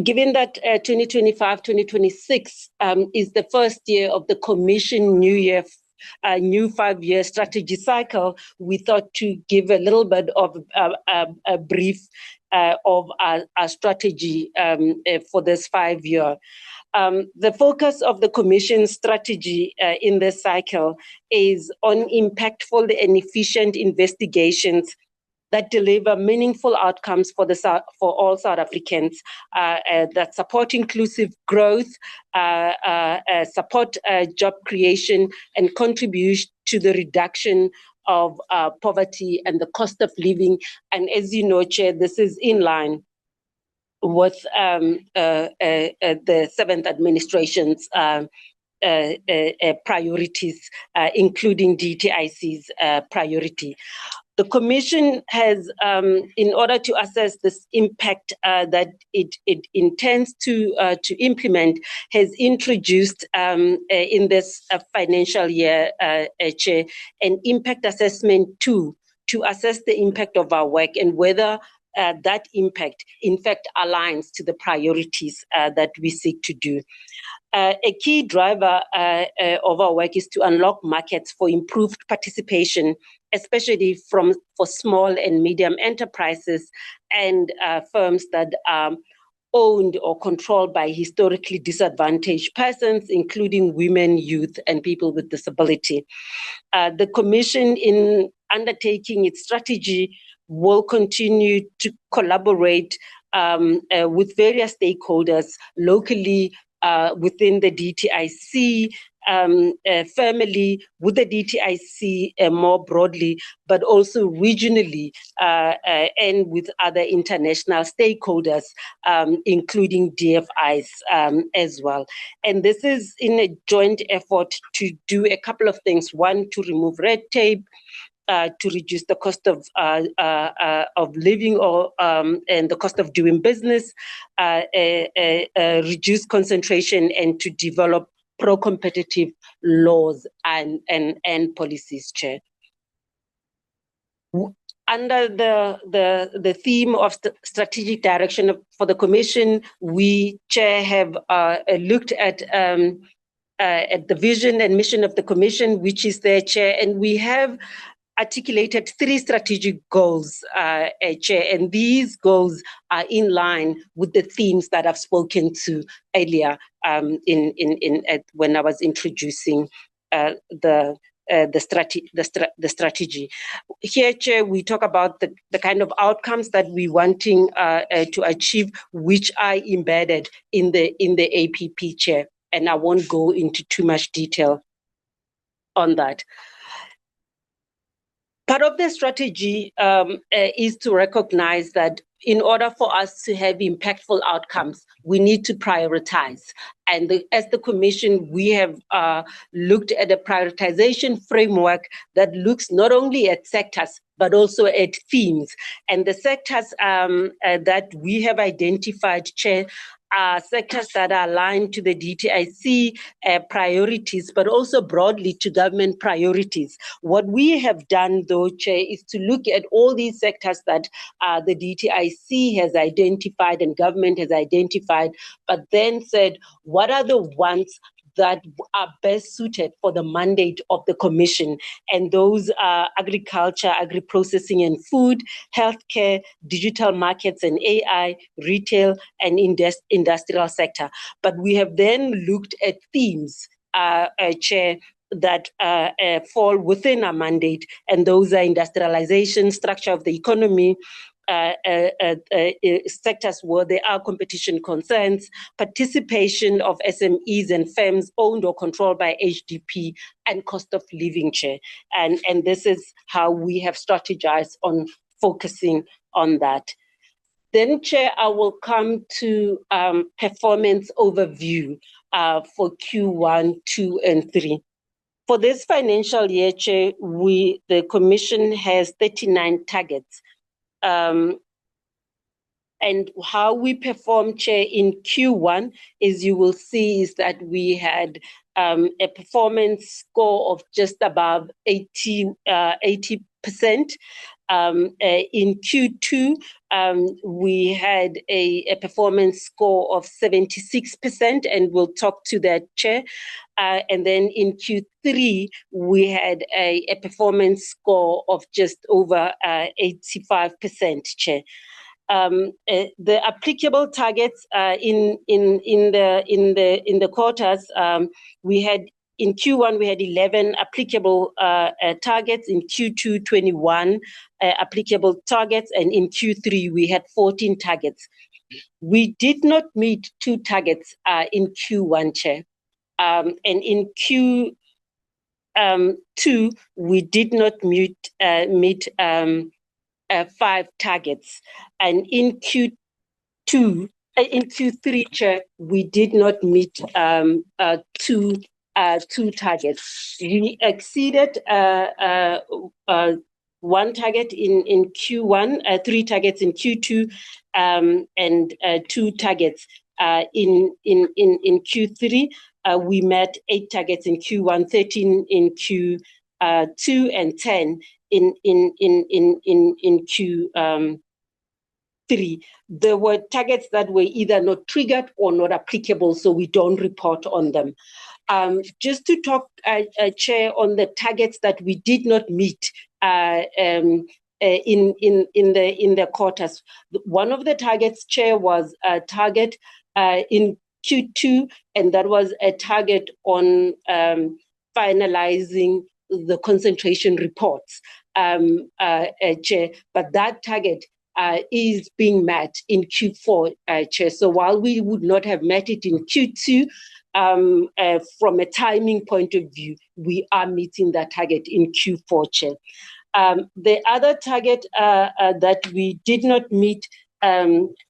given that 2025-2026 is the first year of the Commission new 5-year strategy cycle, we thought to give a little bit of a brief of our strategy for this 5-year. The focus of the Commission's strategy in this cycle is on impactful and efficient investigations that deliver meaningful outcomes for all South Africans, that support inclusive growth, support job creation, and contribute to the reduction of poverty and the cost of living. And as you know, Chair, this is in line with the 7th administration's priorities, including DTIC's priority. The Commission has, in order to assess this impact that it intends to implement, has introduced in this financial year, Chair, an impact assessment tool to assess the impact of our work and whether that impact, in fact, aligns to the priorities that we seek to do. A key driver of our work is to unlock markets for improved participation, especially for small and medium enterprises and firms that are owned or controlled by historically disadvantaged persons, including women, youth, and people with disability. The Commission, in undertaking its strategy, will continue to collaborate with various stakeholders locally, within the DTIC family, with the DTIC more broadly, but also regionally and with other international stakeholders, including DFIs as well. And this is in a joint effort to do a couple of things. One, to remove red tape, to reduce the cost of living or and the cost of doing business, reduce concentration, and to develop pro-competitive laws and policies, Chair. Under the theme of strategic direction for the Commission, we, Chair, have looked at the vision and mission of the Commission, which is there, Chair, and we have articulated 3 strategic goals, Chair, and these goals are in line with the themes that I've spoken to earlier when I was introducing the strategy. Here, Chair, we talk about the kind of outcomes that we're wanting to achieve, which are embedded in the APP, Chair, and I won't go into too much detail on that. Part of the strategy is to recognize that in order for us to have impactful outcomes, we need to prioritize. And as the Commission, we have looked at a prioritization framework that looks not only at sectors, but also at themes. And the sectors that we have identified, Chair, are sectors that are aligned to the DTIC priorities, but also broadly to government priorities. What we have done, though, Chair, is to look at all these sectors that the DTIC has identified and government has identified, but then said, what are the ones that are best suited for the mandate of the Commission? And those are agriculture, agri-processing and food, healthcare, digital markets and AI, retail and industrial sector. But we have then looked at themes, Chair, that fall within our mandate, and those are industrialization, structure of the economy, sectors where there are competition concerns, participation of SMEs and firms owned or controlled by HDP, and cost of living, Chair. And this is how we have strategized on focusing on that. Then, Chair, I will come to performance overview for Q1, 2, and 3. For this financial year, Chair, the Commission has 39 targets. And how we perform, Chair, in Q1, as you will see, is that we had a performance score of just above 80%. In Q2, we had a performance score of 76%, and we'll talk to that, Chair. And then in Q3, we had a performance score of just over 85%, Chair. The applicable targets in the quarters, we had in Q1 we had 11 applicable targets, in Q2 21 applicable targets, and in Q3 we had 14 targets. We did not meet 2 targets in Q1, Chair, and in Q2 we did not meet 5 targets, and in Q3, Chair, we did not meet 2 targets. We exceeded 1 target in Q1, 3 targets in Q2, and 2 targets in Q3. We met 8 targets in Q1, 13 in Q2, and 10 in Q3. There were targets that were either not triggered or not applicable, so we don't report on them. Just to talk, Chair, on the targets that we did not meet in the quarters. One of the targets, Chair, was a target in Q2, and that was a target on finalizing the concentration reports, Chair, but that target is being met in Q4, Chair. So while we would not have met it in Q2, from a timing point of view, we are meeting that target in Q4, Chair. The other target that we did not meet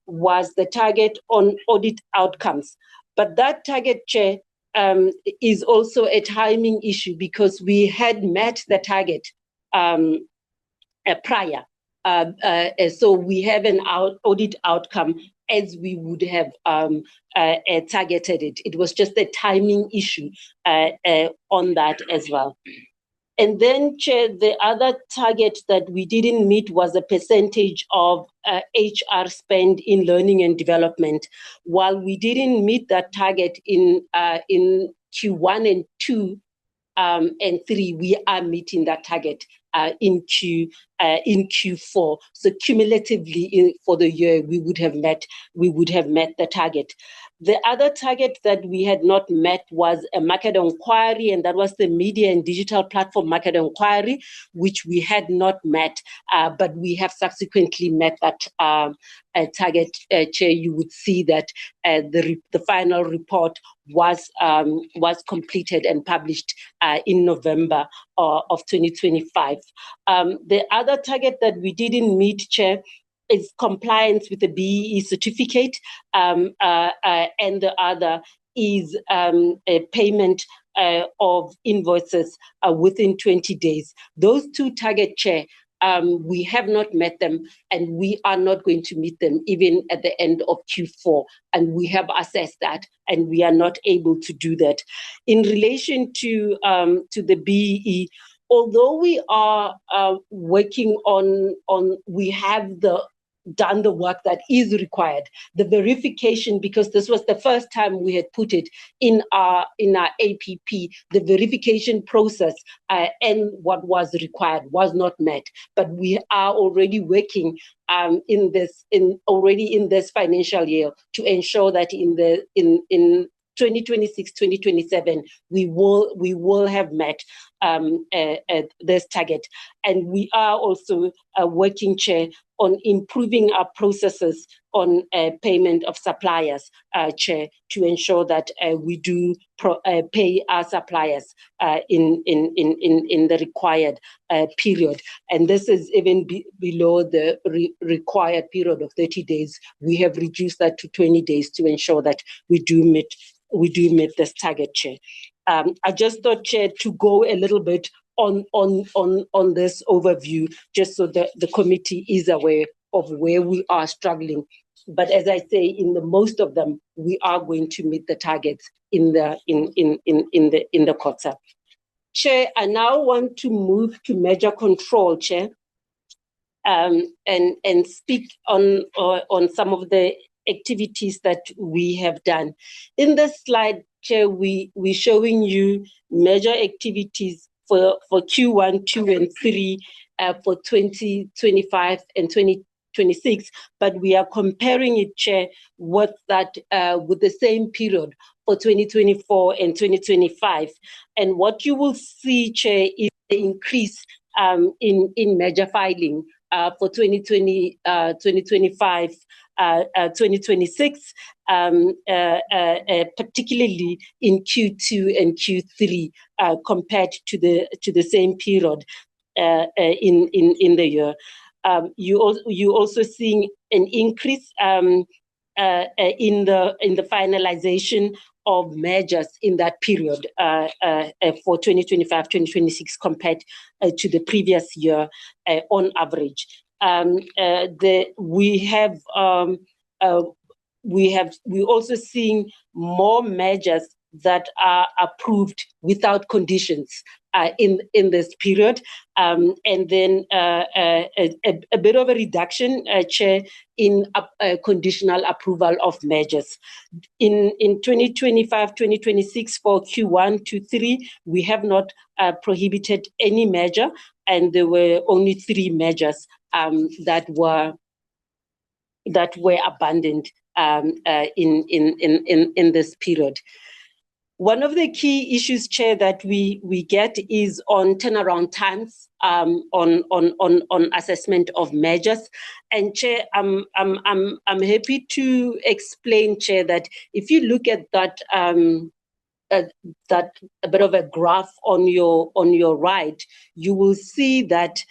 was the target on audit outcomes. But that target, Chair, is also a timing issue because we had met the target prior. So we have an audit outcome as we would have targeted it. It was just a timing issue on that as well. And then, Chair, the other target that we didn't meet was a percentage of HR spend in learning and development. While we didn't meet that target in Q1 and 2 and 3, we are meeting that target in Q4. So cumulatively for the year, we would have met the target. The other target that we had not met was a market inquiry, and that was the media and digital platform market inquiry, which we had not met, but we have subsequently met that target. Chair, you would see that the final report was completed and published in November of 2025. The other target that we didn't meet, Chair, is compliance with the BEE certificate, and the other is a payment of invoices within 20 days. Those two target, Chair, we have not met them, and we are not going to meet them even at the end of Q4. And we have assessed that, and we are not able to do that. In relation to the BEE, although we are working on, we have done the work that is required. The verification, because this was the first time we had put it in our APP, the verification process and what was required was not met. But we are already working in this financial year to ensure that in 2026-2027 we will have met this target. And we are also working, Chair, on improving our processes on payment of suppliers, Chair, to ensure that we do pay our suppliers in the required period. And this is even below the required period of 30 days. We have reduced that to 20 days to ensure that we do meet this target, Chair. I just thought, Chair, to go a little bit on this overview, just so that the committee is aware of where we are struggling. But as I say, in the most of them, we are going to meet the targets in the quarter. Chair, I now want to move to measure control, Chair, and speak on some of the activities that we have done. In this slide, Chair, we're showing you measure activities for Q1, 2, and 3 for 2025 and 2026, but we are comparing it, Chair, with the same period for 2024 and 2025. And what you will see, Chair, is the increase in measure filing for 2025, 2026, particularly in Q2 and Q3 compared to the same period in the year. You also seeing an increase in the finalization of measures in that period for 2025, 2026 compared to the previous year on average. We're also seeing more measures that are approved without conditions in this period, and then a bit of a reduction, Chair, in conditional approval of measures. In 2025, 2026 for Q1 to 3, we have not prohibited any measure, and there were only 3 measures that were abandoned in this period. One of the key issues, Chair, that we get is on turnaround times on assessment of measures. And Chair, I'm happy to explain, Chair, that if you look at that a bit of a graph on your right, you will see that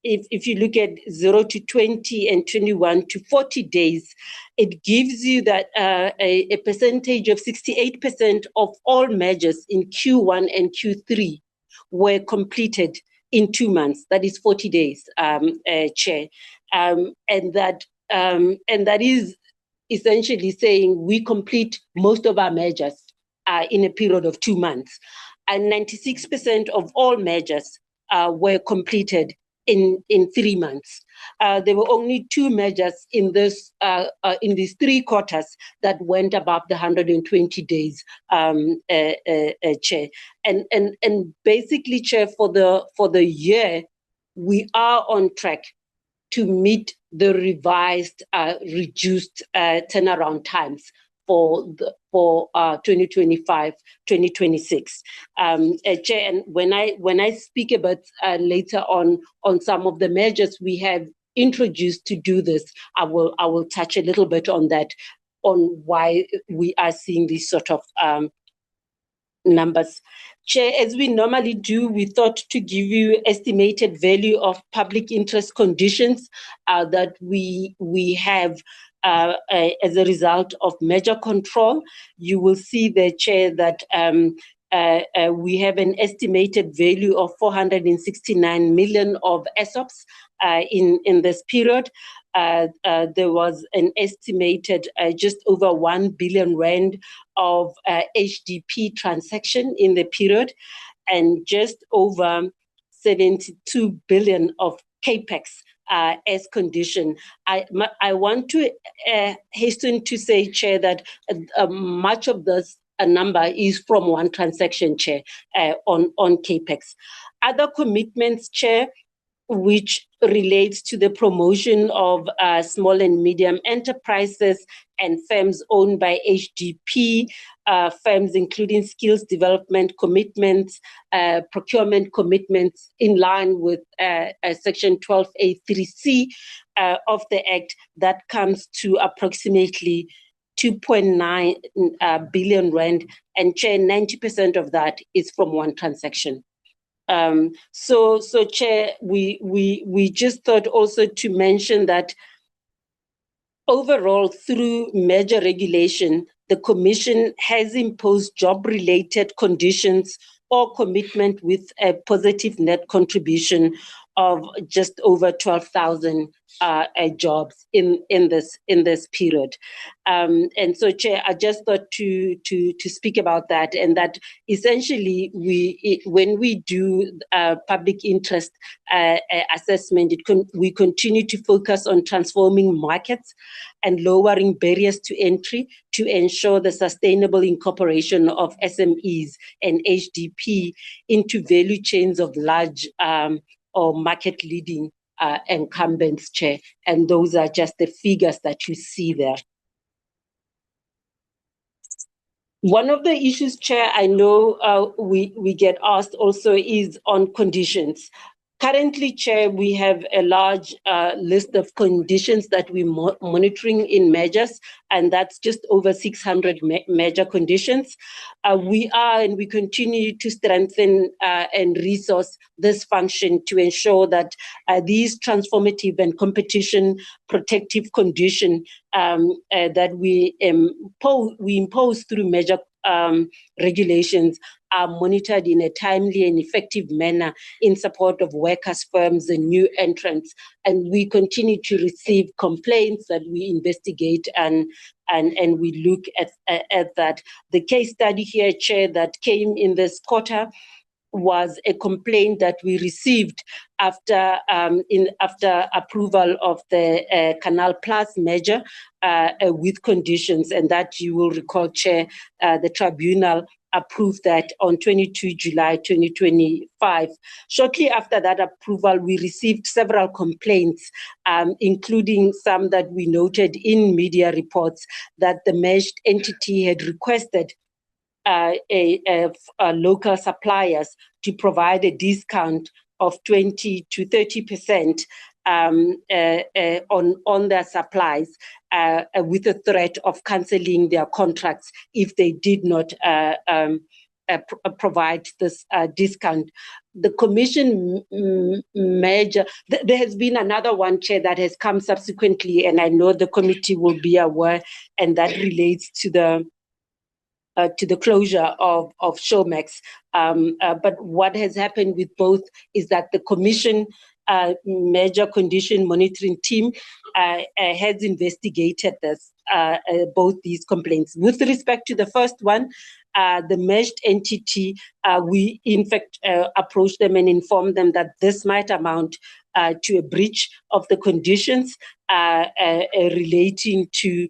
if you look at 0 to 20 and 21 to 40 days, it gives you that a percentage of 68% of all measures in Q1 and Q3 were completed in 2 months. That is 40 days, Chair. And that is essentially saying we complete most of our measures in a period of 2 months. And 96% of all measures were completed in 3 months. There were only 2 measures in these 3 quarters that went above the 120 days, Chair. And basically, Chair, for the year, we are on track to meet the revised, reduced turnaround times for 2025, 2026. Chair, and when I speak about later on some of the measures we have introduced to do this, I will touch a little bit on that, on why we are seeing these sort of numbers. Chair, as we normally do, we thought to give you estimated value of public interest conditions that we have as a result of measure control. You will see there, Chair, that we have an estimated value of 469 million of SABS in this period. There was an estimated just over 1 billion rand of HDP transaction in the period, and just over 72 billion of capex as condition. I want to hasten to say, Chair, that much of this number is from one transaction, Chair, on capex. Other commitments, Chair, which relates to the promotion of small and medium enterprises and firms owned by HDP, firms including skills development commitments, procurement commitments in line with Section 12A3C of the Act, that comes to approximately 2.9 billion rand, and Chair, 90% of that is from one transaction. So Chair, we just thought also to mention that overall, through measure regulation, the Commission has imposed job-related conditions or commitment with a positive net contribution of just over 12,000 jobs in this period. And so, Chair, I just thought to speak about that, and that essentially when we do public interest assessment, we continue to focus on transforming markets and lowering barriers to entry to ensure the sustainable incorporation of SMEs and HDP into value chains of large or market-leading incumbents, Chair. And those are just the figures that you see there. One of the issues, Chair, I know we get asked also is on conditions. Currently, Chair, we have a large list of conditions that we're monitoring in measures, and that's just over 600 measure conditions. We continue to strengthen and resource this function to ensure that these transformative and competition protective conditions that we impose through measure regulations are monitored in a timely and effective manner in support of workers, firms, and new entrants. And we continue to receive complaints that we investigate and we look at that. The case study here, Chair, that came in this quarter was a complaint that we received after approval of the Canal Plus measure with conditions, and that you will recall, Chair, the tribunal approved that on 22 July 2025. Shortly after that approval, we received several complaints, including some that we noted in media reports that the merged entity had requested local suppliers to provide a discount of 20 to 30% on their supplies, with the threat of cancelling their contracts if they did not provide this discount. The Commission measure, there has been another one, Chair, that has come subsequently, and I know the committee will be aware, and that relates to the to the closure of Showmax. But what has happened with both is that the Commission Major Condition Monitoring Team has investigated this, both these complaints. With respect to the first one, the merged entity, we in fact approached them and informed them that this might amount to a breach of the conditions relating to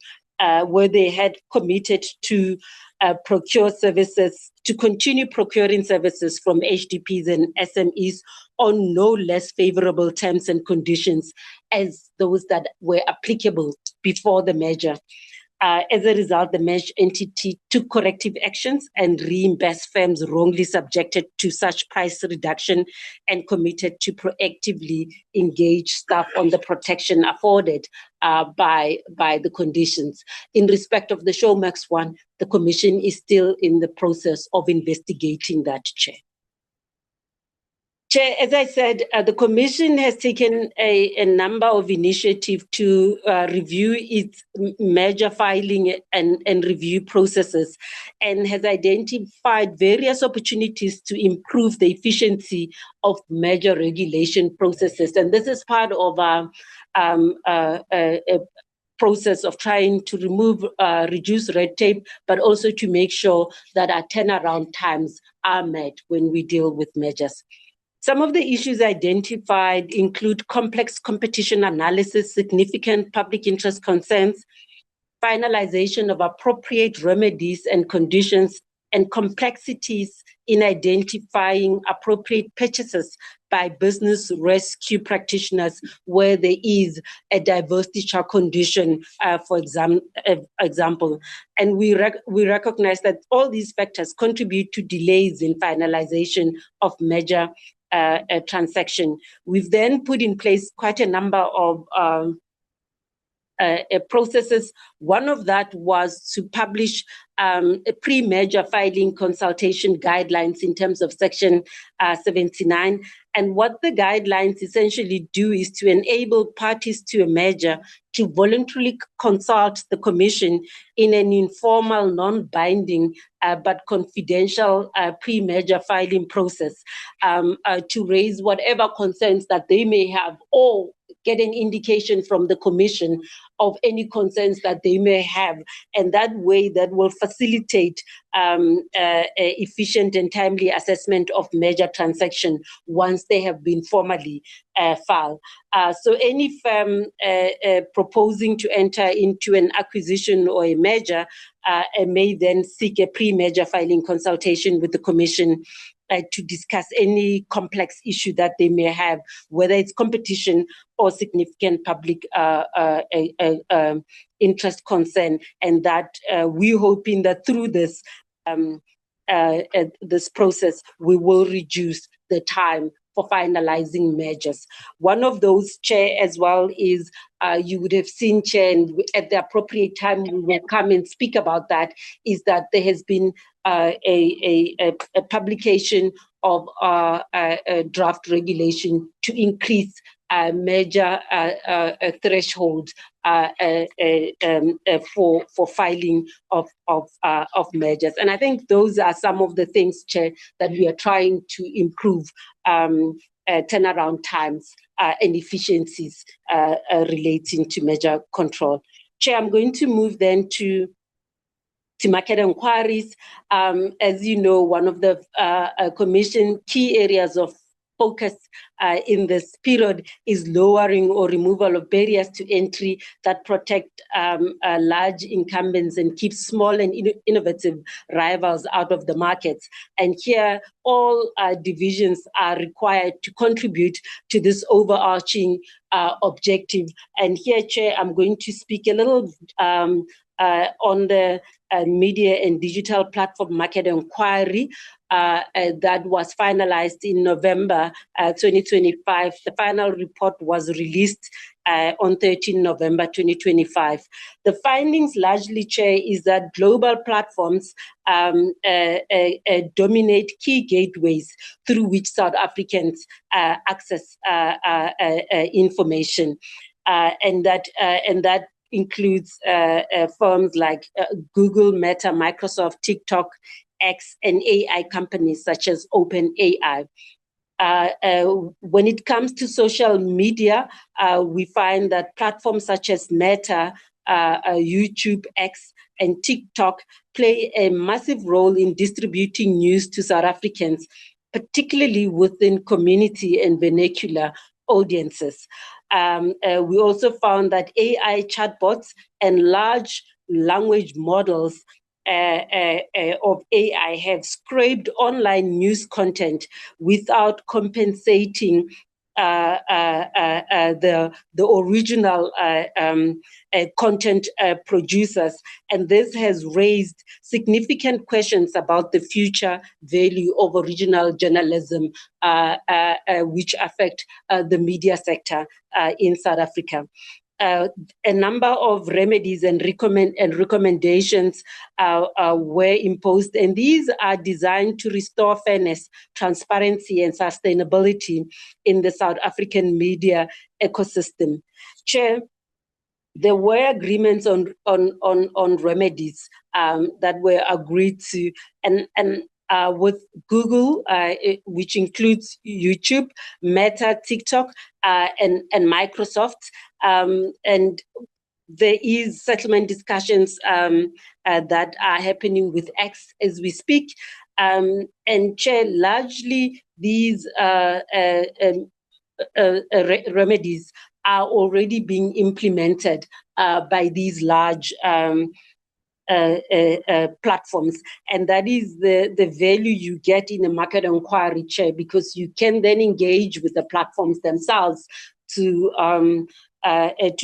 where they had committed to procure services, to continue procuring services from HDPs and SMEs on no less favorable terms and conditions as those that were applicable before the merger. As a result, the merged entity took corrective actions and reimbursed firms wrongly subjected to such price reduction and committed to proactively engage staff on the protection afforded by the conditions. In respect of the Showmax one, the Commission is still in the process of investigating that, Chair. Chair, as I said, the Commission has taken a number of initiatives to review its merger filing and review processes, and has identified various opportunities to improve the efficiency of merger regulation processes. And this is part of a process of trying to reduce red tape, but also to make sure that our turnaround times are met when we deal with mergers. Some of the issues identified include complex competition analysis, significant public interest concerns, finalization of appropriate remedies and conditions, and complexities in identifying appropriate purchases by business rescue practitioners where there is a divestiture condition, for example. And we recognize that all these factors contribute to delays in finalization of merger transaction. We've then put in place quite a number of processes. One of that was to publish a pre-merger filing consultation guidelines in terms of Section 79. And what the guidelines essentially do is to enable parties to a merger to voluntarily consult the Commission in an informal, non-binding, but confidential pre-merger filing process to raise whatever concerns that they may have or get an indication from the Commission of any concerns that they may have. And that way that will facilitate efficient and timely assessment of merger transaction once they have been formally filed. So any firm proposing to enter into an acquisition or a merger may then seek a pre-merger filing consultation with the Commission to discuss any complex issue that they may have, whether it's competition or significant public interest concern. And that we're hoping that through this process, we will reduce the time for finalizing mergers. One of those, Chair, as well, is you would have seen, Chair, and at the appropriate time we will come and speak about that, is that there has been a publication of a draft regulation to increase merger threshold for filing of mergers. And I think those are some of the things, Chair, that we are trying to improve turnaround times and efficiencies relating to merger control. Chair, I'm going to move then to market inquiries. As you know, one of the Commission key areas of focus in this period is lowering or removal of barriers to entry that protect large incumbents and keep small and innovative rivals out of the markets. And here, all divisions are required to contribute to this overarching objective. And here, Chair, I'm going to speak a little on the media and digital platform market inquiry that was finalized in November 2025. The final report was released on 13 November 2025. The findings largely, Chair, is that global platforms dominate key gateways through which South Africans access information, and that includes firms like Google, Meta, Microsoft, TikTok, X, and AI companies such as OpenAI. When it comes to social media, we find that platforms such as Meta, YouTube, X, and TikTok play a massive role in distributing news to South Africans, particularly within community and vernacular audiences. We also found that AI chatbots and large language models of AI have scraped online news content without compensating the original content producers, and this has raised significant questions about the future value of original journalism, which affect the media sector in South Africa. A number of remedies and recommendations were imposed, and these are designed to restore fairness, transparency, and sustainability in the South African media ecosystem. Chair, there were agreements on remedies that were agreed to, and with Google, which includes YouTube, Meta, TikTok, and Microsoft, and there is settlement discussions that are happening with X as we speak. And Chair, largely these remedies are already being implemented by these large platforms, and that is the value you get in a market inquiry, Chair, because you can then engage with the platforms themselves to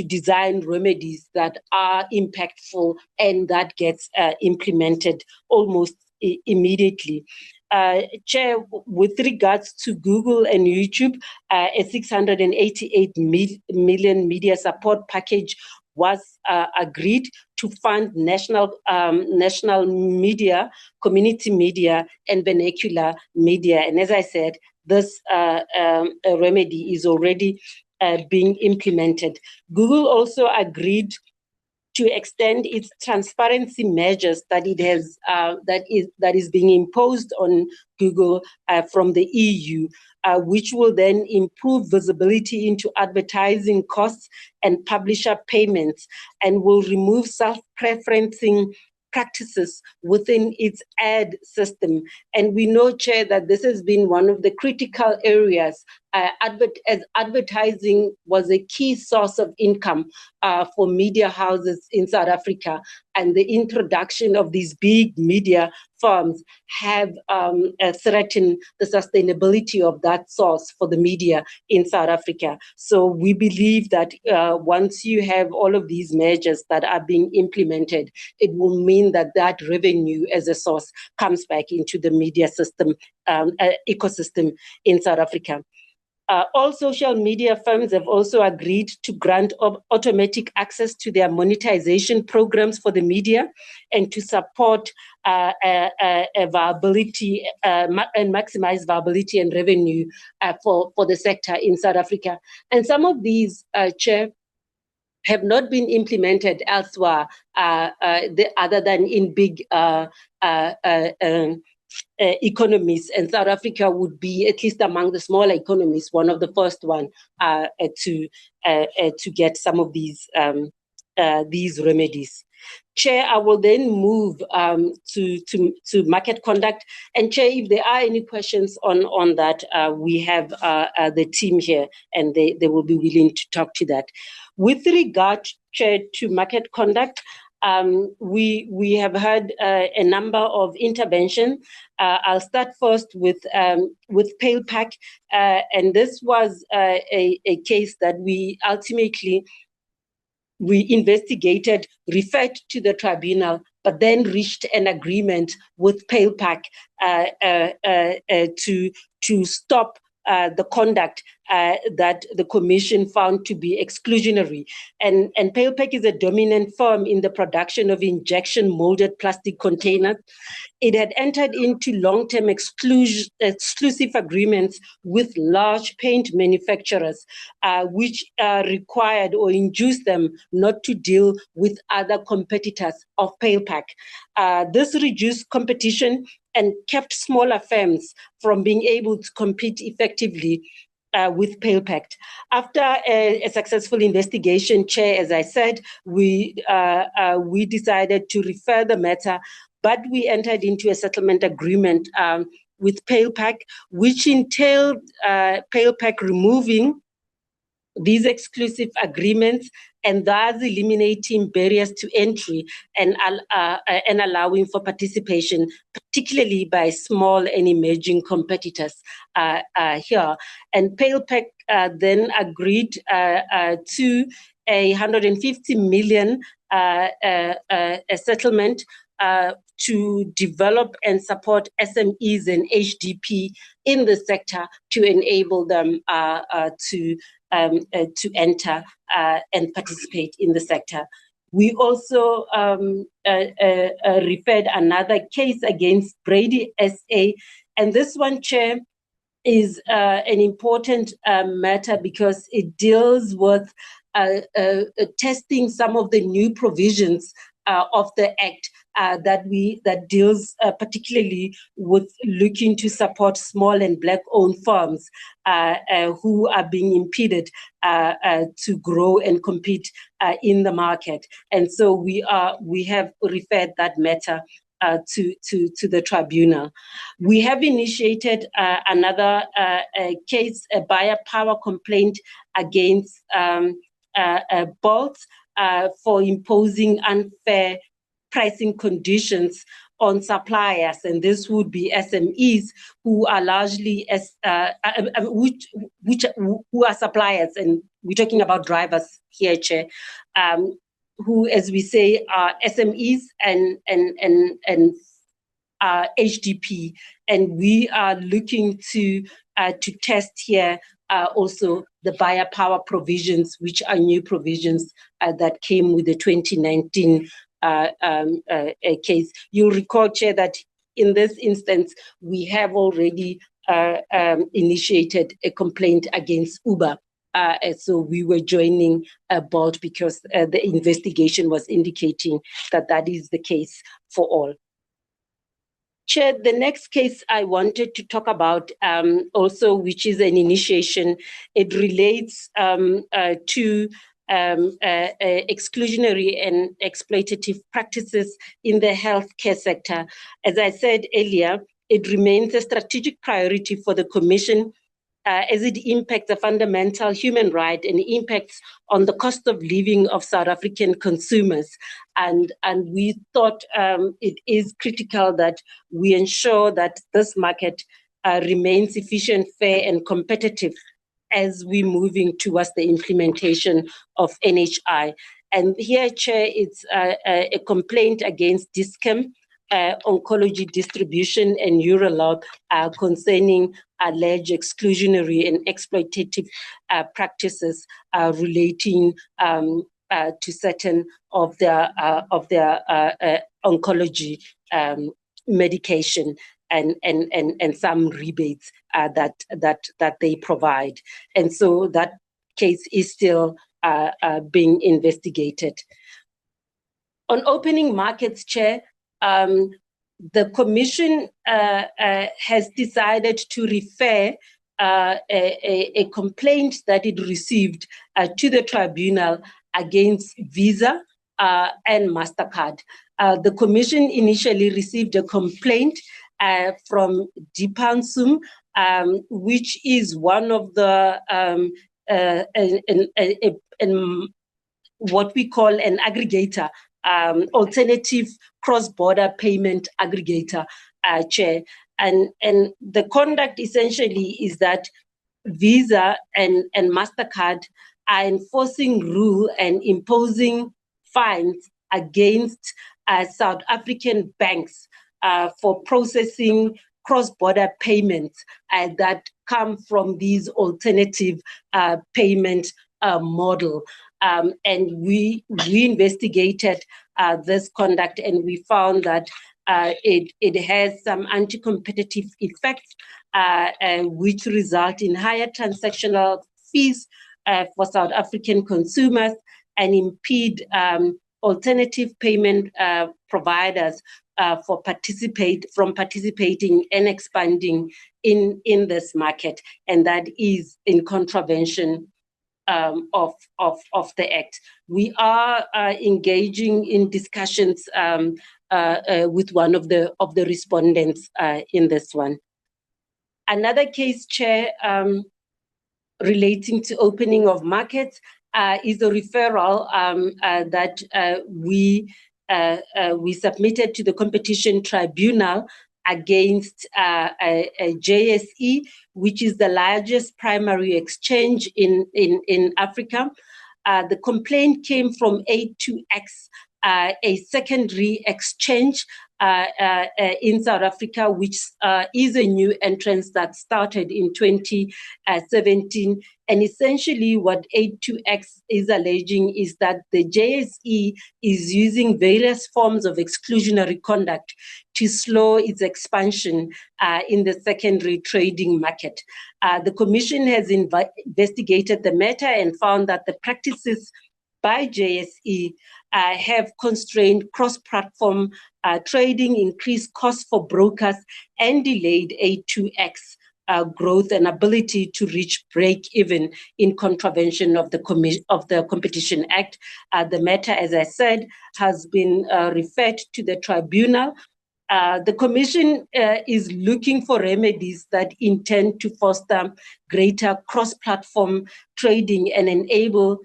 design remedies that are impactful and that gets implemented almost immediately. Chair, with regards to Google and YouTube, a 688 million media support package was agreed to fund national media, community media, and vernacular media. And as I said, this remedy is already being implemented. Google also agreed to extend its transparency measures that it has that is being imposed on Google from the EU, which will then improve visibility into advertising costs and publisher payments, and will remove self-preferencing practices within its ad system. And we know, Chair, that this has been one of the critical areas as advertising was a key source of income for media houses in South Africa, and the introduction of these big media firms have threatened the sustainability of that source for the media in South Africa. So we believe that once you have all of these measures that are being implemented, it will mean that that revenue as a source comes back into the media system, ecosystem in South Africa. All social media firms have also agreed to grant automatic access to their monetization programs for the media and to support viability and maximize viability and revenue for the sector in South Africa. And some of these, Chair, have not been implemented elsewhere other than in big economies, and South Africa would be, at least among the smaller economies, one of the first one to get some of these remedies. Chair, I will then move to market conduct. And Chair, if there are any questions on that, we have the team here, and they will be willing to talk to that. With regard, Chair, to market conduct, we have had a number of interventions. I'll start first with PalePack, and this was a case that we ultimately investigated, referred to the tribunal, but then reached an agreement with PalePack to stop the conduct that the Commission found to be exclusionary. And PalePack is a dominant firm in the production of injection molded plastic containers. It had entered into long-term exclusive agreements with large paint manufacturers, which required or induced them not to deal with other competitors of PalePack. This reduced competition and kept smaller firms from being able to compete effectively with PalePack. After a successful investigation, Chair, as I said, we decided to refer the matter, but we entered into a settlement agreement with PalePack, which entailed PalePack removing these exclusive agreements and thus eliminating barriers to entry and allowing for participation, particularly by small and emerging competitors here. And PalePack then agreed to a 150 million a settlement to develop and support SMEs and HDP in the sector to enable them to enter and participate in the sector. We also referred another case against Brady SA, and this one, Chair, is an important matter because it deals with testing some of the new provisions of the Act that deals particularly with looking to support small and Black-owned firms who are being impeded to grow and compete in the market. And so we have referred that matter to the tribunal. We have initiated another case, a buyer power complaint against Bolt for imposing unfair pricing conditions on suppliers, and this would be SMEs who are largely who are suppliers, and we're talking about drivers here, Chair, who, as we say, are SMEs and HDP, and we are looking to test here also the buyer power provisions, which are new provisions that came with the 2019 case. You'll recall, Chair, that in this instance, we have already initiated a complaint against Uber. So we were joining Bolt because the investigation was indicating that that is the case for all. Chair, the next case I wanted to talk about also, which is an initiation, it relates to exclusionary and exploitative practices in the healthcare sector. As I said earlier, it remains a strategic priority for the Commission as it impacts a fundamental human right and impacts on the cost of living of South African consumers. And we thought it is critical that we ensure that this market remains efficient, fair, and competitive as we're moving towards the implementation of NHI. And here, Chair, it's a complaint against DISCAM, Oncology Distribution and Urolab concerning alleged exclusionary and exploitative practices relating to certain of their oncology medication and some rebates that they provide. And so that case is still being investigated. On opening markets, Chair, the Commission has decided to refer a complaint that it received to the tribunal against Visa and MasterCard. The Commission initially received a complaint from Dipansum, which is one of the what we call an aggregator, alternative cross-border payment aggregator, Chair. And the conduct essentially is that Visa and MasterCard are enforcing rule and imposing fines against South African banks for processing cross-border payments that come from these alternative payment model. And we investigated this conduct, and we found that it has some anti-competitive effects, which result in higher transactional fees for South African consumers and impede alternative payment providers from participating and expanding in this market, and that is in contravention of the Act. We are engaging in discussions with one of the respondents in this one. Another case, Chair, relating to opening of markets is a referral that we submitted to the Competition Tribunal against JSE, which is the largest primary exchange in Africa. The complaint came from A2X, a secondary exchange in South Africa, which is a new entrance that started in 2017. And essentially what A2X is alleging is that the JSE is using various forms of exclusionary conduct to slow its expansion in the secondary trading market. The Commission has investigated the matter and found that the practices by JSE have constrained cross-platform trading, increased costs for brokers, and delayed A2X growth and ability to reach break-even in contravention of the Competition Act. The matter, as I said, has been referred to the tribunal. The Commission is looking for remedies that intend to foster greater cross-platform trading and enable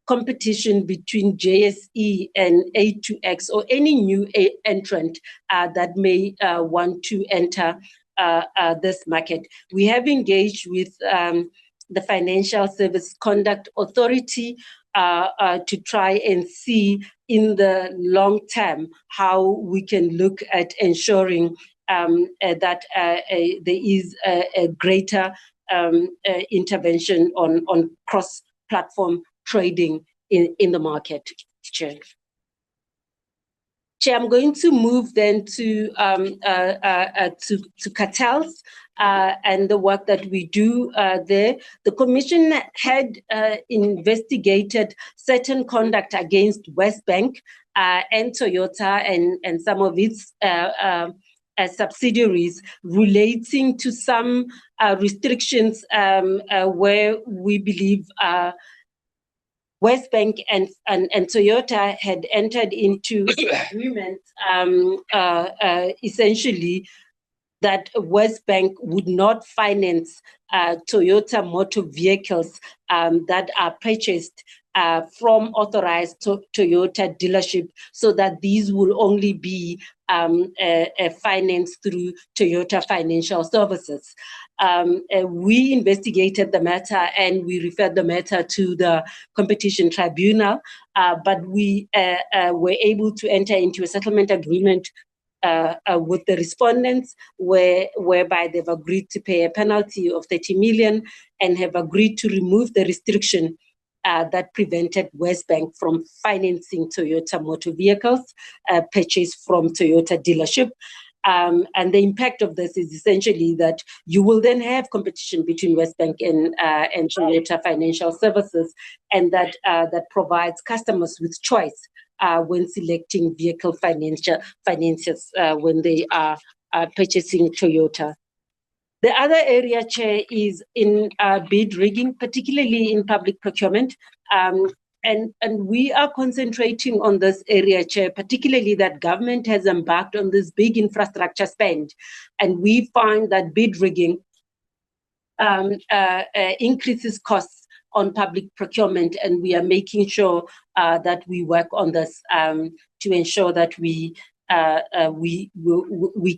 competition between JSE and A2X or any new entrant that may want to enter this market. We have engaged with the Financial Service Conduct Authority to try and see in the long term how we can look at ensuring that there is a greater intervention on cross-platform trading in the market, Chair. Chair, I'm going to move then to cartels and the work that we do there. The Commission had investigated certain conduct against Westbank and Toyota and some of its subsidiaries relating to some restrictions where we believe Westbank and Toyota had entered into agreement essentially that Westbank would not finance Toyota motor vehicles that are purchased from authorized Toyota dealership, so that these will only be financed through Toyota Financial Services. We investigated the matter and we referred the matter to the Competition Tribunal, but we were able to enter into a settlement agreement with the respondents, whereby they've agreed to pay a penalty of 30 million and have agreed to remove the restriction that prevented Westbank from financing Toyota motor vehicles purchased from Toyota dealership. And the impact of this is essentially that you will then have competition between Westbank and Toyota Financial Services, and that provides customers with choice when selecting vehicle financiers when they are purchasing Toyota. The other area, Chair, is in bid rigging, particularly in public procurement. And we are concentrating on this area, Chair, particularly that government has embarked on this big infrastructure spend. And we find that bid rigging increases costs on public procurement, and we are making sure that we work on this to ensure that we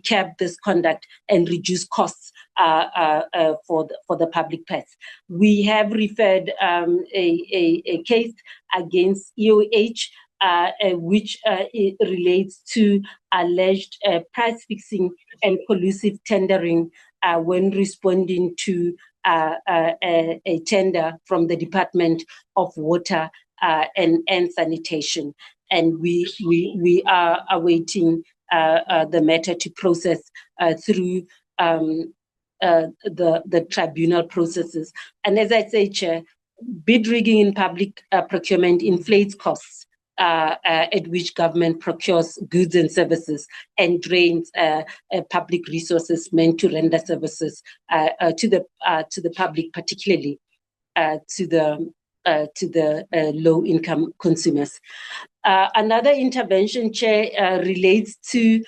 cap this conduct and reduce costs for the public purse. We have referred a case against EOH, which relates to alleged price fixing and collusive tendering when responding to a tender from the Department of Water and Sanitation. And we are awaiting the matter to process through the tribunal processes. And as I say, Chair, bid rigging in public procurement inflates costs at which government procures goods and services and drains public resources meant to render services to the public, particularly to the low-income consumers. Another intervention, Chair, relates to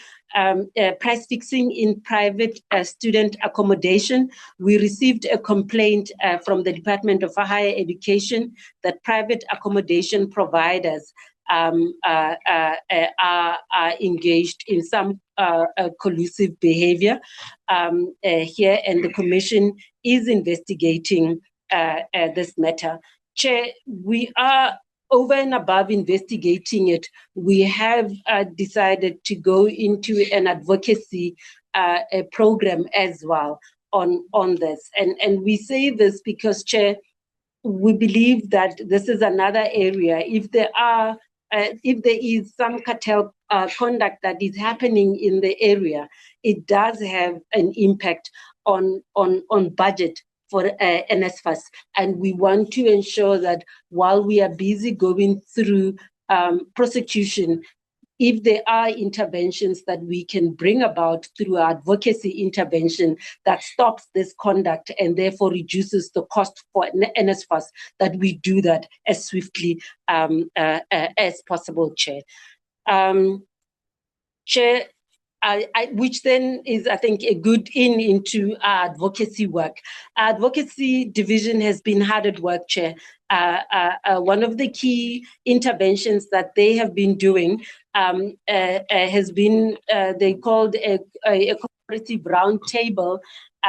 price fixing in private student accommodation. We received a complaint from the Department of Higher Education that private accommodation providers are engaged in some collusive behavior here, and the Commission is investigating this matter. Chair, we are over and above investigating it. We have decided to go into an advocacy program as well on this. And we say this because, Chair, we believe that this is another area. If there is some cartel conduct that is happening in the area, it does have an impact on budget for NSFAS. And we want to ensure that while we are busy going through prosecution, if there are interventions that we can bring about through our advocacy intervention that stops this conduct and therefore reduces the cost for NSFAS, that we do that as swiftly as possible, Chair. Chair, which then is, I think, a good into our advocacy work. Our advocacy division has been hard at work, Chair. One of the key interventions that they have been doing has been, they called a cooperative roundtable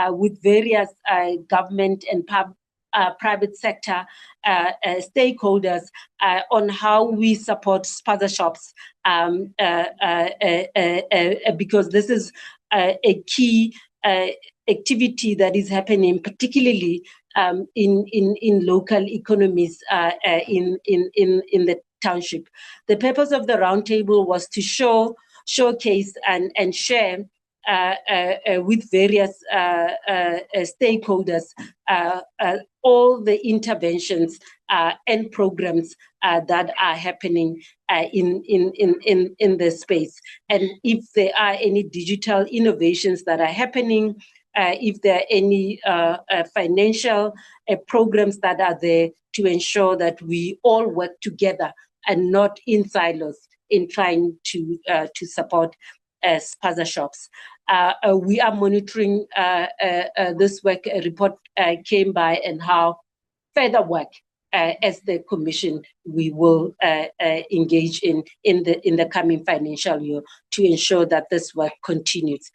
with various government and private sector stakeholders on how we support spaza shops, because this is a key activity that is happening, particularly in local economies in the township. The purpose of the roundtable was to showcase and share with various stakeholders all the interventions and programs that are happening in this space. And if there are any digital innovations that are happening, if there are any financial programs that are there to ensure that we all work together and not in silos in trying to support spaza shops. We are monitoring this work. A report came by, and how further work as the Commission we will engage in the coming financial year to ensure that this work continues.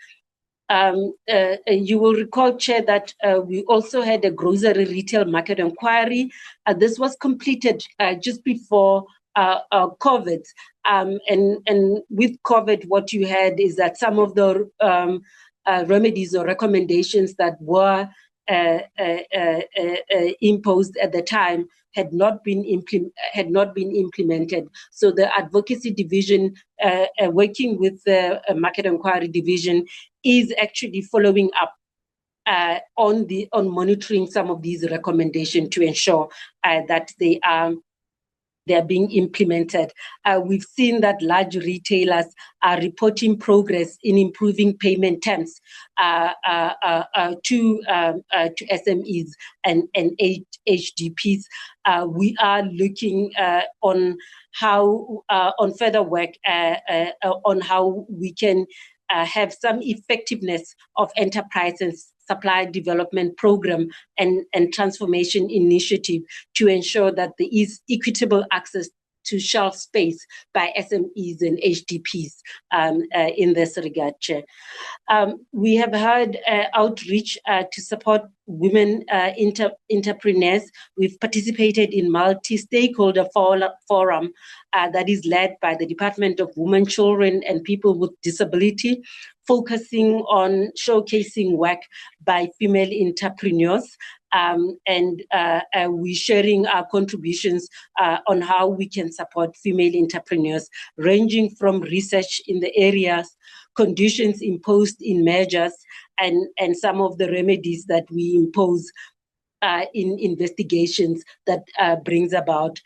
You will recall, Chair, that we also had a grocery retail market inquiry. This was completed just before COVID. And with COVID, what you had is that some of the remedies or recommendations that were imposed at the time had not been implemented. So the advocacy division, working with the market inquiry division, is actually following up on monitoring some of these recommendations to ensure that they are being implemented. We've seen that large retailers are reporting progress in improving payment terms to SMEs and HDPs. We are looking on further work on how we can have some effectiveness of enterprise and supply development program and transformation initiative to ensure that there is equitable access to shelf space by SMEs and HDPs in this regard, Chair. We have had outreach to support women entrepreneurs. We've participated in multi-stakeholder forum that is led by the Department of Women, Children and People with Disability, focusing on showcasing work by female entrepreneurs. And we're sharing our contributions on how we can support female entrepreneurs, ranging from research in the areas, conditions imposed in measures, and some of the remedies that we impose in investigations that brings about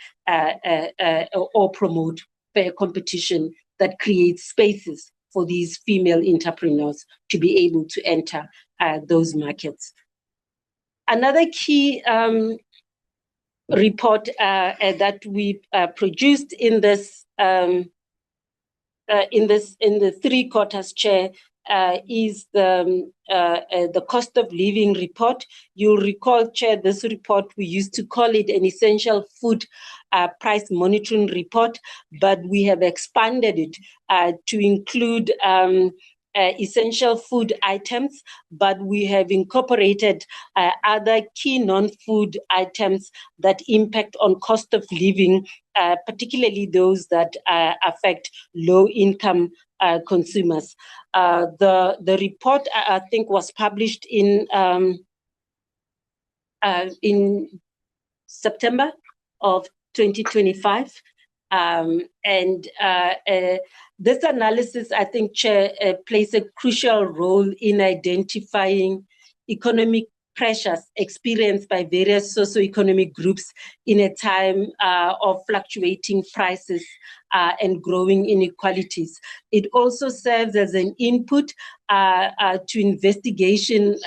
or promote fair competition that creates spaces for these female entrepreneurs to be able to enter those markets. Another key report that we produced in this in the 3 quarters, Chair, is the cost of living report. You'll recall, Chair, this report, we used to call it an essential food price monitoring report, but we have expanded it to include essential food items, but we have incorporated other key non-food items that impact on cost of living, particularly those that affect low-income consumers. The report, I think, was published in September of 2025. This analysis, I think, Chair, plays a crucial role in identifying economic pressures experienced by various socioeconomic groups in a time of fluctuating prices and growing inequalities. It also serves as an input to investigation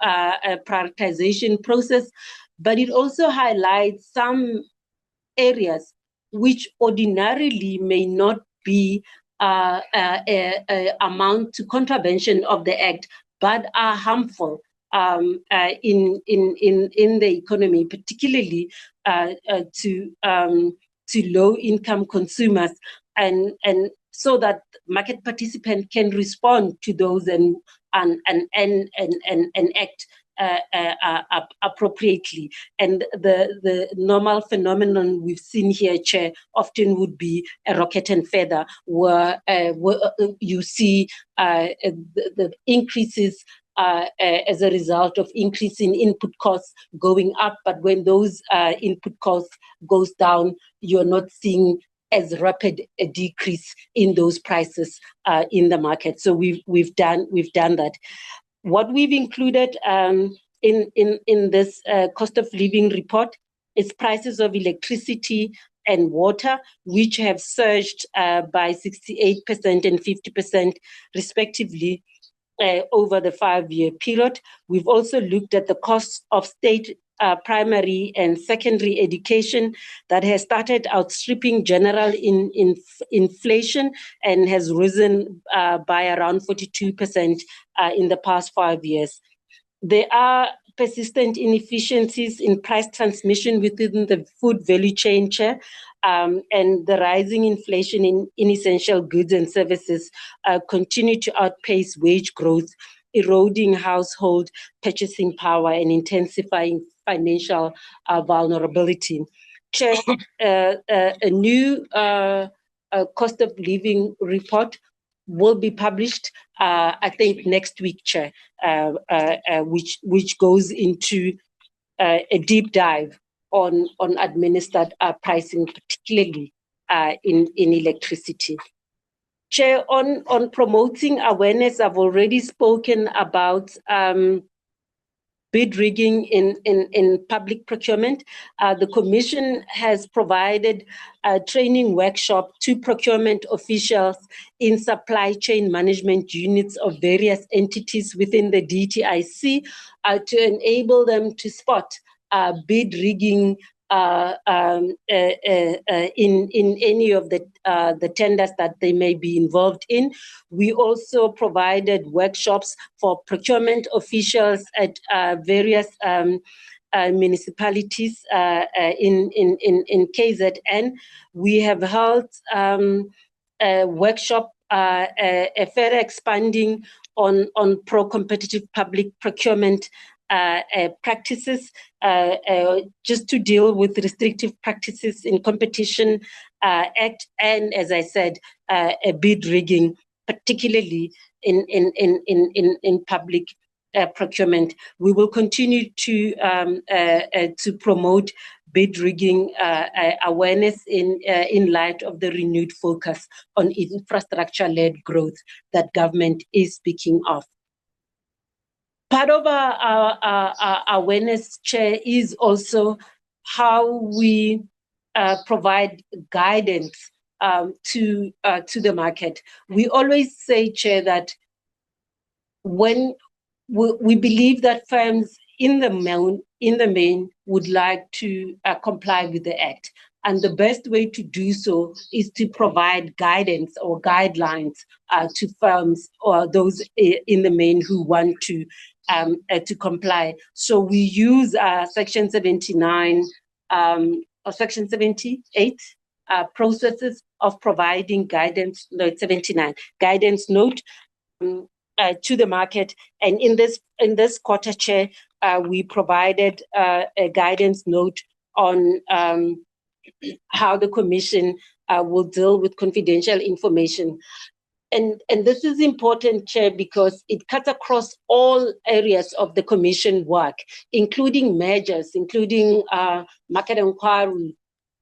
prioritization process, but it also highlights some areas which ordinarily may not be amount to contravention of the Act, but are harmful in the economy, particularly to low-income consumers, and so that market participants can respond to those and act appropriately. And the normal phenomenon we've seen here, Chair, often would be a rocket and feather, where you see the increases as a result of increase in input costs going up, but when those input costs goes down, you're not seeing as rapid a decrease in those prices in the market. So we've done that. What we've included in this cost of living report is prices of electricity and water, which have surged by 68% and 50% respectively over the 5-year period. We've also looked at the costs of state primary and secondary education that has started outstripping general inflation and has risen by around 42% in the past 5 years. There are persistent inefficiencies in price transmission within the food value chain, Chair, and the rising inflation in essential goods and services continue to outpace wage growth, eroding household purchasing power and intensifying financial vulnerability. Chair, a new cost of living report will be published, I think, next week, Chair, which goes into a deep dive on administered pricing, particularly in electricity. Chair, on promoting awareness, I've already spoken about bid rigging in public procurement. The Commission has provided a training workshop to procurement officials in supply chain management units of various entities within the DTIC to enable them to spot bid rigging in any of the tenders that they may be involved in. We also provided workshops for procurement officials at various municipalities in KZN. We have held a workshop, a further expanding on pro-competitive public procurement practices, just to deal with restrictive practices in Competition Act, and as I said, a bid rigging, particularly in public procurement. We will continue to promote bid rigging awareness in light of the renewed focus on infrastructure-led growth that government is speaking of. Part of our awareness, Chair, is also how we provide guidance to the market. We always say, Chair, that when we believe that firms in the main would like to comply with the Act. And the best way to do so is to provide guidance or guidelines to firms or those in the main who want to comply. So we use Section 79 or Section 78 processes of providing guidance, no, it's 79, guidance note to the market. And in this quarter, Chair, we provided a guidance note on how the Commission will deal with confidential information. And this is important, Chair, because it cuts across all areas of the Commission work, including measures, including market inquiry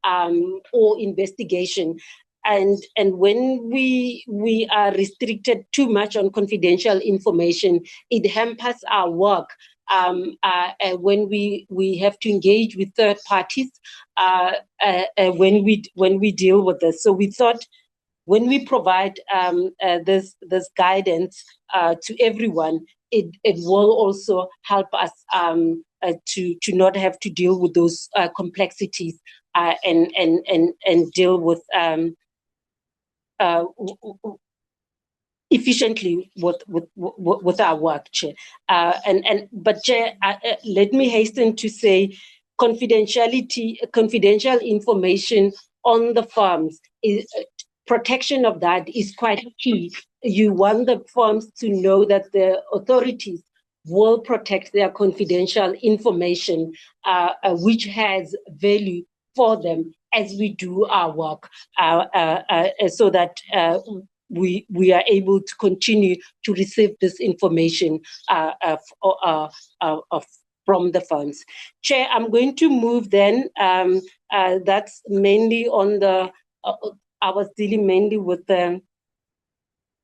or investigation. And when we are restricted too much on confidential information, it hampers our work when we have to engage with third parties when we deal with this. So we thought, when we provide this guidance to everyone, it will also help us to not have to deal with those complexities and deal with efficiently with our work, Chair. But Chair, let me hasten to say, confidential information on the firms is protection of that is quite key. You want the firms to know that the authorities will protect their confidential information, which has value for them as we do our work, so that we are able to continue to receive this information from the funds. Chair, I'm going to move then. That's mainly on the, I was dealing mainly with the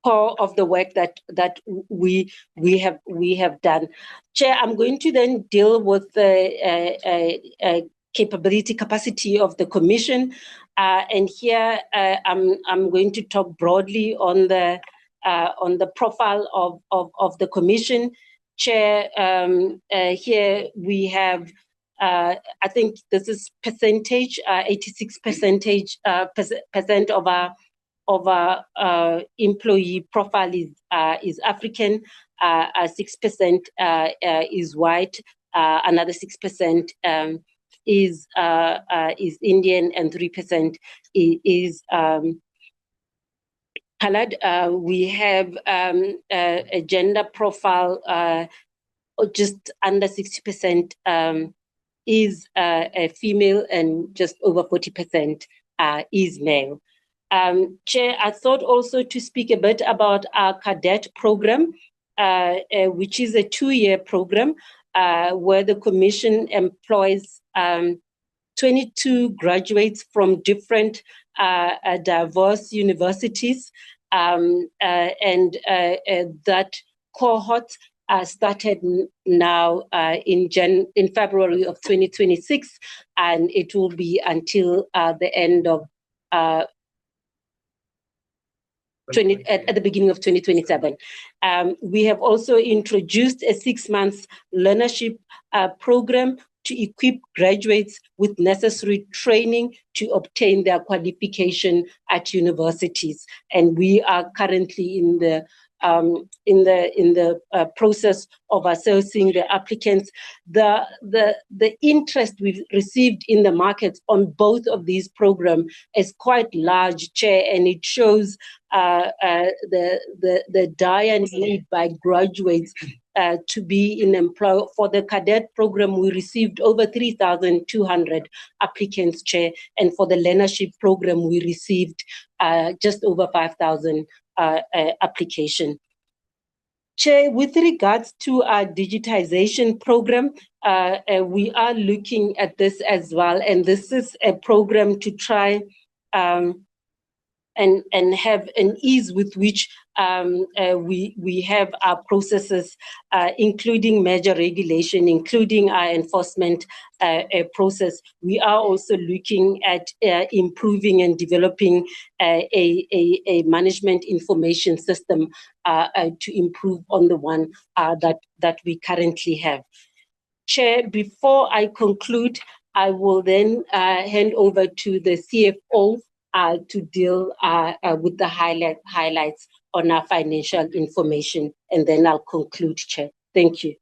core of the work that we have done. Chair, I'm going to then deal with the capacity of the Commission, and here I'm going to talk broadly on the profile of the Commission. Chair, here we have I think this is percentage, 86% of our employee profile is African, 6% is white, another 6% is Indian, and 3% is colored. We have a gender profile just under 60% is a female, and just over 40% is male. Chair, I thought also to speak a bit about our cadet program, which is a 2-year program where the Commission employs 22 graduates from different diverse universities, and that cohort started now in February of 2026, and it will be until the end of at the beginning of 2027. We have also introduced a 6-month learnership program to equip graduates with necessary training to obtain their qualification at universities. And we are currently in the in the process of assessing the applicants. The interest we've received in the market on both of these programs is quite large, Chair, and it shows the dire need by graduates to be in employment. For the cadet program, we received over 3,200 applicants, Chair, and for the learnership program, we received just over 5,000 application. Chair, with regards to our digitization program, we are looking at this as well, and this is a program to try and have an ease with which we have our processes, including major regulation, including our enforcement process. We are also looking at improving and developing a management information system to improve on the one that we currently have. Chair, before I conclude, I will then hand over to the CFO to deal with the highlights on our financial information, and then I'll conclude, Chair. Thank you.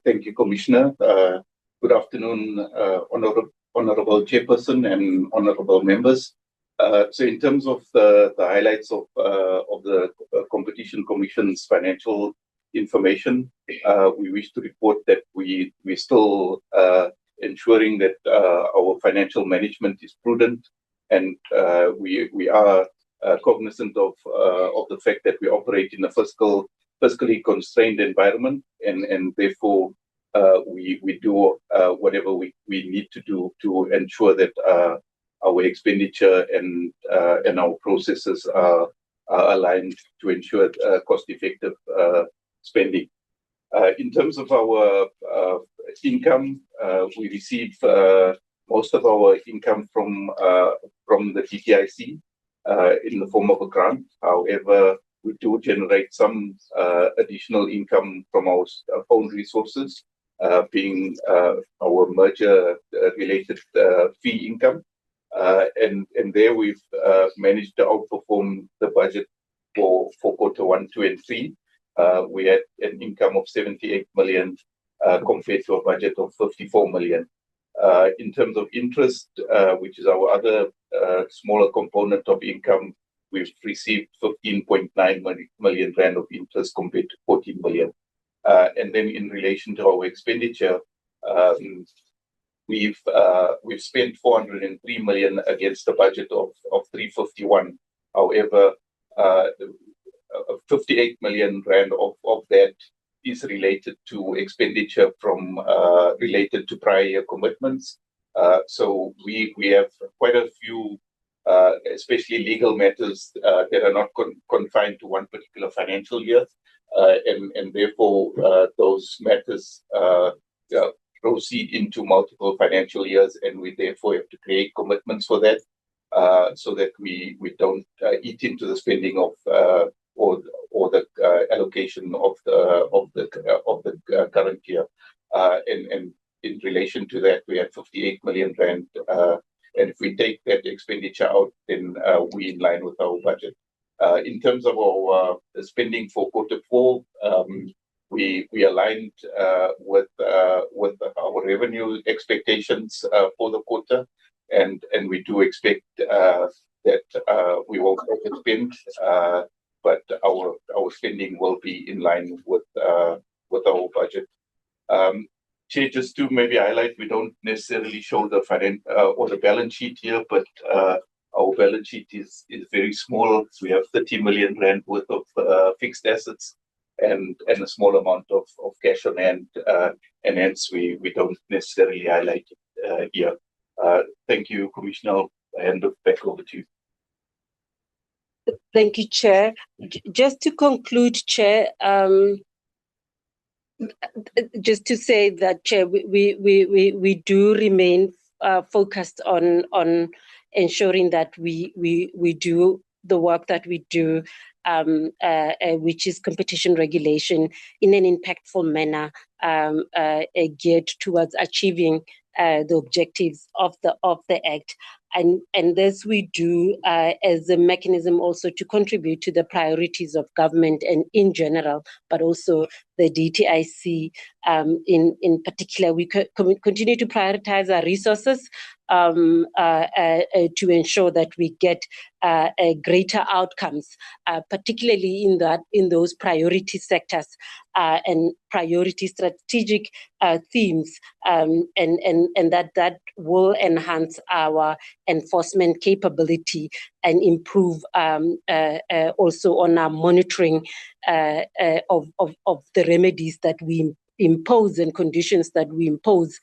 Thank you, Commissioner. Good afternoon, Honorable Chairperson and Honorable members. So in terms of the highlights of the Competition Commission's financial information, we wish to report that we're still ensuring that our financial management is prudent, and we are cognizant of the fact that we operate in a fiscally constrained environment, and therefore we do whatever we need to do to ensure that our expenditure and our processes are aligned to ensure cost-effective spending. In terms of our income, we receive most of our income from the TTIC in the form of a grant. However, we do generate some additional income from our own resources, being our merger-related fee income. And there we've managed to outperform the budget for quarter 1, 2, and 3. We had an income of 78 million compared to a budget of 54 million. In terms of interest, which is our other smaller component of income, we've received 15.9 million rand of interest compared to 14 million. And then in relation to our expenditure, we've spent 403 million against a budget of 351. However, 58 million rand of that is related to expenditure from related to prior year commitments. So we have quite a few, especially legal matters that are not confined to one particular financial year, and therefore those matters proceed into multiple financial years, and we therefore have to create commitments for that, so that we don't eat into the spending of or the allocation of the current year. And in relation to that, we have 58 million rand, and if we take that expenditure out, then we're in line with our budget. In terms of our spending for quarter 4, we aligned with our revenue expectations for the quarter, and we do expect that we will overspend, but our spending will be in line with our budget. Chair, just to maybe highlight, we don't necessarily show the or the balance sheet here, but our balance sheet is very small. We have 30 million rand worth of fixed assets and a small amount of cash on hand, and hence we don't necessarily highlight it here. Thank you, Commissioner. I hand it back over to you. Thank you, Chair. Just to conclude, Chair, just to say that, Chair, we do remain focused on ensuring that we do the work that we do, which is competition regulation, in an impactful manner, geared towards achieving the objectives of the Act. and this we do as a mechanism also to contribute to the priorities of government and in general, but also the DTIC in particular. We continue to prioritize our resources to ensure that we get greater outcomes, particularly in those priority sectors and priority strategic themes, and that will enhance our enforcement capability and improve also on our monitoring of the remedies that we impose and conditions that we impose,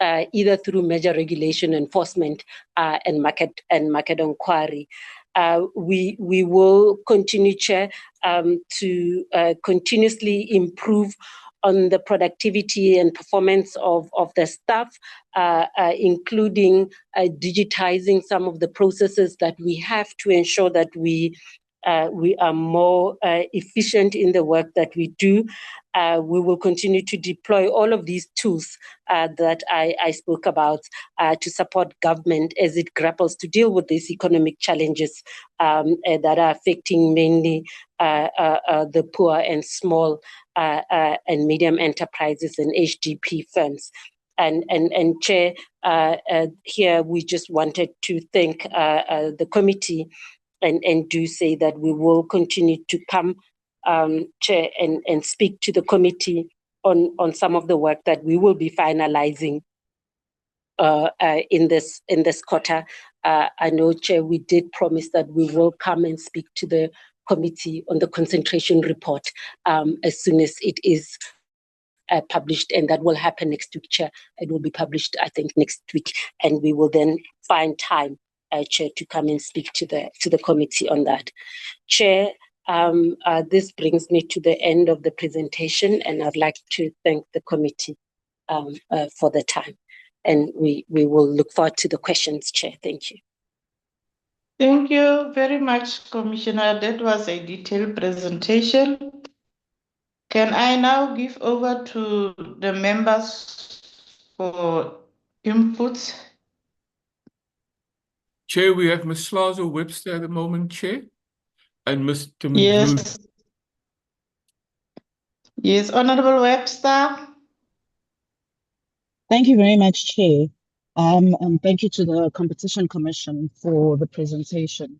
either through measure regulation enforcement and market inquiry. We will continue, Chair, to continuously improve on the productivity and performance of the staff, including digitizing some of the processes that we have to ensure that we are more efficient in the work that we do. We will continue to deploy all of these tools that I spoke about to support government as it grapples to deal with these economic challenges that are affecting mainly the poor and small and medium enterprises and HDP firms. And Chair, here we just wanted to thank the committee and do say that we will continue to come, Chair, and speak to the committee on some of the work that we will be finalizing in this quarter. I know, Chair, we did promise that we will come and speak to the committee on the concentration report as soon as it is published, and that will happen next week, Chair. It will be published, I think, next week, and we will then find time, Chair, to come and speak to the committee on that. Chair, this brings me to the end of the presentation, and I'd like to thank the committee for the time. And we will look forward to the questions, Chair. Thank you. Thank you very much, Commissioner. That was a detailed presentation. Can I now give over to the members for inputs? Chair, we have Ms. Slazo Webster at the moment, Chair, and Mr. Yes. Yes, Honorable Webster. Thank you very much, Chair. And thank you to the Competition Commission for the presentation.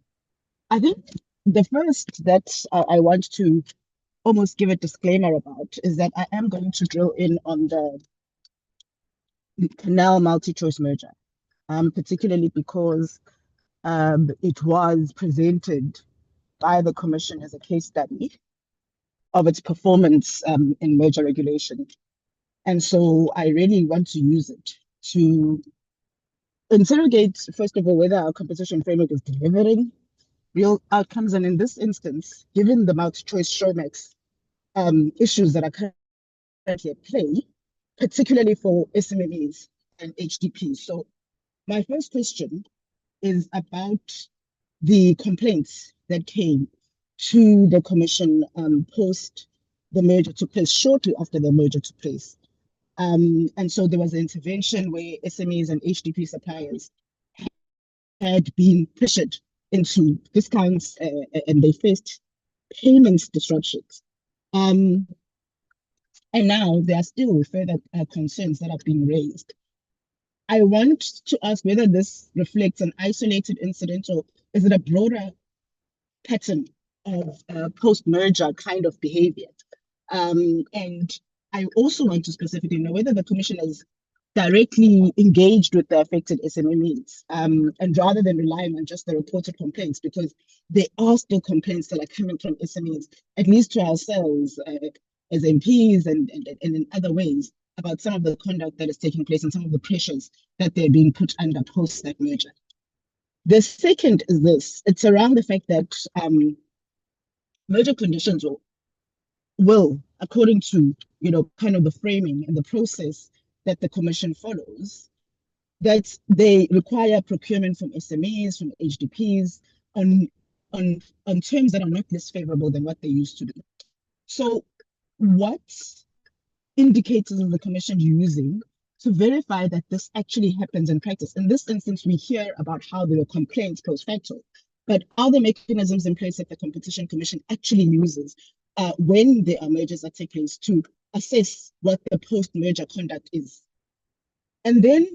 I think the first that I want to almost give a disclaimer about is that I am going to drill in on the Canal multi-choice merger, particularly because it was presented by the Commission as a case study of its performance in merger regulation. And so I really want to use it to interrogate, first of all, whether our competition framework is delivering real outcomes. And in this instance, given the multi-choice Showmax issues that are currently at play, particularly for SMMEs and HDPs. So my first question is about the complaints that came to the Commission post the merger took place, shortly after the merger took place. And so there was an intervention where SMEs and HDP suppliers had been pressured into discounts and they faced payments disruptions. And now there are still further concerns that have been raised. I want to ask whether this reflects an isolated incident or is it a broader pattern of post-merger kind of behavior? And I also want to specifically know whether the Commission has directly engaged with the affected SMMEs and rather than relying on just the reported complaints, because there are still complaints that are coming from SMEs, at least to ourselves as MPs and in other ways, about some of the conduct that is taking place and some of the pressures that they're being put under post that merger. The second is this, it's around the fact that merger conditions will, according to, kind of the framing and the process that the Commission follows, that they require procurement from SMEs, from HDPs on terms that are not less favorable than what they used to do. So what indicators is the Commission using to verify that this actually happens in practice. In this instance, we hear about how there were complaints post facto, but are there mechanisms in place that the Competition Commission actually uses when there are mergers that take place to assess what the post-merger conduct is? And then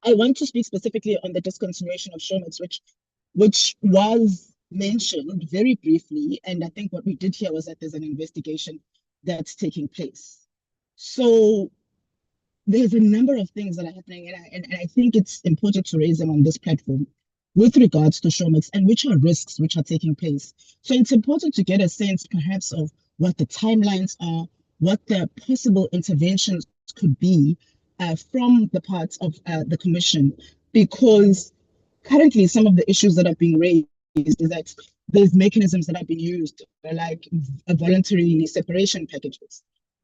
I want to speak specifically on the discontinuation of Showmax, which was mentioned very briefly. And I think what we did here was that there's an investigation that's taking place. So there's a number of things that are happening, and I think it's important to raise them on this platform with regards to Showmax and which are risks which are taking place. So it's important to get a sense perhaps of what the timelines are, what the possible interventions could be from the parts of the Commission, because currently some of the issues that are being raised is that there's mechanisms that are being used, like voluntary separation packages.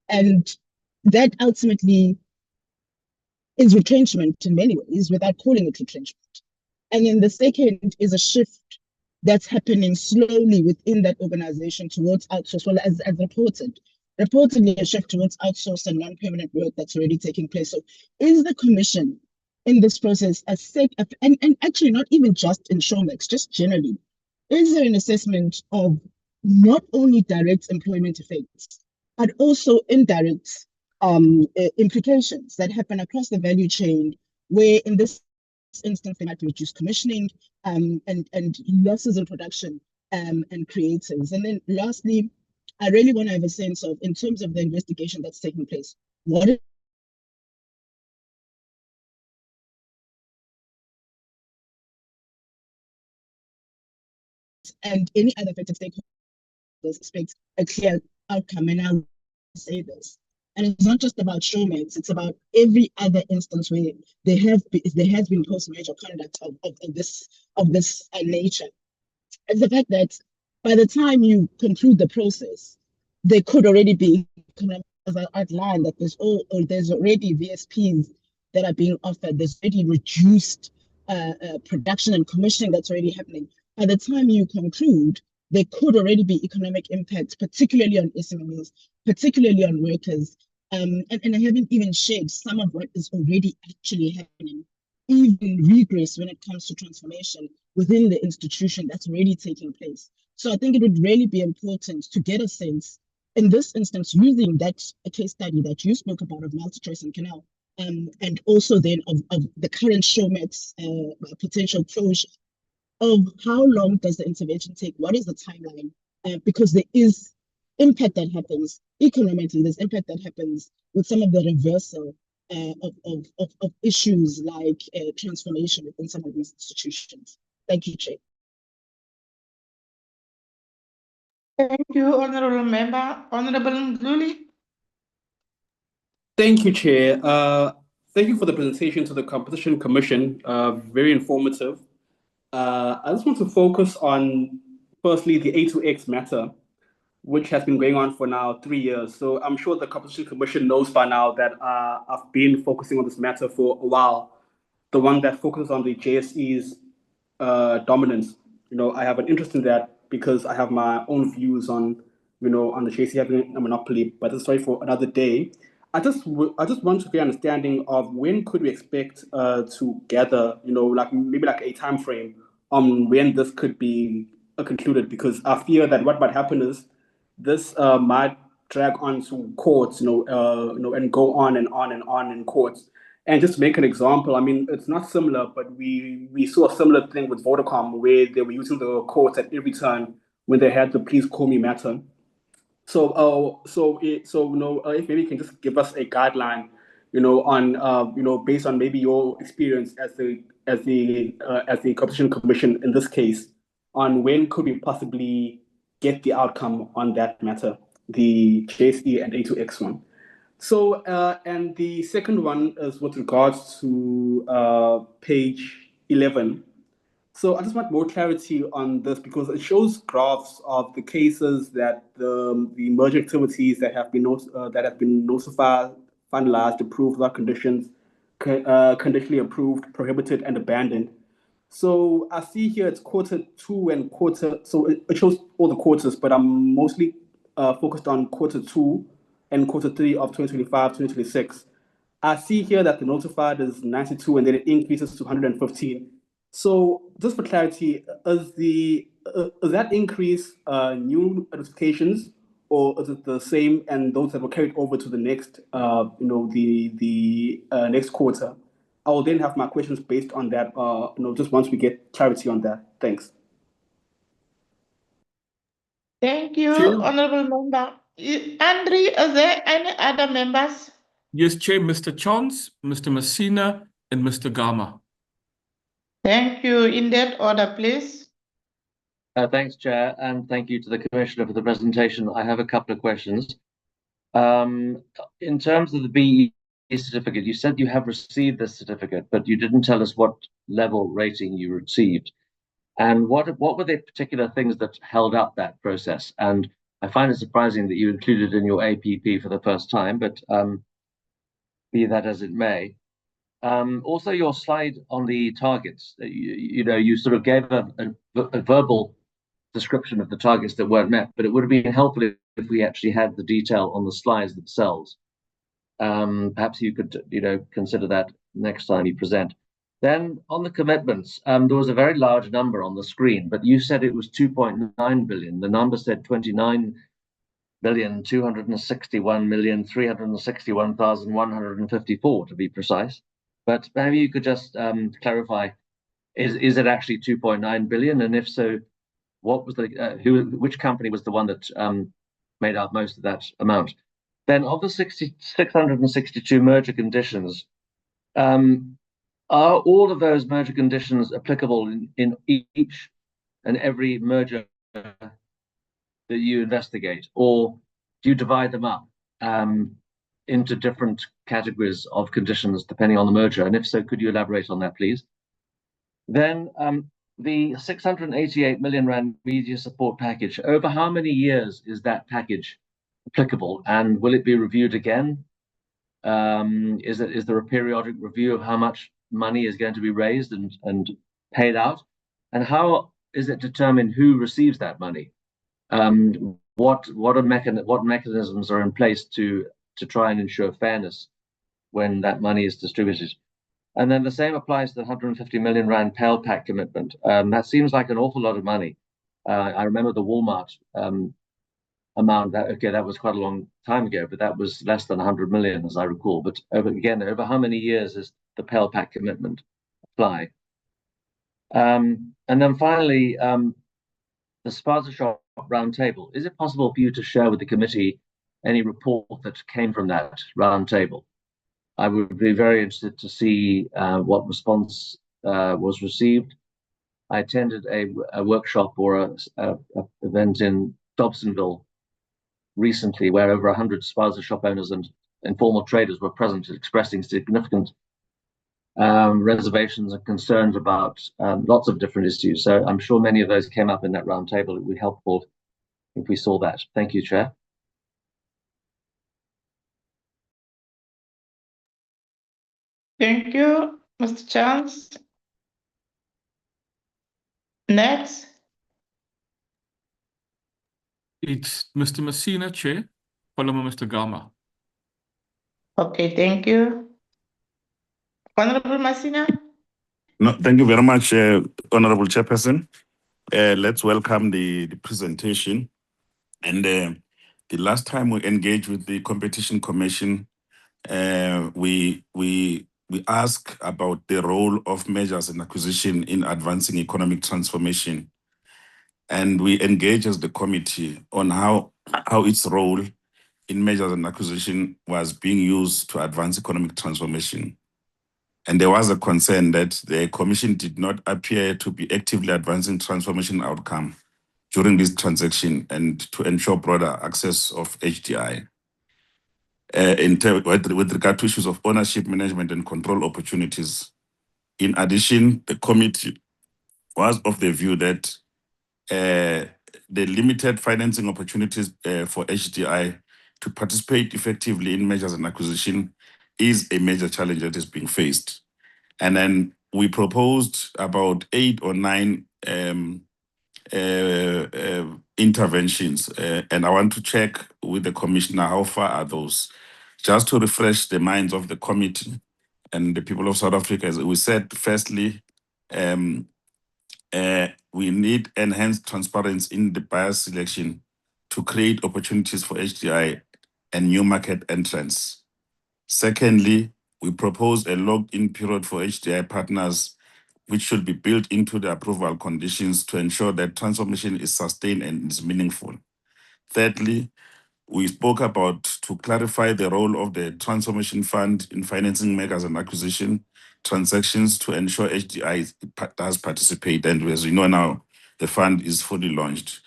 And that ultimately is retrenchment in many ways without calling it retrenchment. And then the second is a shift that's happening slowly within that organization towards outsource, well, as reportedly a shift towards outsource and non-permanent work that's already taking place. So is the Commission in this process and actually not even just in Showmax, just generally, is there an assessment of not only direct employment effects, but also indirect implications that happen across the value chain, where in this instance they might reduce commissioning and losses in production and creators? And then lastly, I really want to have a sense of, in terms of the investigation that's taking place, what is and any other affected stakeholders expect a clear outcome. And I'll say this. And it's not just about Showmax, it's about every other instance where there has been post-merger conduct of this nature. It's the fact that by the time you conclude the process, there could already be, as I outlined, that there's already VSPs that are being offered. There's already reduced production and commissioning that's already happening. By the time you conclude, there could already be economic impacts, particularly on SMEs, particularly on workers. And I haven't even shared some of what is already actually happening, even regress when it comes to transformation within the institution that's already taking place. So I think it would really be important to get a sense, in this instance, using that case study that you spoke about of MultiChoice and Canal, and also then of the current Showmax potential closure, of how long does the intervention take? What is the timeline? Because there is impact that happens economically, there's impact that happens with some of the reversal of issues like transformation within some of these institutions. Thank you, Chair. Thank you, Honorable Member. Honorable Ndluli. Thank you, Chair. Thank you for the presentation to the Competition Commission. Very informative. I just want to focus on, firstly, the A2X matter, which has been going on for now 3 years. So I'm sure the Competition Commission knows by now that I've been focusing on this matter for a while. The one that focuses on the JSE's dominance. I have an interest in that because I have my own views on, on the JSE having a monopoly, but that's sorry for another day. I just want to get an understanding of when could we expect to gather, maybe like a time frame on when this could be concluded, because I fear that what might happen is this might drag on to courts, and go on and on and on in courts. And just to make an example, I mean, it's not similar, but we saw a similar thing with Vodacom, where they were using the courts at every turn when they had the please call me matter. So if maybe you can just give us a guideline, on based on maybe your experience as the Competition Commission in this case, on when could we possibly get the outcome on that matter, the JSE and A2X one. So and the second one is with regards to page 11. So I just want more clarity on this, because it shows graphs of the cases that the merger activities that have been notified, finalized, approved without conditions, conditionally approved, prohibited, and abandoned. So I see here it's Q2 and quarter. So it shows all the quarters, but I'm mostly focused on Q2 and Q3 of 2025, 2026. I see here that the notified is 92 and then it increases to 115. So just for clarity, is that increase new notifications, or is it the same and those that were carried over to the next, next quarter? I will then have my questions based on that, just once we get clarity on that. Thanks. Thank you, Chair. Honorable Member. Andre, are there any other members? Yes, Chair, Mr. Chance, Mr. Messina, and Mr. Gama. Thank you. In that order, please. Thanks, Chair, and thank you to the Commissioner for the presentation. I have a couple of questions. In terms of the BE certificate, you said you have received this certificate, but you didn't tell us what level rating you received. And what were the particular things that held up that process? And I find it surprising that you included in your APP for the first time, but be that as it may. Also, your slide on the targets, you sort of gave a verbal description of the targets that weren't met, but it would have been helpful if we actually had the detail on the slides themselves. Perhaps you could, consider that next time you present. Then on the commitments, there was a very large number on the screen, but you said it was 2.9 billion. The number said 29,261,361,154 to be precise. But maybe you could just clarify: is it actually 2.9 billion? And if so, what was which company was the one that made up most of that amount? Then of the 662 merger conditions, are all of those merger conditions applicable in each and every merger that you investigate, or do you divide them up into different categories of conditions depending on the merger? And if so, could you elaborate on that, please? Then the 688 million rand media support package, over how many years is that package applicable, and will it be reviewed again? Is there a periodic review of how much money is going to be raised and paid out, and how is it determined who receives that money? What mechanisms are in place to try and ensure fairness when that money is distributed? And then the same applies to the 150 million rand PAL pack commitment. That seems like an awful lot of money. I remember the Walmart amount. That was quite a long time ago, but that was less than 100 million, as I recall. But over how many years is the PAL pack commitment apply? And then finally, the Spaza Shop roundtable. Is it possible for you to share with the committee any report that came from that roundtable? I would be very interested to see what response was received. I attended a workshop or a event in Dobsonville recently, where over 100 Spaza Shop owners and informal traders were present, expressing significant reservations and concerns about lots of different issues. So I'm sure many of those came up in that roundtable. It would be helpful if we saw that. Thank you, Chair. Thank you, Mr. Chance. Next. It's Mr. Messina, Chair, followed by Mr. Gama. Okay, thank you. Honorable Messina. No, thank you very much, Honorable Chairperson. Let's welcome the presentation. And the last time we engaged with the Competition Commission, we asked about the role of mergers and acquisition in advancing economic transformation. And we engaged as the committee on how its role in mergers and acquisition was being used to advance economic transformation. And there was a concern that the Commission did not appear to be actively advancing transformation outcome during this transaction and to ensure broader access of HDI. With regard to issues of ownership, management, and control opportunities. In addition, the committee was of the view that the limited financing opportunities for HDI to participate effectively in mergers and acquisition is a major challenge that is being faced. And then we proposed about 8 or 9 interventions, and I want to check with the Commissioner how far are those. just to refresh the minds of the committee and the people of South Africa, as we said, firstly, we need enhanced transparency in the buyer selection to create opportunities for HDI and new market entrants. Secondly, we propose a locked-in period for HDI partners, which should be built into the approval conditions to ensure that transformation is sustained and is meaningful. Thirdly, we spoke about to clarify the role of the Transformation Fund in financing mergers and acquisition transactions to ensure HDI does participate. And as we know now, the fund is fully launched.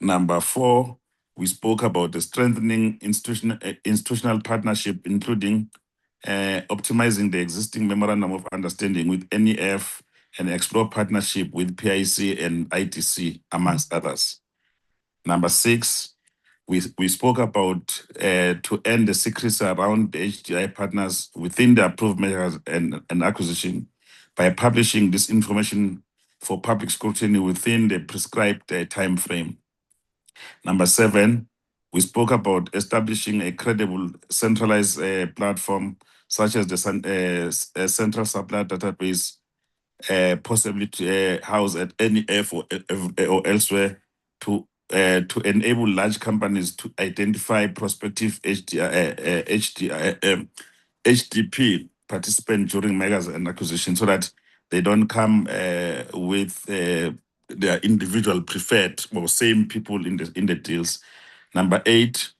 Number 4, we spoke about the strengthening institutional partnership, including optimizing the existing memorandum of understanding with NEF and explore partnership with PIC and ITC, amongst others. Number 6, we spoke about to end the secrecy around the HDI partners within the approved measures and acquisition by publishing this information for public scrutiny within the prescribed time frame. Number 7, we spoke about establishing a credible centralized platform such as the central supplier database, possibly housed at NEF or elsewhere, to enable large companies to identify prospective HDP participants during mergers and acquisitions, so that they don't come with their individual preferred or same people in the deals. Number 8,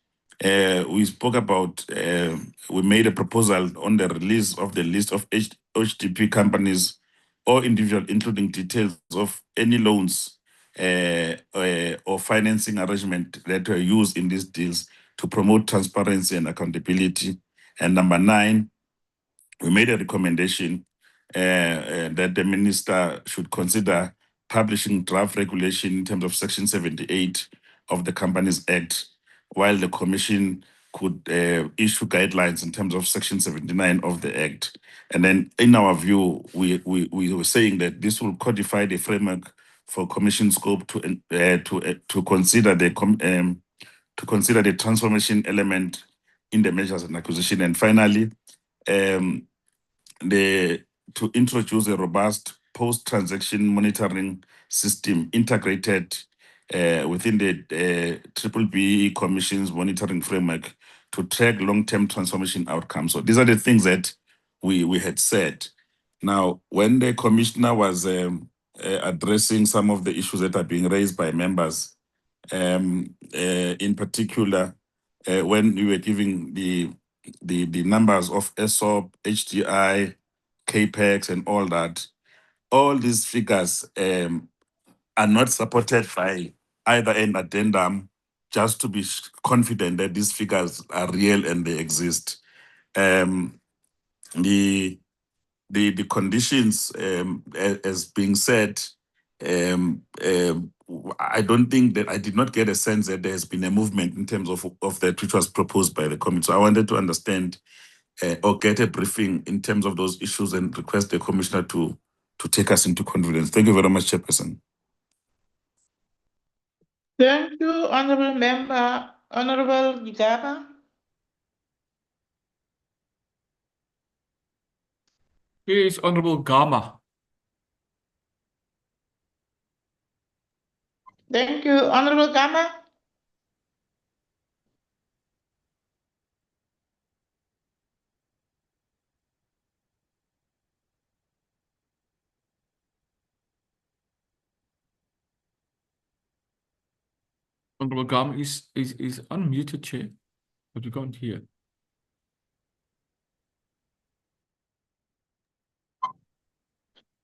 we spoke about, we made a proposal on the release of the list of HDP companies or individual, including details of any loans or financing arrangement that were used in these deals to promote transparency and accountability. And number 9, we made a recommendation that the minister should consider publishing draft regulation in terms of Section 78 of the Companies Act, while the Commission could issue guidelines in terms of Section 79 of the Act. And then, in our view, we were saying that this will codify the framework for Commission scope to consider the transformation element in the measures and acquisition. And finally, to introduce a robust post-transaction monitoring system integrated within the BBBE Commission's monitoring framework to track long-term transformation outcomes. So these are the things that we had said. Now, when the commissioner was addressing some of the issues that are being raised by members, in particular, when we were giving the numbers of ESOP, HDI, CAPEX, and all that, all these figures are not supported by either an addendum, just to be confident that these figures are real and they exist. The conditions, as being said, I don't think that I did not get a sense that there has been a movement in terms of that which was proposed by the committee. So I wanted to understand or get a briefing in terms of those issues and request the commissioner to take us into confidence. Thank you very much, Chairperson. Thank you, Honorable Member. Honorable Gigaba. Here is Honorable Gama. Thank you, Honorable Gama. Honorable Gama is unmuted, Chair, but you can't hear.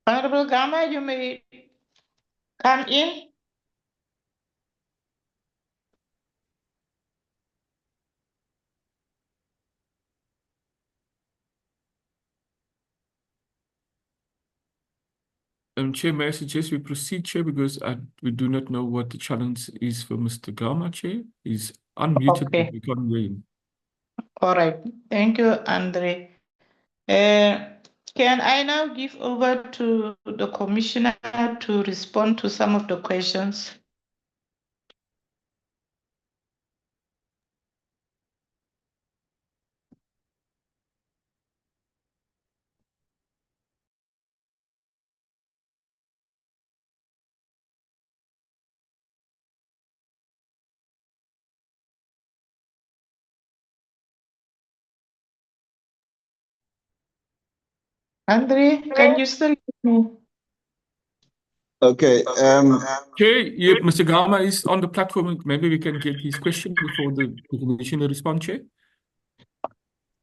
Honorable Gama, you may come in. Chair, may I suggest we proceed, Chair, because we do not know what the challenge is for Mr. Gama, Chair. He's unmuted, Okay. but we can't hear him. All right. Thank you, Andre. Can I now give over to the Commissioner to respond to some of the questions? Andre, can you still hear me? Okay. Chair, Mr. Gama is on the platform. Maybe we can get his question before the commissioner responds, Chair.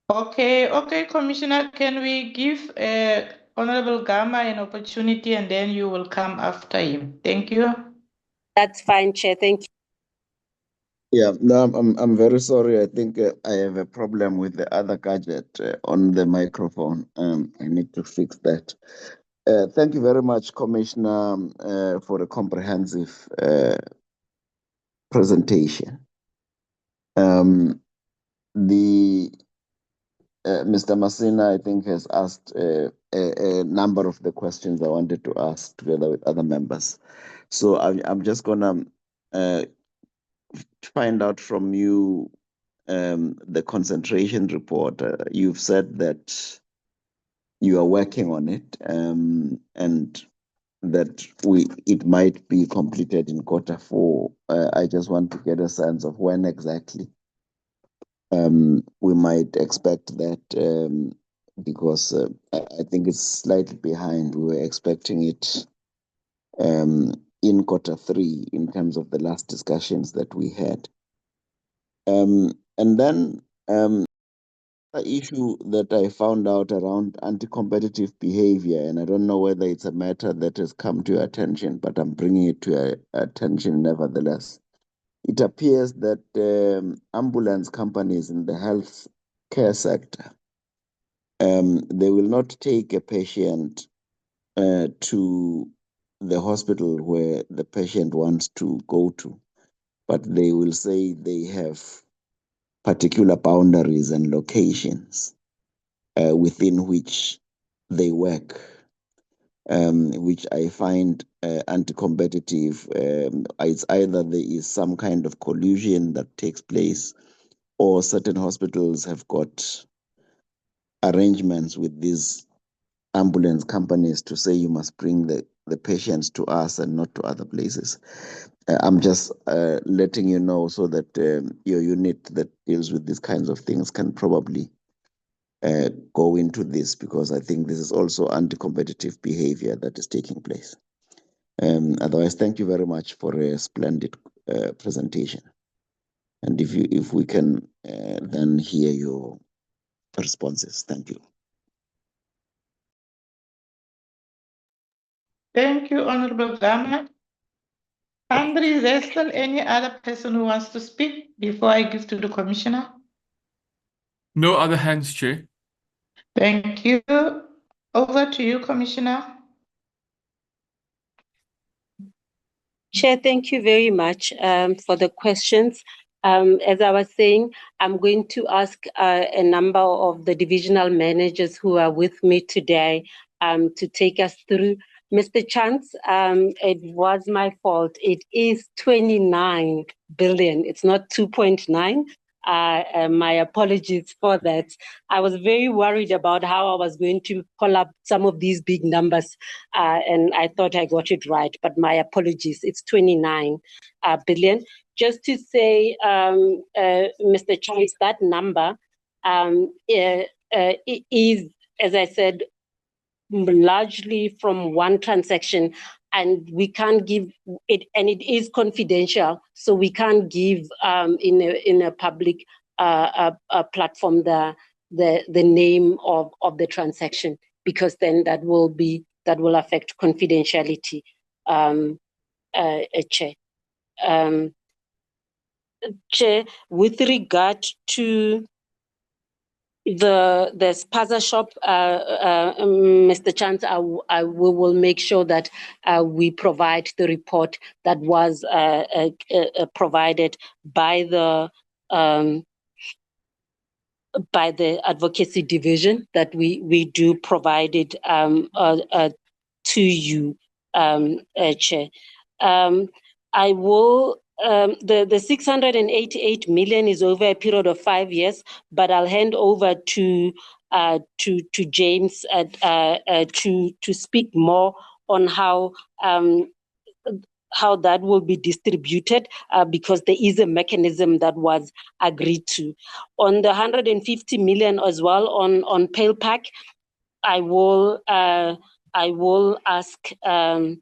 Okay, Commissioner, can we give Honorable Gama an opportunity and then you will come after him? Thank you. That's fine, Chair. Thank you. Yeah, no, I'm very sorry. I think I have a problem with the other gadget on the microphone. I need to fix that. Thank you very much, Commissioner, for a comprehensive presentation. Mr. Masina, I think, has asked a number of the questions I wanted to ask together with other members. So I'm just gonna find out from you the concentration report. You've said that you are working on it, and that it might be completed in Q4. I just want to get a sense of when exactly we might expect that, because I think it's slightly behind. We were expecting it in Q3 in terms of the last discussions that we had. And then the issue that I found out around anti-competitive behavior, and I don't know whether it's a matter that has come to your attention, but I'm bringing it to your attention nevertheless. It appears that ambulance companies in the health care sector, they will not take a patient to the hospital where the patient wants to go to, but they will say they have particular boundaries and locations within which they work, which I find anti-competitive. It's either there is some kind of collusion that takes place, or certain hospitals have got arrangements with these ambulance companies to say you must bring the patients to us and not to other places. I'm just letting you know so that your unit that deals with these kinds of things can probably go into this, because I think this is also anti-competitive behavior that is taking place. Otherwise, thank you very much for a splendid presentation. And if we can then hear your responses. Thank you. Thank you, Honorable Gama. Andre, is there still any other person who wants to speak before I give to the Commissioner? No other hands, Chair. Thank you. Over to you, Commissioner. Chair, thank you very much for the questions. As I was saying, I'm going to ask a number of the divisional managers who are with me today to take us through. Mr. Chance, it was my fault. It is 29 billion. It's not 2.9. My apologies for that. I was very worried about how I was going to pull up some of these big numbers, and I thought I got it right, but my apologies. It's 29 billion. Just to say, Mr. Chance, that number it is, as I said, largely from one transaction, and we can't give it, and it is confidential, so we can't give in a public platform the name of the transaction, because then that will affect confidentiality. Chair. Chair, with regard to the spaza shop, Mr. Chance, we will make sure that we provide the report that was provided by the advocacy division, that we do provide it to you, Chair. I will. The 688 million is over a period of 5 years, but I'll hand over to James to speak more on how that will be distributed, because there is a mechanism that was agreed to. On the 150 million as well on PalePack, I will ask I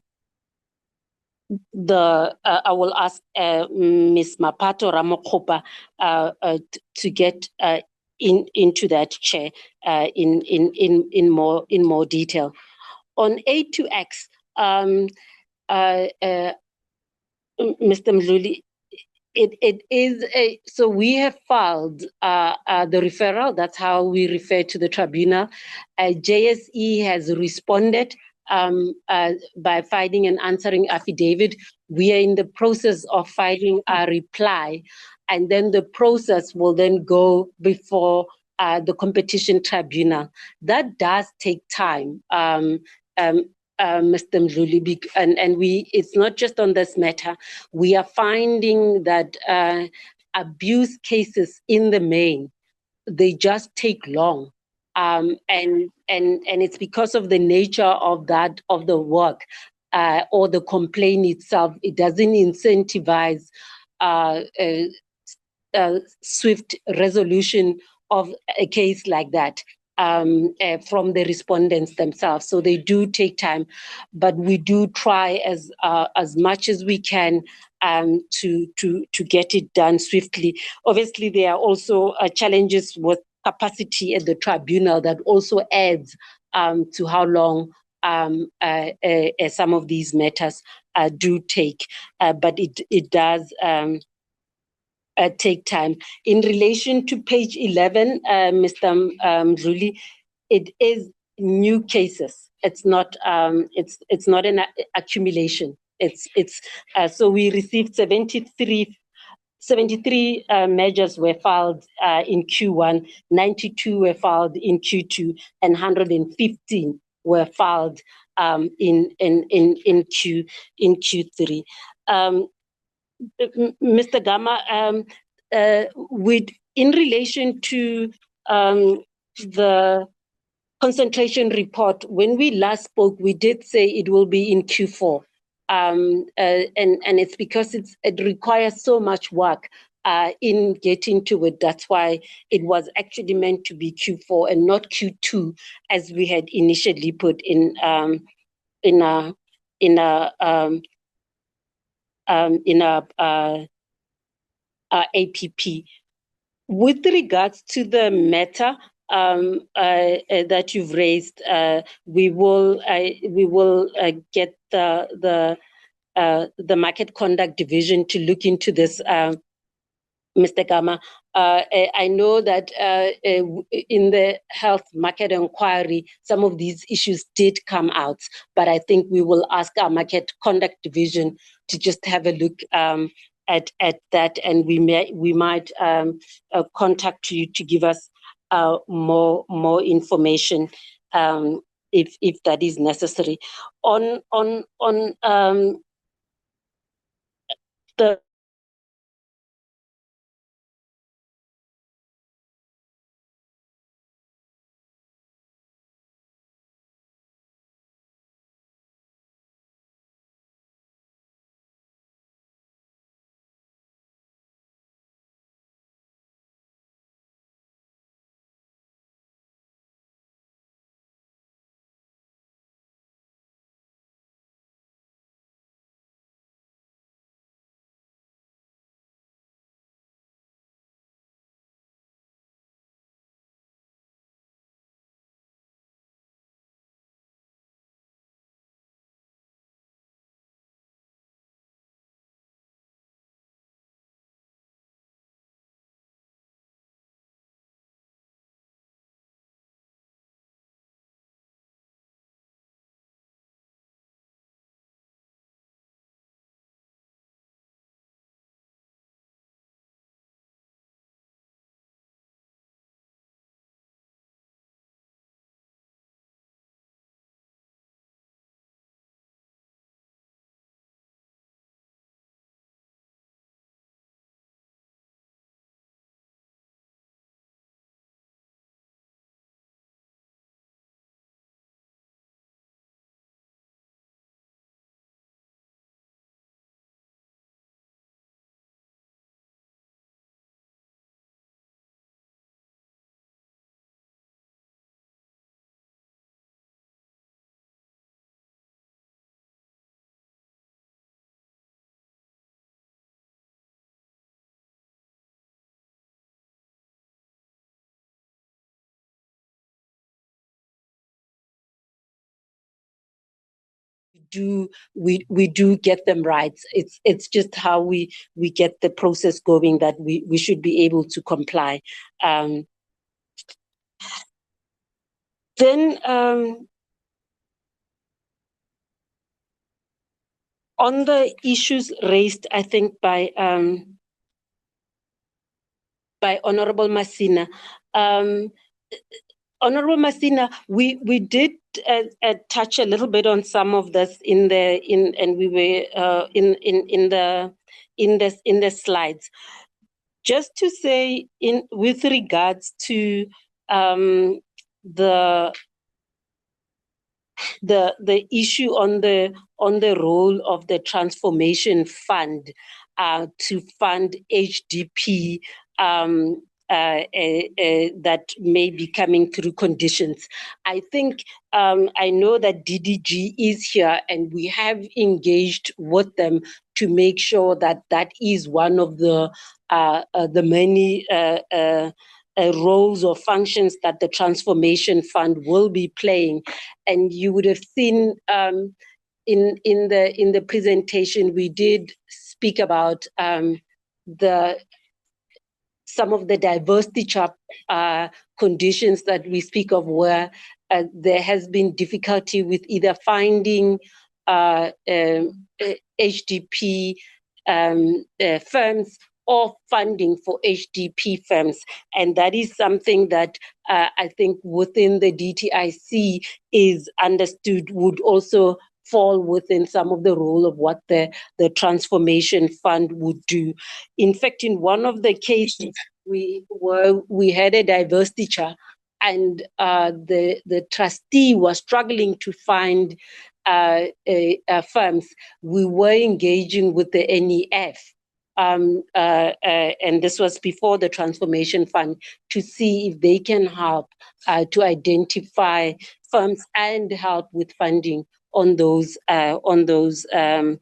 will ask Ms. Mapato Ramokgopa to get into that, Chair, in more detail. On A2X, Mr. Mdluli, it is so we have filed the referral. That's how we refer to the tribunal. JSE has responded by filing an answering affidavit. We are in the process of filing a reply, and then the process will then go before the competition tribunal. That does take time. Mr. Mdluli, and it's not just on this matter. We are finding that abuse cases in the main, they just take long. And it's because of the nature of the work or the complaint itself. It doesn't incentivize swift resolution of a case like that from the respondents themselves. So they do take time, but we do try as much as we can to get it done swiftly. Obviously, there are also challenges with capacity at the tribunal that also adds to how long some of these matters do take, but it does take time. In relation to page 11, Mr. Mdluli, it is new cases. It's not an accumulation. So we received 73 measures were filed in Q1, 92 were filed in Q2, and 115 were filed in Q3. Mr. Gama, in relation to the concentration report, when we last spoke, we did say it will be in Q4. And it's because it requires so much work in getting to it. That's why it was actually meant to be Q4 and not Q2, as we had initially put in our APP. With regards to the matter that you've raised, we will get the Market Conduct Division to look into this, Mr. Gama. I know that in the health market inquiry, some of these issues did come out, but I think we will ask our Market Conduct Division to just have a look at that, and we might contact you to give us more information if that is necessary. On the do get them right. It's just how we get the process going that we should be able to comply. Then on the issues raised, I think by Honorable Masina. Honorable Masina, we did touch a little bit on some of this in the slides. Just to say, with regards to the issue on the role of the transformation fund to fund HDP that may be coming through conditions. I think I know that DDG is here, and we have engaged with them to make sure that that is one of the many roles or functions that the Transformation Fund will be playing. And you would have seen in the presentation, we did speak about some of the diversity conditions that we speak of, where there has been difficulty with either finding HDP firms or funding for HDP firms. And that is something that I think within the DTIC is understood would also fall within some of the role of what the Transformation Fund would do. In fact, in one of the cases, we had a diversity chair, and the trustee was struggling to find firms. We were engaging with the NEF, and this was before the Transformation Fund, to see if they can help to identify firms and help with funding on those firms.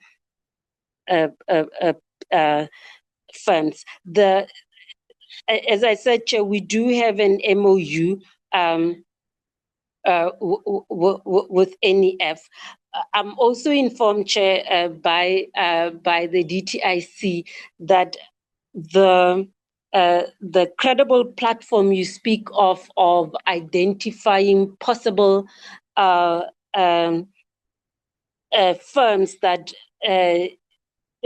As I said, Chair, we do have an MOU with NEF. I'm also informed, Chair, by the DTIC that the credible platform you speak of identifying possible firms that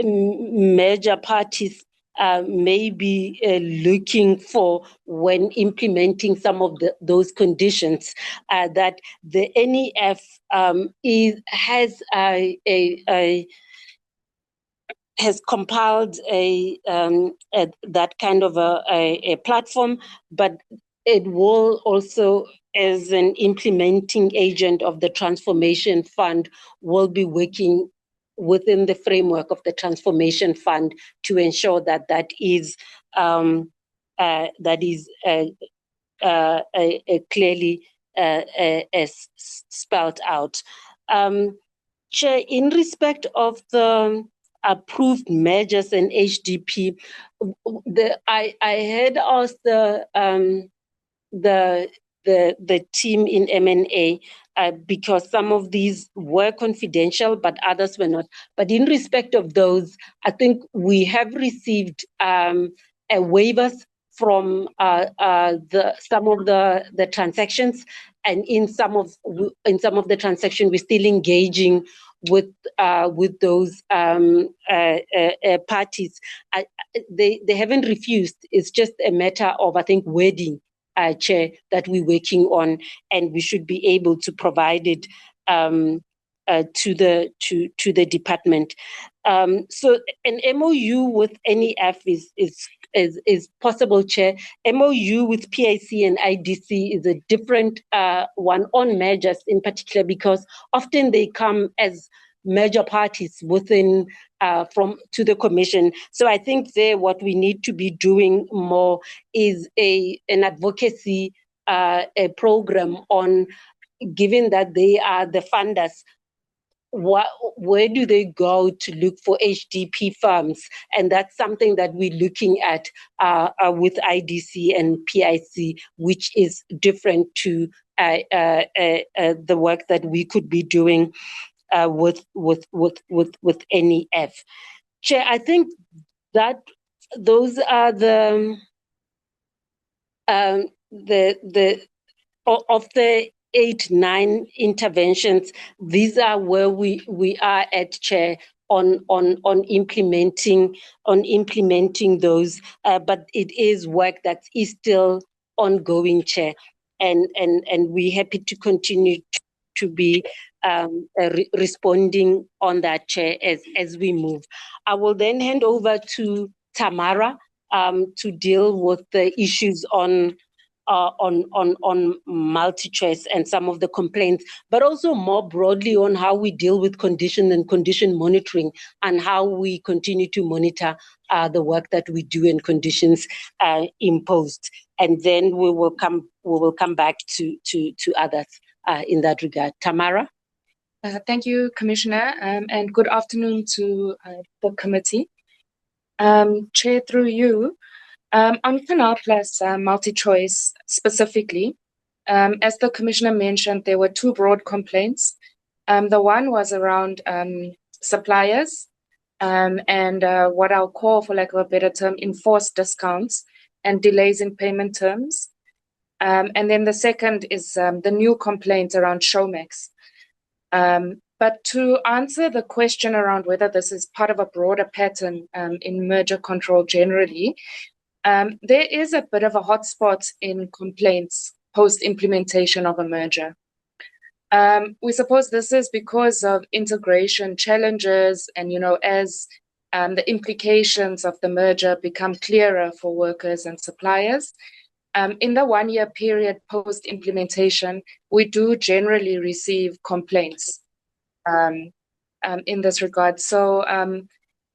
major parties may be looking for when implementing some of those conditions, that the NEF has compiled that kind of a platform, but it will also, as an implementing agent of the Transformation Fund, will be working within the framework of the Transformation Fund to ensure that that is clearly spelled out. Chair, in respect of the approved measures and HDP, I had asked the team in M&A because some of these were confidential, but others were not. But in respect of those, I think we have received waivers from some of the transactions, and in some of the transactions, we're still engaging with those parties. They haven't refused. It's just a matter of, I think, wording, Chair, that we're working on, and we should be able to provide it to the department. So an MOU with NEF is possible, Chair. MOU with PIC and IDC is a different one on measures in particular, because often they come as major parties within to the Commission. So I think there what we need to be doing more is an advocacy a program on, given that they are the funders, where do they go to look for HDP firms? And that's something that we're looking at with IDC and PIC, which is different to the work that we could be doing. with NEF. Chair, I think that those are the of the 8-9 interventions. These are where we are at, Chair, on implementing those. But it is work that is still ongoing, Chair, and we're happy to continue to be responding on that, Chair, as we move. I will then hand over to Tamara to deal with the issues on multi-choice and some of the complaints, but also more broadly on how we deal with condition and condition monitoring, and how we continue to monitor the work that we do and conditions imposed. And then we will come back to others in that regard. Tamara? Thank you, Commissioner, and good afternoon to the committee. Chair, through you, on Canal Plus multi-choice specifically, as the Commissioner mentioned, there were two broad complaints. The one was around suppliers and what I'll call, for lack of a better term, enforced discounts and delays in payment terms. And then the second is the new complaint around Showmax. But to answer the question around whether this is part of a broader pattern in merger control generally, there is a bit of a hotspot in complaints post-implementation of a merger. We suppose this is because of integration challenges and, as the implications of the merger become clearer for workers and suppliers. In the 1-year period post-implementation, we do generally receive complaints in this regard. So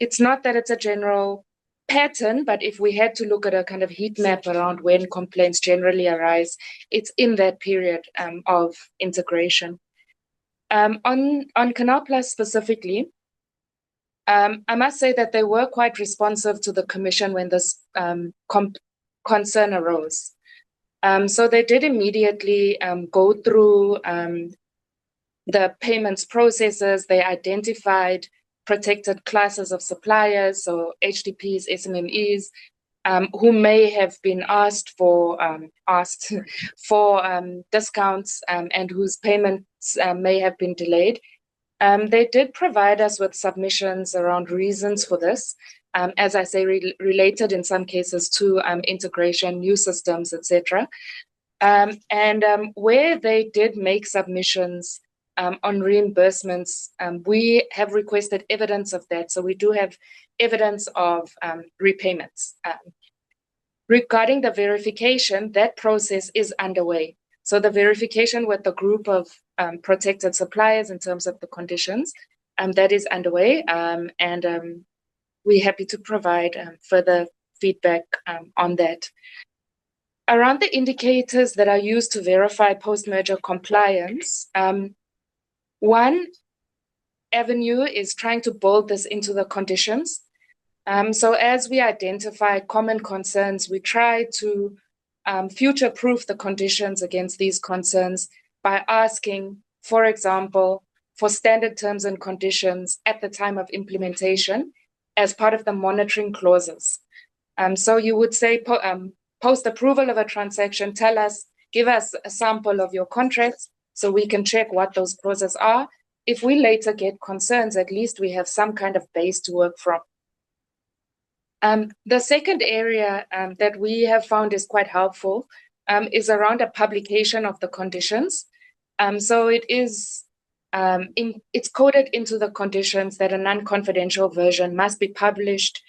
it's not that it's a general pattern, but if we had to look at a kind of heat map around when complaints generally arise, it's in that period of integration. On Canal Plus specifically, I must say that they were quite responsive to the Commission when this concern arose. So they did immediately go through the payments processes. They identified protected classes of suppliers, so HDPs, SMMEs, who may have been asked for discounts and whose payments may have been delayed. They did provide us with submissions around reasons for this, as I say, related in some cases to integration, new systems, etc. And where they did make submissions on reimbursements, we have requested evidence of that. So we do have evidence of repayments. Regarding the verification, that process is underway. So the verification with the group of protected suppliers in terms of the conditions, that is underway. And we're happy to provide further feedback on that. Around the indicators that are used to verify post-merger compliance, one avenue is trying to build this into the conditions. So as we identify common concerns, we try to future-proof the conditions against these concerns by asking, for example, for standard terms and conditions at the time of implementation as part of the monitoring clauses. So you would say, post-approval of a transaction, give us a sample of your contracts so we can check what those clauses are. If we later get concerns, at least we have some kind of base to work from. The second area that we have found is quite helpful is around a publication of the conditions. So it is, it's coded into the conditions that a non-confidential version must be published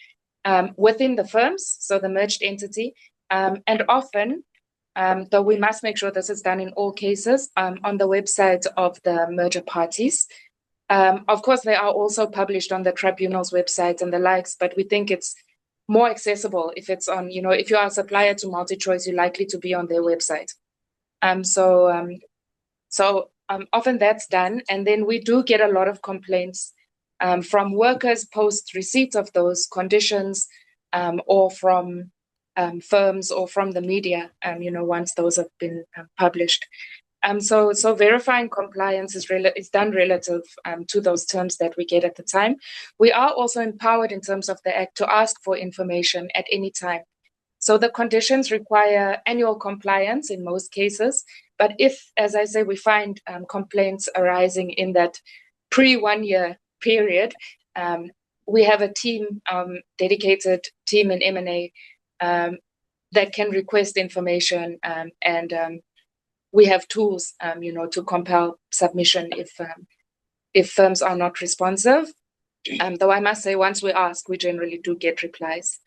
within the firms, so the merged entity, and often, though we must make sure this is done in all cases, on the website of the merger parties. Of course, they are also published on the tribunal's websites and the likes, but we think it's more accessible if it's on, if you are a supplier to MultiChoice, you're likely to be on their website. So often that's done. And then we do get a lot of complaints from workers post receipt of those conditions, or from firms or from the media, once those have been published. So verifying compliance is done relative to those terms that we get at the time. We are also empowered in terms of the Act to ask for information at any time. So the conditions require annual compliance in most cases. But if, as I say, we find complaints arising in that pre-1 year period, we have a team, dedicated team in M&A that can request information, and we have tools, to compel submission if firms are not responsive. Though I must say, once we ask, we generally do get replies.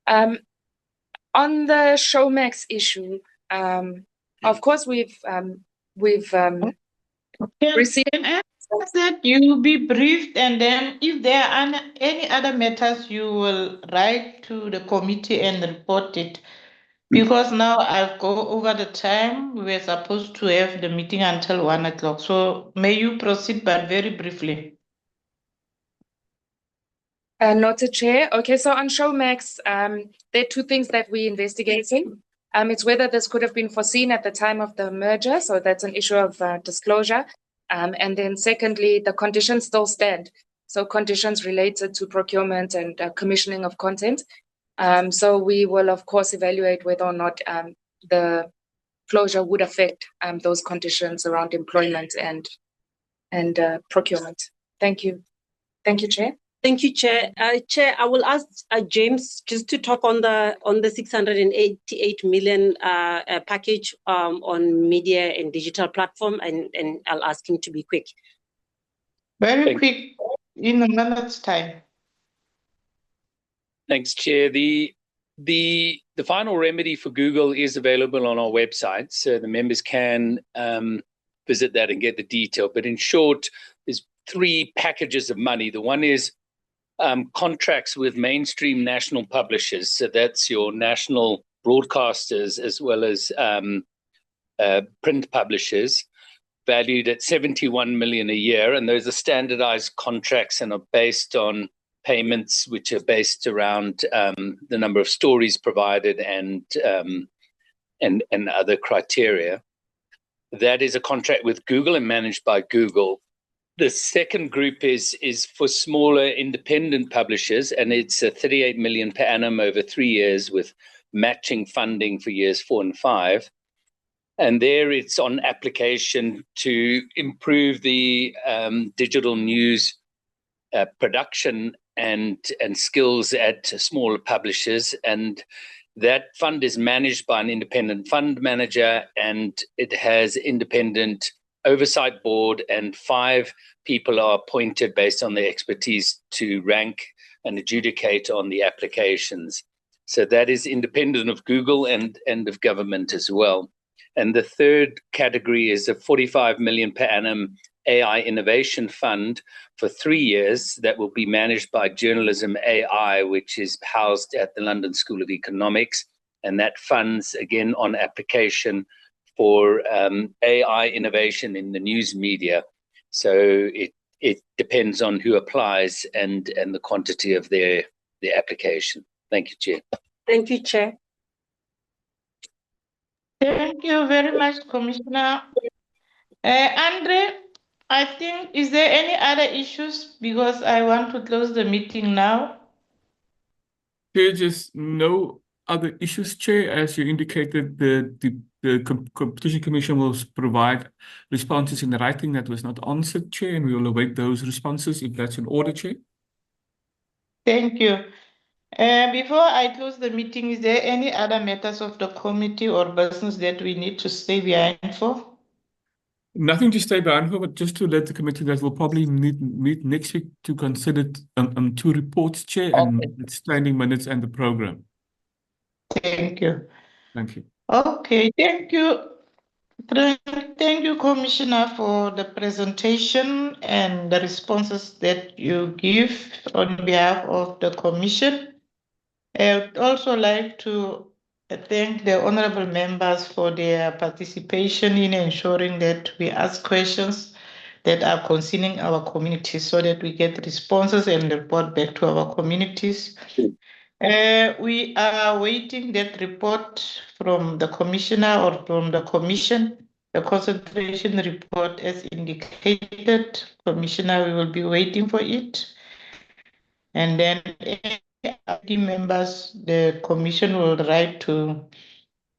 On the Showmax issue, of course, we've received. Can I ask that you be briefed, and then if there are any other matters, you will write to the committee and report it. Because now I've go over the time. We were supposed to have the meeting until 1 o'clock. So may you proceed, but very briefly. Noted, Chair. Okay, so on Showmax, there are two things that we're investigating. It's whether this could have been foreseen at the time of the merger, so that's an issue of disclosure. And then secondly, the conditions still stand. So conditions related to procurement and commissioning of content. So we will, of course, evaluate whether or not the closure would affect those conditions around employment and procurement. Thank you. Thank you, Chair. Thank you, Chair. Chair, I will ask James just to talk on the 688 million package on media and digital platform, and I'll ask him to be quick. Very quick, in a minute's time. Thanks, Chair. The final remedy for Google is available on our website, so the members can visit that and get the detail. But in short, there's 3 packages of money. The one is contracts with mainstream national publishers. So that's your national broadcasters as well as print publishers, valued at 71 million a year. And those are standardized contracts and are based on payments which are based around the number of stories provided and other criteria. That is a contract with Google and managed by Google. The second group is for smaller independent publishers, and it's 38 million per annum over 3 years with matching funding for years 4 and 5. And there it's on application to improve the digital news production and skills at smaller publishers. And that fund is managed by an independent fund manager, and it has independent oversight board, and 5 people are appointed based on their expertise to rank and adjudicate on the applications. So that is independent of Google and of government as well. And the third category is a 45 million per annum AI innovation fund for 3 years that will be managed by Journalism AI, which is housed at the London School of Economics. And that funds, again, on application for AI innovation in the news media. So it depends on who applies and the quantity of their application. Thank you, Chair. Thank you, Chair. Thank you very much, Commissioner. Andre, I think, is there any other issues? Because I want to close the meeting now. Chair, just no other issues, Chair. As you indicated, the Competition Commission will provide responses in writing that was not answered, Chair, and we will await those responses if that's in order, Chair. Thank you. Before I close the meeting, is there any other matters of the committee or business that we need to stay behind for? Nothing to stay behind for, but just to let the committee that we'll probably meet next week to consider 2 reports, Chair, and standing minutes and the program. Thank you. Thank you. Okay, thank you. Thank you, Commissioner, for the presentation and the responses that you give on behalf of the Commission. I would also like to thank the honorable members for their participation in ensuring that we ask questions that are concerning our communities so that we get responses and report back to our communities. We are waiting that report from the Commissioner or from the Commission The concentration report, as indicated, Commissioner, we will be waiting for it. And then any members, the commission will write to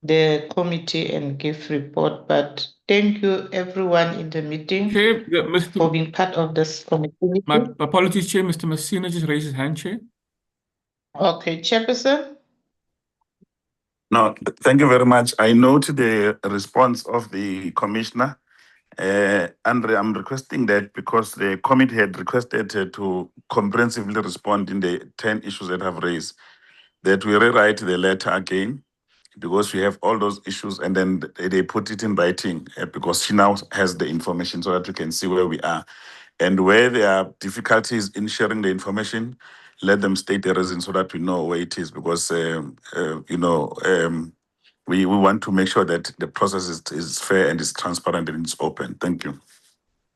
the committee and give report. But thank you everyone in the meeting Chair, for being part of this committee. My apologies, Chair. Mr. Messina just raised his hand, Chair. Okay, Chairperson. No, thank you very much. I note the response of the commissioner. Andre, I'm requesting that because the committee had requested to comprehensively respond in the 10 issues that I've raised, that we rewrite the letter again because we have all those issues and then they put it in writing because she now has the information so that we can see where we are. And where there are difficulties in sharing the information, let them state the reason so that we know where it is because, we want to make sure that the process is fair and is transparent and it's open. Thank you.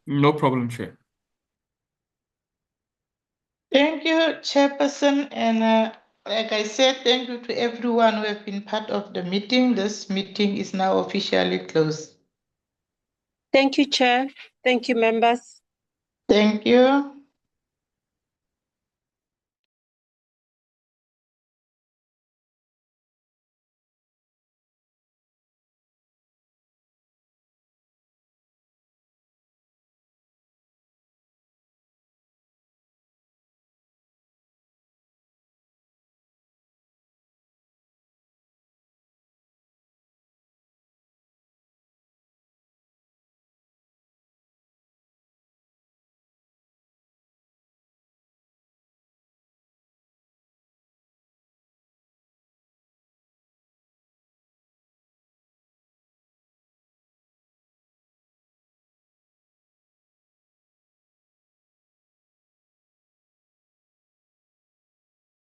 No problem, Chair. Thank you, Chairperson. And like I said, thank you to everyone who have been part of the meeting. This meeting is now officially closed. Thank you, Chair. Thank you, members. Thank you.